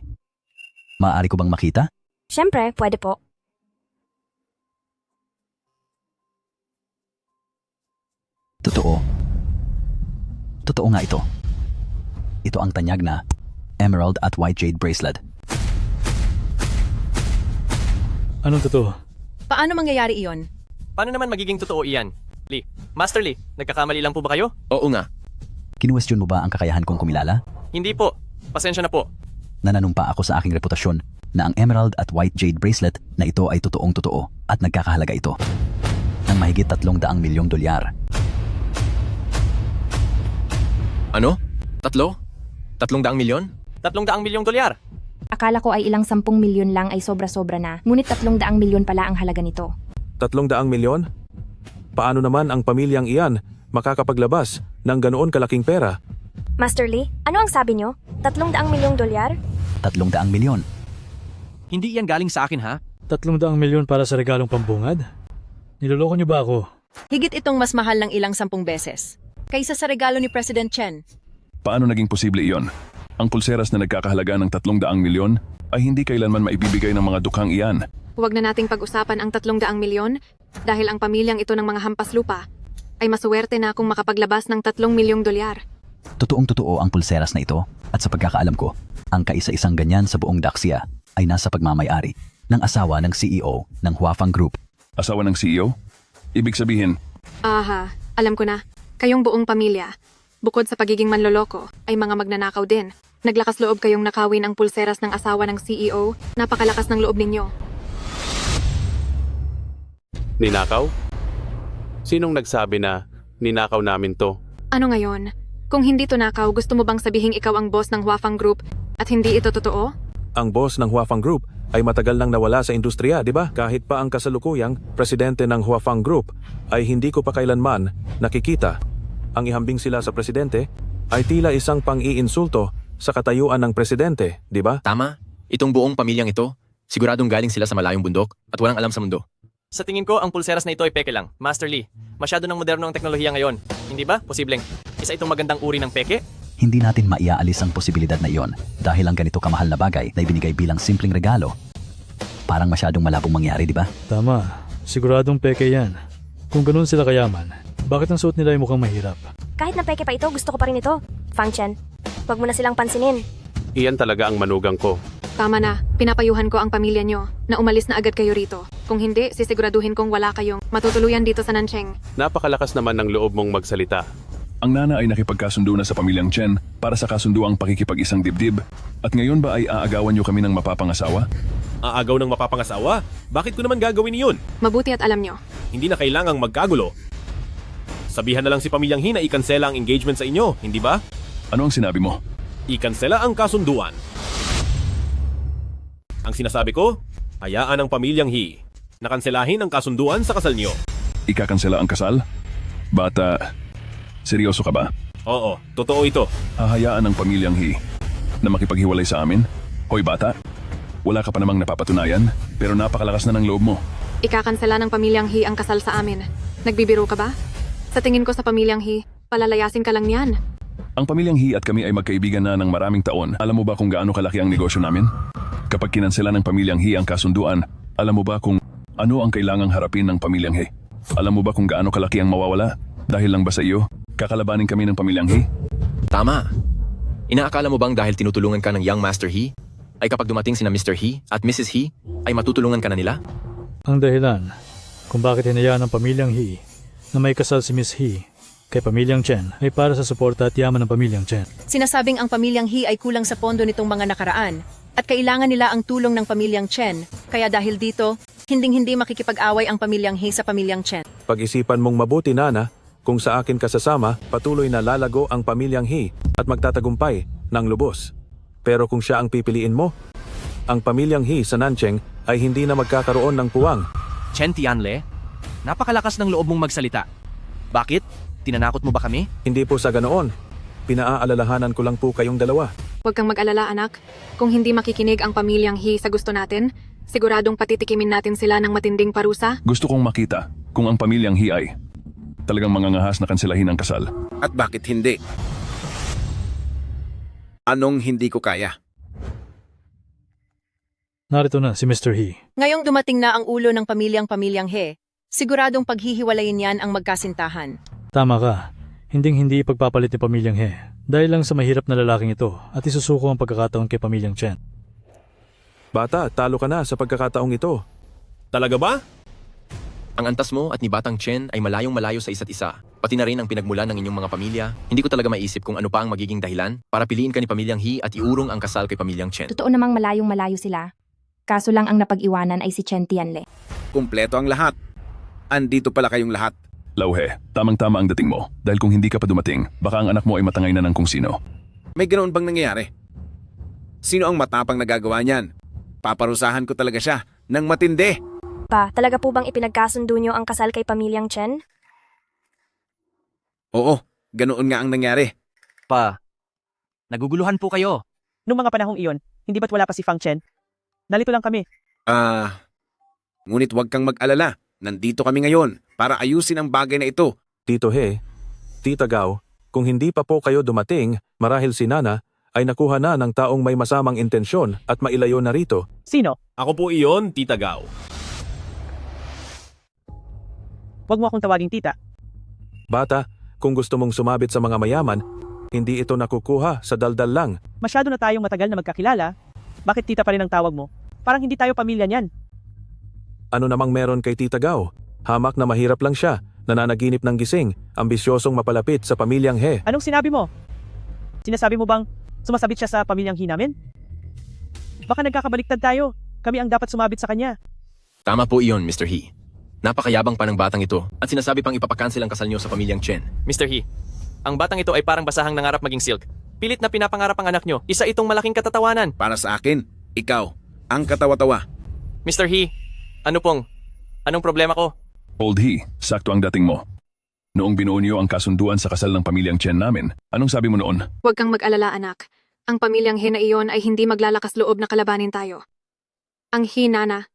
Maaari ko bang makita? Siyempre, pwede po. Totoo. Totoo nga ito. Ito ang tanyag na Emerald at White Jade Bracelet. Anong totoo? Paano mangyayari iyon? Paano naman magiging totoo iyan? Lee, Master Lee, nagkakamali lang po ba kayo? Oo nga. Kinuwestiyon mo ba ang kakayahan kong kumilala? Hindi po. Pasensya na po. Nananumpa ako sa aking reputasyon na ang Emerald at White Jade Bracelet na ito ay totoong totoo at nagkakahalaga ito ng mahigit $300 milyong. Ano? 300 milyon? $300 milyong. Akala ko ay ilang 10 milyon lang ay sobra-sobra na, ngunit 300 milyon pala ang halaga nito. 300 milyon? Paano naman ang pamilyang iyan makakapaglabas ng ganoon kalaking pera? Master Lee, ano ang sabi nyo? $300 milyong? 300 milyon. Hindi yan galing sa akin ha? 300 milyon para sa regalong pambungad? Niloloko niyo ba ako? Higit itong mas mahal ng ilang 10 beses. Kaysa sa regalo ni President Chen. Paano naging posible iyon? Ang pulseras na nagkakahalaga ng 300 milyon ay hindi kailanman maibibigay ng mga dukhang iyan. Huwag na nating pag-usapan ang 300 milyon dahil ang pamilyang ito ng mga hampas lupa ay masuwerte na kung makapaglabas ng $3 milyong. Totoong-totoo ang pulseras na ito at sa pagkakaalam ko, ang kaisa-isang ganyan sa buong Daxia ay nasa pagmamayari ng asawa ng CEO ng Huafang Group. Asawa ng CEO? Ibig sabihin, Aha, alam ko na. Kayong buong pamilya, bukod sa pagiging manloloko, ay mga magnanakaw din. Naglakas loob kayong nakawin ang pulseras ng asawa ng CEO. Napakalakas ng loob ninyo. Ninakaw? Sinong nagsabi na ninakaw namin to? Ano ngayon? Kung hindi to nakaw, gusto mo bang sabihing ikaw ang boss ng Huafang Group at hindi ito totoo? Ang boss ng Huafang Group ay matagal nang nawala sa industriya, di ba? Kahit pa ang kasalukuyang presidente ng Huafang Group ay hindi ko pa kailanman nakikita. Ang ihambing sila sa presidente ay tila isang pang-iinsulto sa katayuan ng presidente, di ba? Tama. Itong buong pamilyang ito, siguradong galing sila sa malayong bundok at walang alam sa mundo. Sa tingin ko, ang pulseras na ito ay peke lang. Master Lee, masyado ng moderno ang teknolohiya ngayon. Hindi ba? Posibleng. Isa itong magandang uri ng peke? Hindi natin maiaalis ang posibilidad na iyon dahil ang ganito kamahal na bagay na ibinigay bilang simpleng regalo. Parang masyadong malabong mangyari, di ba? Tama. Siguradong peke yan. Kung ganun sila kayaman, bakit ang suot nila ay mukhang mahirap? Kahit na peke pa ito, gusto ko pa rin ito. Fang Chen, huwag mo na silang pansinin. Iyan talaga ang manugang ko. Tama na, pinapayuhan ko ang pamilya nyo na umalis na agad kayo rito. Kung hindi, sisiguraduhin kong wala kayong matutuluyan dito sa Nancheng. Napakalakas naman ng loob mong magsalita. ang nana ay nakipagkasundo na sa pamilyang Chen para sa kasunduang pakikipag-isang dibdib. At ngayon ba ay aagawan niyo kami ng mapapangasawa? Aagaw ng mapapangasawa? Bakit ko naman gagawin iyon? Mabuti at alam nyo. Hindi na kailangang magkagulo. Sabihan na lang si Pamilyang He na ikansela ang engagement sa inyo, hindi ba? Ano ang sinabi mo? Ikansela ang kasunduan. Ang sinasabi ko, hayaan ang Pamilyang He na kanselahin ang kasunduan sa kasal niyo. Ikakansela ang kasal? Bata, seryoso ka ba? Oo, totoo ito. Hahayaan ng Pamilyang He na makipaghiwalay sa amin? Hoy bata, wala ka pa namang napapatunayan pero napakalakas na ng loob mo. Ikakansela ng Pamilyang He ang kasal sa amin. Nagbibiro ka ba? Sa tingin ko sa Pamilyang He, palalayasin ka lang niyan. Ang Pamilyang He at kami ay magkaibigan na ng maraming taon. Alam mo ba kung gaano kalaki ang negosyo namin? Kapag kinansela ng Pamilyang He ang kasunduan, alam mo ba kung ano ang kailangang harapin ng Pamilyang He? Alam mo ba kung gaano kalaki ang mawawala? Dahil lang ba sa iyo, kakalabanin kami ng Pamilyang He? Tama. Inaakala mo bang dahil tinutulungan ka ng Young Master He, ay kapag dumating sina Mr. He at Mrs. He, ay matutulungan ka na nila? Ang dahilan kung bakit hinayaan ng Pamilyang He na may kasal si Miss He kay pamilyang Chen ay para sa suporta at yaman ng pamilyang Chen. Sinasabing ang pamilyang He ay kulang sa pondo nitong mga nakaraan at kailangan nila ang tulong ng pamilyang Chen. Kaya dahil dito, hinding-hindi makikipag-away ang pamilyang He sa pamilyang Chen. Pag-isipan mong mabuti, Nana, kung sa akin ka sasama, patuloy na lalago ang pamilyang He at magtatagumpay ng lubos. Pero kung siya ang pipiliin mo, ang pamilyang He sa Nancheng ay hindi na magkakaroon ng puwang. Chen Tianle, napakalakas ng loob mong magsalita. Bakit? Tinanakot mo ba kami? Hindi po sa ganoon. Pinaaalalahanan ko lang po kayong dalawa. Huwag kang mag-alala, anak. Kung hindi makikinig ang pamilyang He sa gusto natin, siguradong patitikimin natin sila ng matinding parusa. Gusto kong makita kung ang pamilyang He ay talagang mangangahas na kanselahin ang kasal. At bakit hindi? Anong hindi ko kaya? Narito na si Mr. He. Ngayong dumating na ang ulo ng pamilyang He, siguradong paghihiwalayin yan ang magkasintahan. Tama ka. Hinding-hindi ipagpapalit ni pamilyang He dahil lang sa mahirap na lalaking ito at isusuko ang pagkakataon kay pamilyang Chen. Bata, talo ka na sa pagkakataong ito. Talaga ba? Ang antas mo at ni Batang Chen ay malayong-malayo sa isa't isa. Pati na rin ang pinagmulan ng inyong mga pamilya. Hindi ko talaga maisip kung ano pa ang magiging dahilan para piliin ka ni pamilyang He at iurong ang kasal kay pamilyang Chen. Totoo namang malayong-malayo sila. Kaso lang ang napag-iwanan ay si Chen Tianle. Kumpleto ang lahat. Andito pala kayong lahat. Lauhe, tamang-tama ang dating mo. Dahil kung hindi ka pa dumating, baka ang anak mo ay matangay na ng kung sino. May ganoon bang nangyayari? Sino ang matapang nagagawa niyan? Paparusahan ko talaga siya ng matindi. Pa, talaga po bang ipinagkasundo nyo ang kasal kay pamilyang Chen? Oo, ganoon nga ang nangyari. Pa, naguguluhan po kayo. Noong mga panahong iyon, hindi ba't wala pa si Fang Chen? Nalito lang kami. Ngunit huwag kang mag-alala. Nandito kami ngayon para ayusin ang bagay na ito. Tito He, Tita Gao, kung hindi pa po kayo dumating, marahil si Nana ay nakuha na ng taong may masamang intensyon at mailayo na rito. Sino? Ako po iyon, Tita Gao. Huwag mo akong tawaging tita. Bata, kung gusto mong sumabit sa mga mayaman, hindi ito nakukuha sa daldal lang. Masyado na tayong matagal na magkakilala. Bakit tita pa rin ang tawag mo? Parang hindi tayo pamilya niyan. Ano namang meron kay Tita Gao? Hamak na mahirap lang siya, nananaginip ng gising, ambisyosong mapalapit sa pamilyang He. Anong sinabi mo? Sinasabi mo bang sumasabit siya sa pamilyang He namin? Baka nagkakabaliktad tayo. Kami ang dapat sumabit sa kanya. Tama po iyon, Mr. He. Napakayabang pa ng batang ito at sinasabi pang ipapakancel ang kasal niyo sa pamilyang Chen. Mr. He, ang batang ito ay parang basahang nangarap maging silk. Pilit na pinapangarap ang anak nyo. Isa itong malaking katatawanan. Para sa akin, ikaw, ang katawa-tawa. Mr. He, anong problema ko? Old He, sakto ang dating mo. Noong binuo niyo ang kasunduan sa kasal ng pamilyang Chen namin, anong sabi mo noon? Huwag kang mag-alala, anak. Ang pamilyang He na iyon ay hindi maglalakas loob na kalabanin tayo. Ang He, Nana,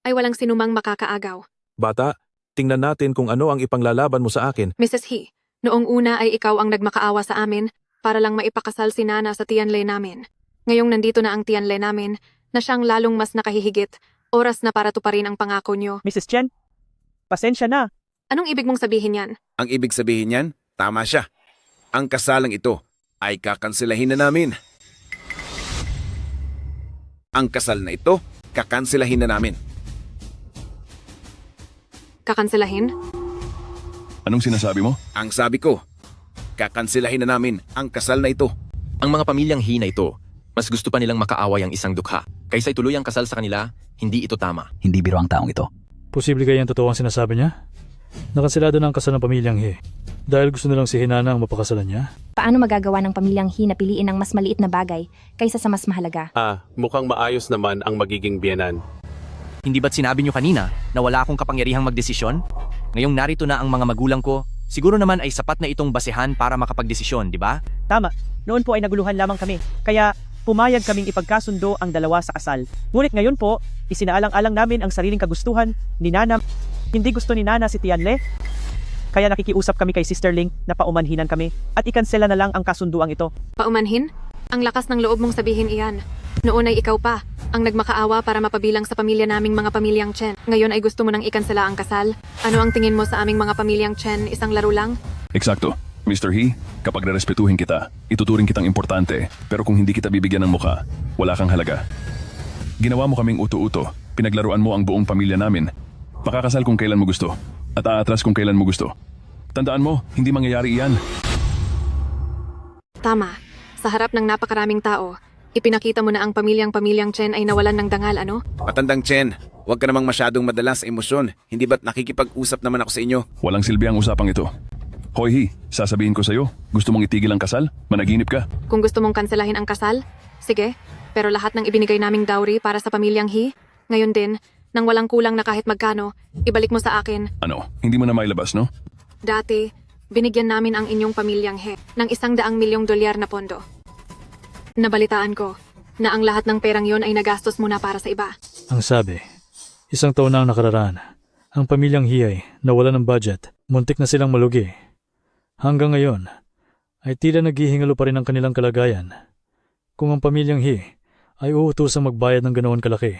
ay walang sinumang makakaagaw. Bata, tingnan natin kung ano ang ipanglalaban mo sa akin. Mrs. He, noong una ay ikaw ang nagmakaawa sa amin para lang maipakasal si Nana sa Tianle namin. Ngayong nandito na ang Tianle namin, na siyang lalong mas nakahihigit, oras na para tuparin ang pangako nyo. Mrs. Chen, pasensya na. Anong ibig mong sabihin yan? Ang ibig sabihin niyan, tama siya. Ang kasalang ito ay kakanselahin na namin. Ang kasal na ito, kakanselahin na namin. Kakanselahin? Anong sinasabi mo? Ang sabi ko, kakanselahin na namin ang kasal na ito. Ang mga pamilyang He na ito, mas gusto pa nilang makaaway ang isang dukha. Kaysa ituloy ang kasal sa kanila, hindi ito tama. Hindi biro ang taong ito. Posible kaya ang totoo ang sinasabi niya? Nakansilado na ang kasal ng pamilyang He dahil gusto nilang si Hinana ang mapakasalan niya? Paano magagawa ng pamilyang He na piliin ang mas maliit na bagay kaysa sa mas mahalaga? Mukhang maayos naman ang magiging biyenan. Hindi ba't sinabi nyo kanina na wala akong kapangyarihang magdesisyon? Ngayong narito na ang mga magulang ko, siguro naman ay sapat na itong basehan para makapagdesisyon, di ba? Tama, noon po ay naguluhan lamang kami. Kaya pumayag kaming ipagkasundo ang dalawa sa kasal. Ngunit ngayon po, isinaalang-alang namin ang sariling kagustuhan ni Nana. Hindi gusto ni Nana si Tianle. Kaya nakikiusap kami kay Sister Ling na paumanhinan kami at ikansela na lang ang kasunduang ito. Paumanhin? Ang lakas ng loob mong sabihin iyan. Noon ay ikaw pa, ang nagmakaawa para mapabilang sa pamilya naming mga pamilyang Chen. Ngayon ay gusto mo nang ikansela ang kasal? Ano ang tingin mo sa aming mga pamilyang Chen? Isang laro lang? Eksakto. Mr. He, kapag rerespetuhin kita, ituturing kitang importante, pero kung hindi kita bibigyan ng muka, wala kang halaga. Ginawa mo kaming uto-uto, pinaglaruan mo ang buong pamilya namin. Makakasal kung kailan mo gusto, at aatras kung kailan mo gusto. Tandaan mo, hindi mangyayari iyan. Tama. Sa harap ng napakaraming tao, ipinakita mo na ang pamilyang Chen ay nawalan ng dangal, ano? Matandang Chen, huwag ka namang masyadong madala sa emosyon. Hindi ba't nakikipag-usap naman ako sa inyo? Walang silbi ang usapang ito. Hoy He, sasabihin ko sa'yo, gusto mong itigil ang kasal? Managinip ka. Kung gusto mong kanselahin ang kasal, sige. Pero lahat ng ibinigay naming dowry para sa pamilyang He, ngayon din, nang walang kulang na kahit magkano, ibalik mo sa akin. Ano, hindi mo na mailabas, no? Dati, binigyan namin ang inyong pamilyang He ng $100 milyong na pondo. Nabalitaan ko na ang lahat ng perang yon ay nagastos muna para sa iba. Ang sabi, 1 taon na ang nakararaan. Ang pamilyang Hiyay nawala ng budget, muntik na silang malugi. Hanggang ngayon, ay tila naghihingalo pa rin ang kanilang kalagayan. Kung ang pamilyang He ay uutusang magbayad ng ganoon kalaki,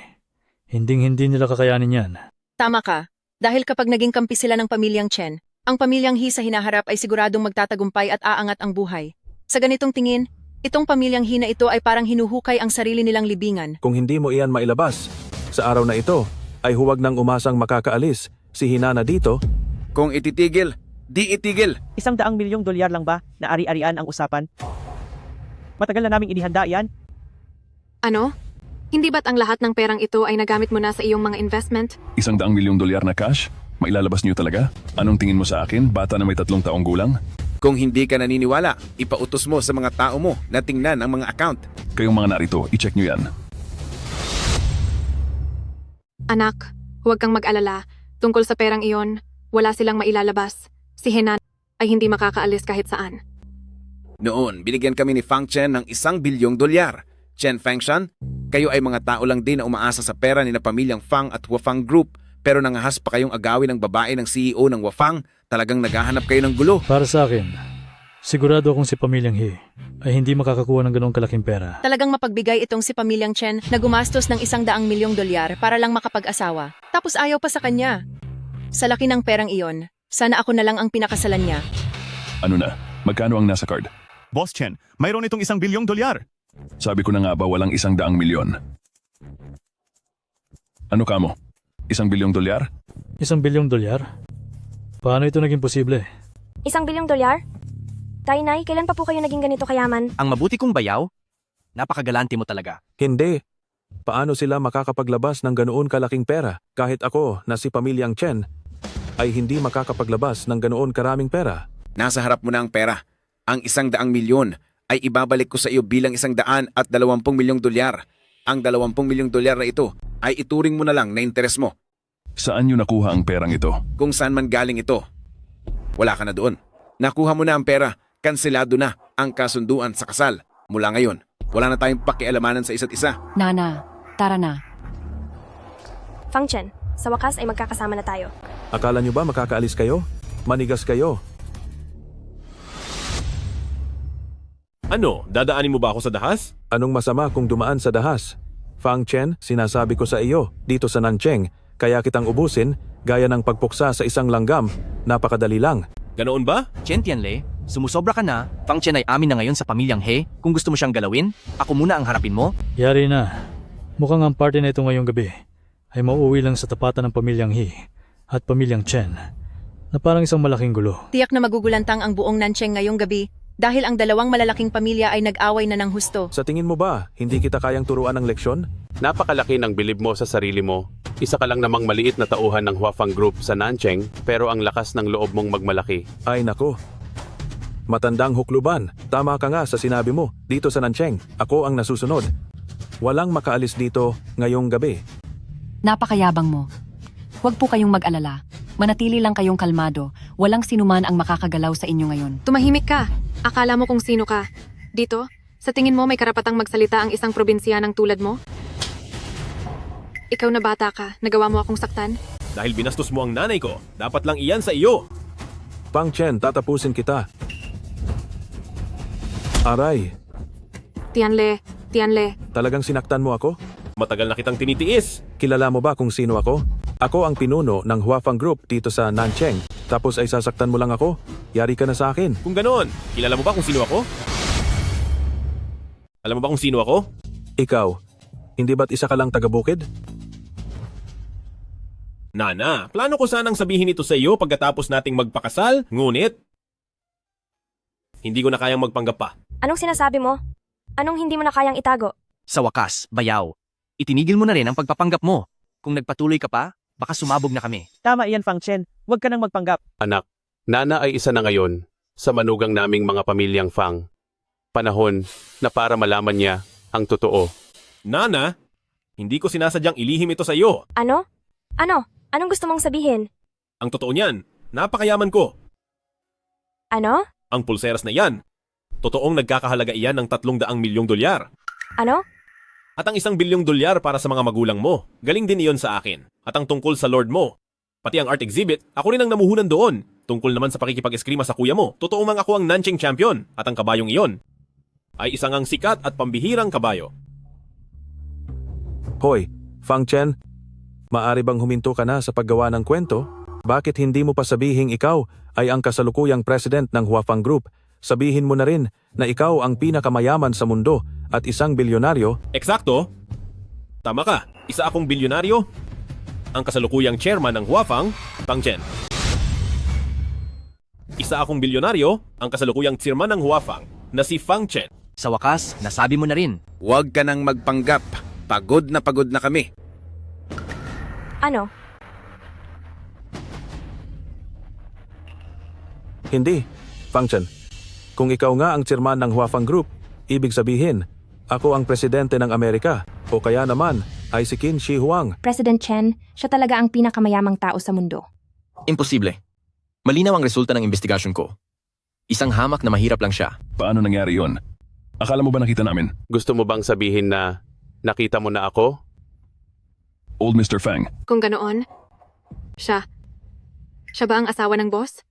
hinding-hindi nila kakayanin yan. Tama ka. Dahil kapag naging kampi sila ng pamilyang Chen, ang pamilyang He sa hinaharap ay siguradong magtatagumpay at aangat ang buhay. Sa ganitong tingin, itong pamilyang He na ito ay parang hinuhukay ang sarili nilang libingan. Kung hindi mo iyan mailabas, sa araw na ito, ay huwag nang umasang makakaalis si Hinana dito. Kung ititigil, di itigil. $100 milyong lang ba na ari-arian ang usapan? Matagal na naming inihanda yan. Ano? Hindi ba't ang lahat ng perang ito ay nagamit mo na sa iyong mga investment? $100 milyong na cash? Mailalabas niyo talaga? Anong tingin mo sa akin, bata na may 3 taong gulang? Kung hindi ka naniniwala, ipautos mo sa mga tao mo na tingnan ang mga account. Kayong mga narito, i-check niyo yan. Anak, huwag kang mag-alala. Tungkol sa perang iyon, wala silang mailalabas. Si Henan ay hindi makakaalis kahit saan. Noon, binigyan kami ni Fang Chen ng $1 bilyong. Chen Fengshan, kayo ay mga tao lang din na umaasa sa pera ni na pamilyang Fang at Wafang Group, pero nangahas pa kayong agawin ng babae ng CEO ng Wafang. Talagang naghahanap kayo ng gulo. Para sa akin, sigurado akong si pamilyang He ay hindi makakakuha ng ganoong kalaking pera. Talagang mapagbigay itong si pamilyang Chen na gumastos ng $100 milyong para lang makapag-asawa. Tapos ayaw pa sa kanya. Sa laki ng perang iyon, sana ako na lang ang pinakasalan niya. Ano na? Magkano ang nasa card? Boss Chen, mayroon itong $1 bilyong. Sabi ko na nga ba walang $100 milyon? Ano ka mo? $1 bilyong? $1 bilyong? Paano ito naging posible? $1 bilyong? Tay-nay, kailan pa po kayo naging ganito kayaman? Ang mabuti kong bayaw? Napakagalante mo talaga. Hindi. Paano sila makakapaglabas ng ganoon kalaking pera? Kahit ako na si pamilyang Chen ay hindi makakapaglabas ng ganoon karaming pera. Nasa harap mo na ang pera. Ang $100 milyon ay ibabalik ko sa iyo bilang $120 milyong. Ang $20 milyong na ito ay ituring mo na lang na interes mo. Saan niyo nakuha ang perang ito? Kung saan man galing ito, wala ka na doon. Nakuha mo na ang pera, kanselado na ang kasunduan sa kasal. Mula ngayon, wala na tayong pakialamanan sa isa't isa. Nana, tara na. Fang Chen, sa wakas ay magkakasama na tayo. Akala niyo ba makakaalis kayo? Manigas kayo. Ano, dadaanin mo ba ako sa dahas? Anong masama kung dumaan sa dahas? Fang Chen, sinasabi ko sa iyo, dito sa Nancheng, kaya kitang ubusin, gaya ng pagpuksa sa isang langgam, napakadali lang. Ganoon ba? Chen Tianle, sumusobra ka na. Fang Chen ay amin na ngayon sa pamilyang He. Kung gusto mo siyang galawin, ako muna ang harapin mo. Yari na. Mukhang ang party na ito ngayong gabi ay mauuwi lang sa tapatan ng pamilyang He at pamilyang Chen na parang isang malaking gulo. Tiyak na magugulantang ang buong Nancheng ngayong gabi dahil ang dalawang malalaking pamilya ay nag-away na ng husto. Sa tingin mo ba, hindi kita kayang turuan ng leksyon? Napakalaki ng bilib mo sa sarili mo. Isa ka lang namang maliit na tauhan ng Huafang Group sa Nancheng, pero ang lakas ng loob mong magmalaki. Ay nako. Matandang hukluban. Tama ka nga sa sinabi mo. Dito sa Nancheng, ako ang nasusunod. Walang makaalis dito ngayong gabi. Napakayabang mo. Huwag po kayong mag-alala. Manatili lang kayong kalmado. Walang sinuman ang makakagalaw sa inyo ngayon. Tumahimik ka. Akala mo kung sino ka. Dito, sa tingin mo may karapatang magsalita ang isang probinsyanang tulad mo? Ikaw na bata ka, nagawa mo akong saktan? Dahil binastos mo ang nanay ko, dapat lang iyan sa iyo. Fang Chen, tatapusin kita. Aray, Tianle, talagang sinaktan mo ako? Matagal na kitang tinitiis. Kilala mo ba kung sino ako? Ako ang pinuno ng Huafang Group dito sa Nancheng. Tapos ay sasaktan mo lang ako? Yari ka na sa akin. Kung ganoon, kilala mo ba kung sino ako? Alam mo ba kung sino ako? Ikaw, hindi ba't isa ka lang taga-bukid? Nana, plano ko sanang sabihin ito sa iyo pagkatapos nating magpakasal, ngunit hindi ko na kayang magpanggap pa. Anong sinasabi mo? Anong hindi mo na kayang itago? Sa wakas, bayaw. Itinigil mo na rin ang pagpapanggap mo. Kung nagpatuloy ka pa, baka sumabog na kami. Tama iyan, Fang Chen. Huwag ka nang magpanggap. Anak, Nana ay isa na ngayon sa manugang naming mga pamilyang Fang. Panahon na para malaman niya ang totoo. Nana, hindi ko sinasadyang ilihim ito sa iyo. Ano? Ano? Anong gusto mong sabihin? Ang totoo niyan, napakayaman ko. Ano? Ang pulseras na yan, totoong nagkakahalaga iyan ng 300 milyong dolyar. Ano? At ang 1 bilyong dolyar para sa mga magulang mo, galing din iyon sa akin. At ang tungkol sa Lord mo, pati ang art exhibit, ako rin ang namuhunan doon. Tungkol naman sa pakikipag-eskrima sa kuya mo, totoo mang ako ang Nanching champion. At ang kabayong iyon ay isang ang sikat at pambihirang kabayo. Hoy, Fang Chen, maari bang huminto ka na sa paggawa ng kwento? Bakit hindi mo pa sabihing ikaw ay ang kasalukuyang president ng Huafang Group? Sabihin mo na rin na ikaw ang pinakamayaman sa mundo at isang bilyonaryo. Eksakto. Tama ka, isa akong bilyonaryo, ang kasalukuyang chairman ng Huafang, Fang Chen. Isa akong bilyonaryo, ang kasalukuyang chairman ng Huafang, na si Fang Chen. Sa wakas, nasabi mo na rin. Huwag ka nang magpanggap. Pagod na kami. Ano? Hindi, Fang Chen. Kung ikaw nga ang chairman ng Huafang Group, ibig sabihin, ako ang presidente ng Amerika o kaya naman ay si Qin Shi Huang. President Chen, siya talaga ang pinakamayamang tao sa mundo. Imposible. Malinaw ang resulta ng investigasyon ko. Isang hamak na mahirap lang siya. Paano nangyari yon? Akala mo ba nakita namin? Gusto mo bang sabihin na nakita mo na ako? Old Mr. Fang, Kung ganoon, siya ba ang asawa ng boss?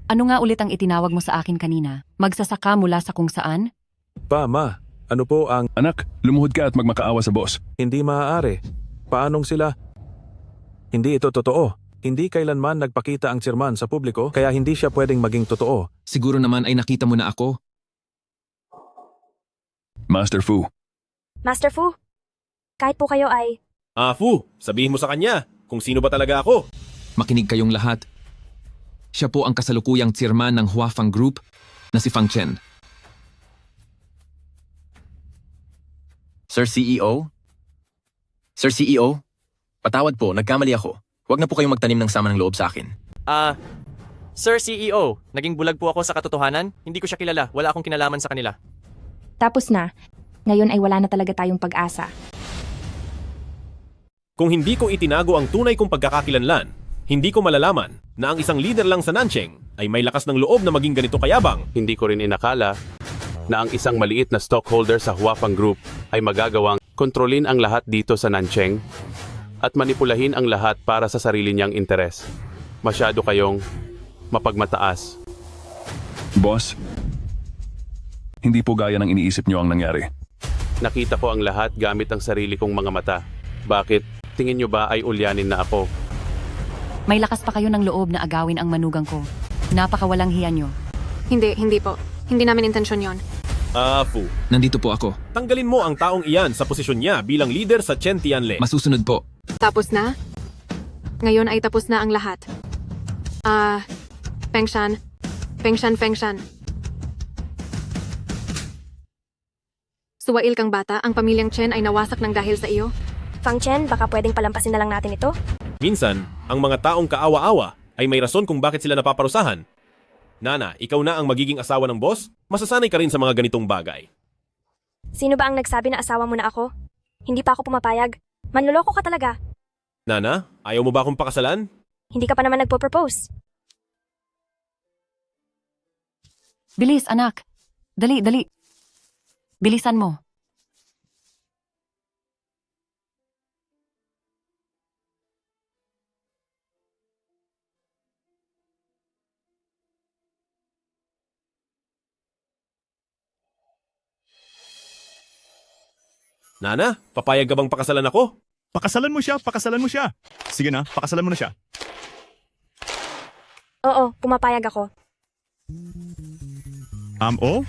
Ano nga ulit ang itinawag mo sa akin kanina? Magsasaka mula sa kung saan? Pa, ma, ano po ang... Anak, lumuhod ka at magmakaawa sa boss. Hindi maaari. Paanong sila? Hindi ito totoo. Hindi kailanman nagpakita ang chairman sa publiko, kaya hindi siya pwedeng maging totoo. Siguro naman ay nakita mo na ako. Master Fu, Master Fu? Kahit po kayo ay... Fu, sabihin mo sa kanya kung sino ba talaga ako. Makinig kayong lahat. Siya po ang kasalukuyang chairman ng Huafang Group na si Fang Chen. Sir CEO? Sir CEO? Patawad po, nagkamali ako. Huwag na po kayong magtanim ng sama ng loob sa akin. Sir CEO, naging bulag po ako sa katotohanan. Hindi ko siya kilala. Wala akong kinalaman sa kanila. Tapos na. Ngayon ay wala na talaga tayong pag-asa. Kung hindi ko itinago ang tunay kong pagkakakilanlan, hindi ko malalaman na ang isang leader lang sa Nanching ay may lakas ng loob na maging ganito kayabang. Hindi ko rin inakala na ang isang maliit na stockholder sa Huafang Group ay magagawang kontrolin ang lahat dito sa Nancheng at manipulahin ang lahat para sa sarili niyang interes. Masyado kayong mapagmataas. boss, hindi po gaya ng iniisip niyo ang nangyari. Nakita ko ang lahat gamit ang sarili kong mga mata. Bakit? Tingin niyo ba ay ulyanin na ako? May lakas pa kayo ng loob na agawin ang manugang ko. Napakawalang hiya nyo. Hindi po. Hindi namin intensyon yon. Fu, Nandito po ako. tanggalin mo ang taong iyan sa posisyon niya bilang leader sa Chen Tianle. Masusunod po. Tapos na? Ngayon ay tapos na ang lahat. Fengshan. Suwail kang bata, ang pamilyang Chen ay nawasak ng dahil sa iyo. Fang Chen, baka pwedeng palampasin na lang natin ito? Minsan, ang mga taong kaawa-awa ay may rason kung bakit sila napaparusahan. Nana, ikaw na ang magiging asawa ng boss? Masasanay ka rin sa mga ganitong bagay. Sino ba ang nagsabi na asawa mo na ako? Hindi pa ako pumapayag. Manloloko ka talaga. Nana, ayaw mo ba akong pakasalan? Hindi ka pa naman nagpo-propose. Bilis, anak. Dali. Bilisan mo. Nana, papayag ka bang pakasalan ako? Pakasalan mo siya. Sige na, pakasalan mo na siya. Oo, pumapayag ako. Oh?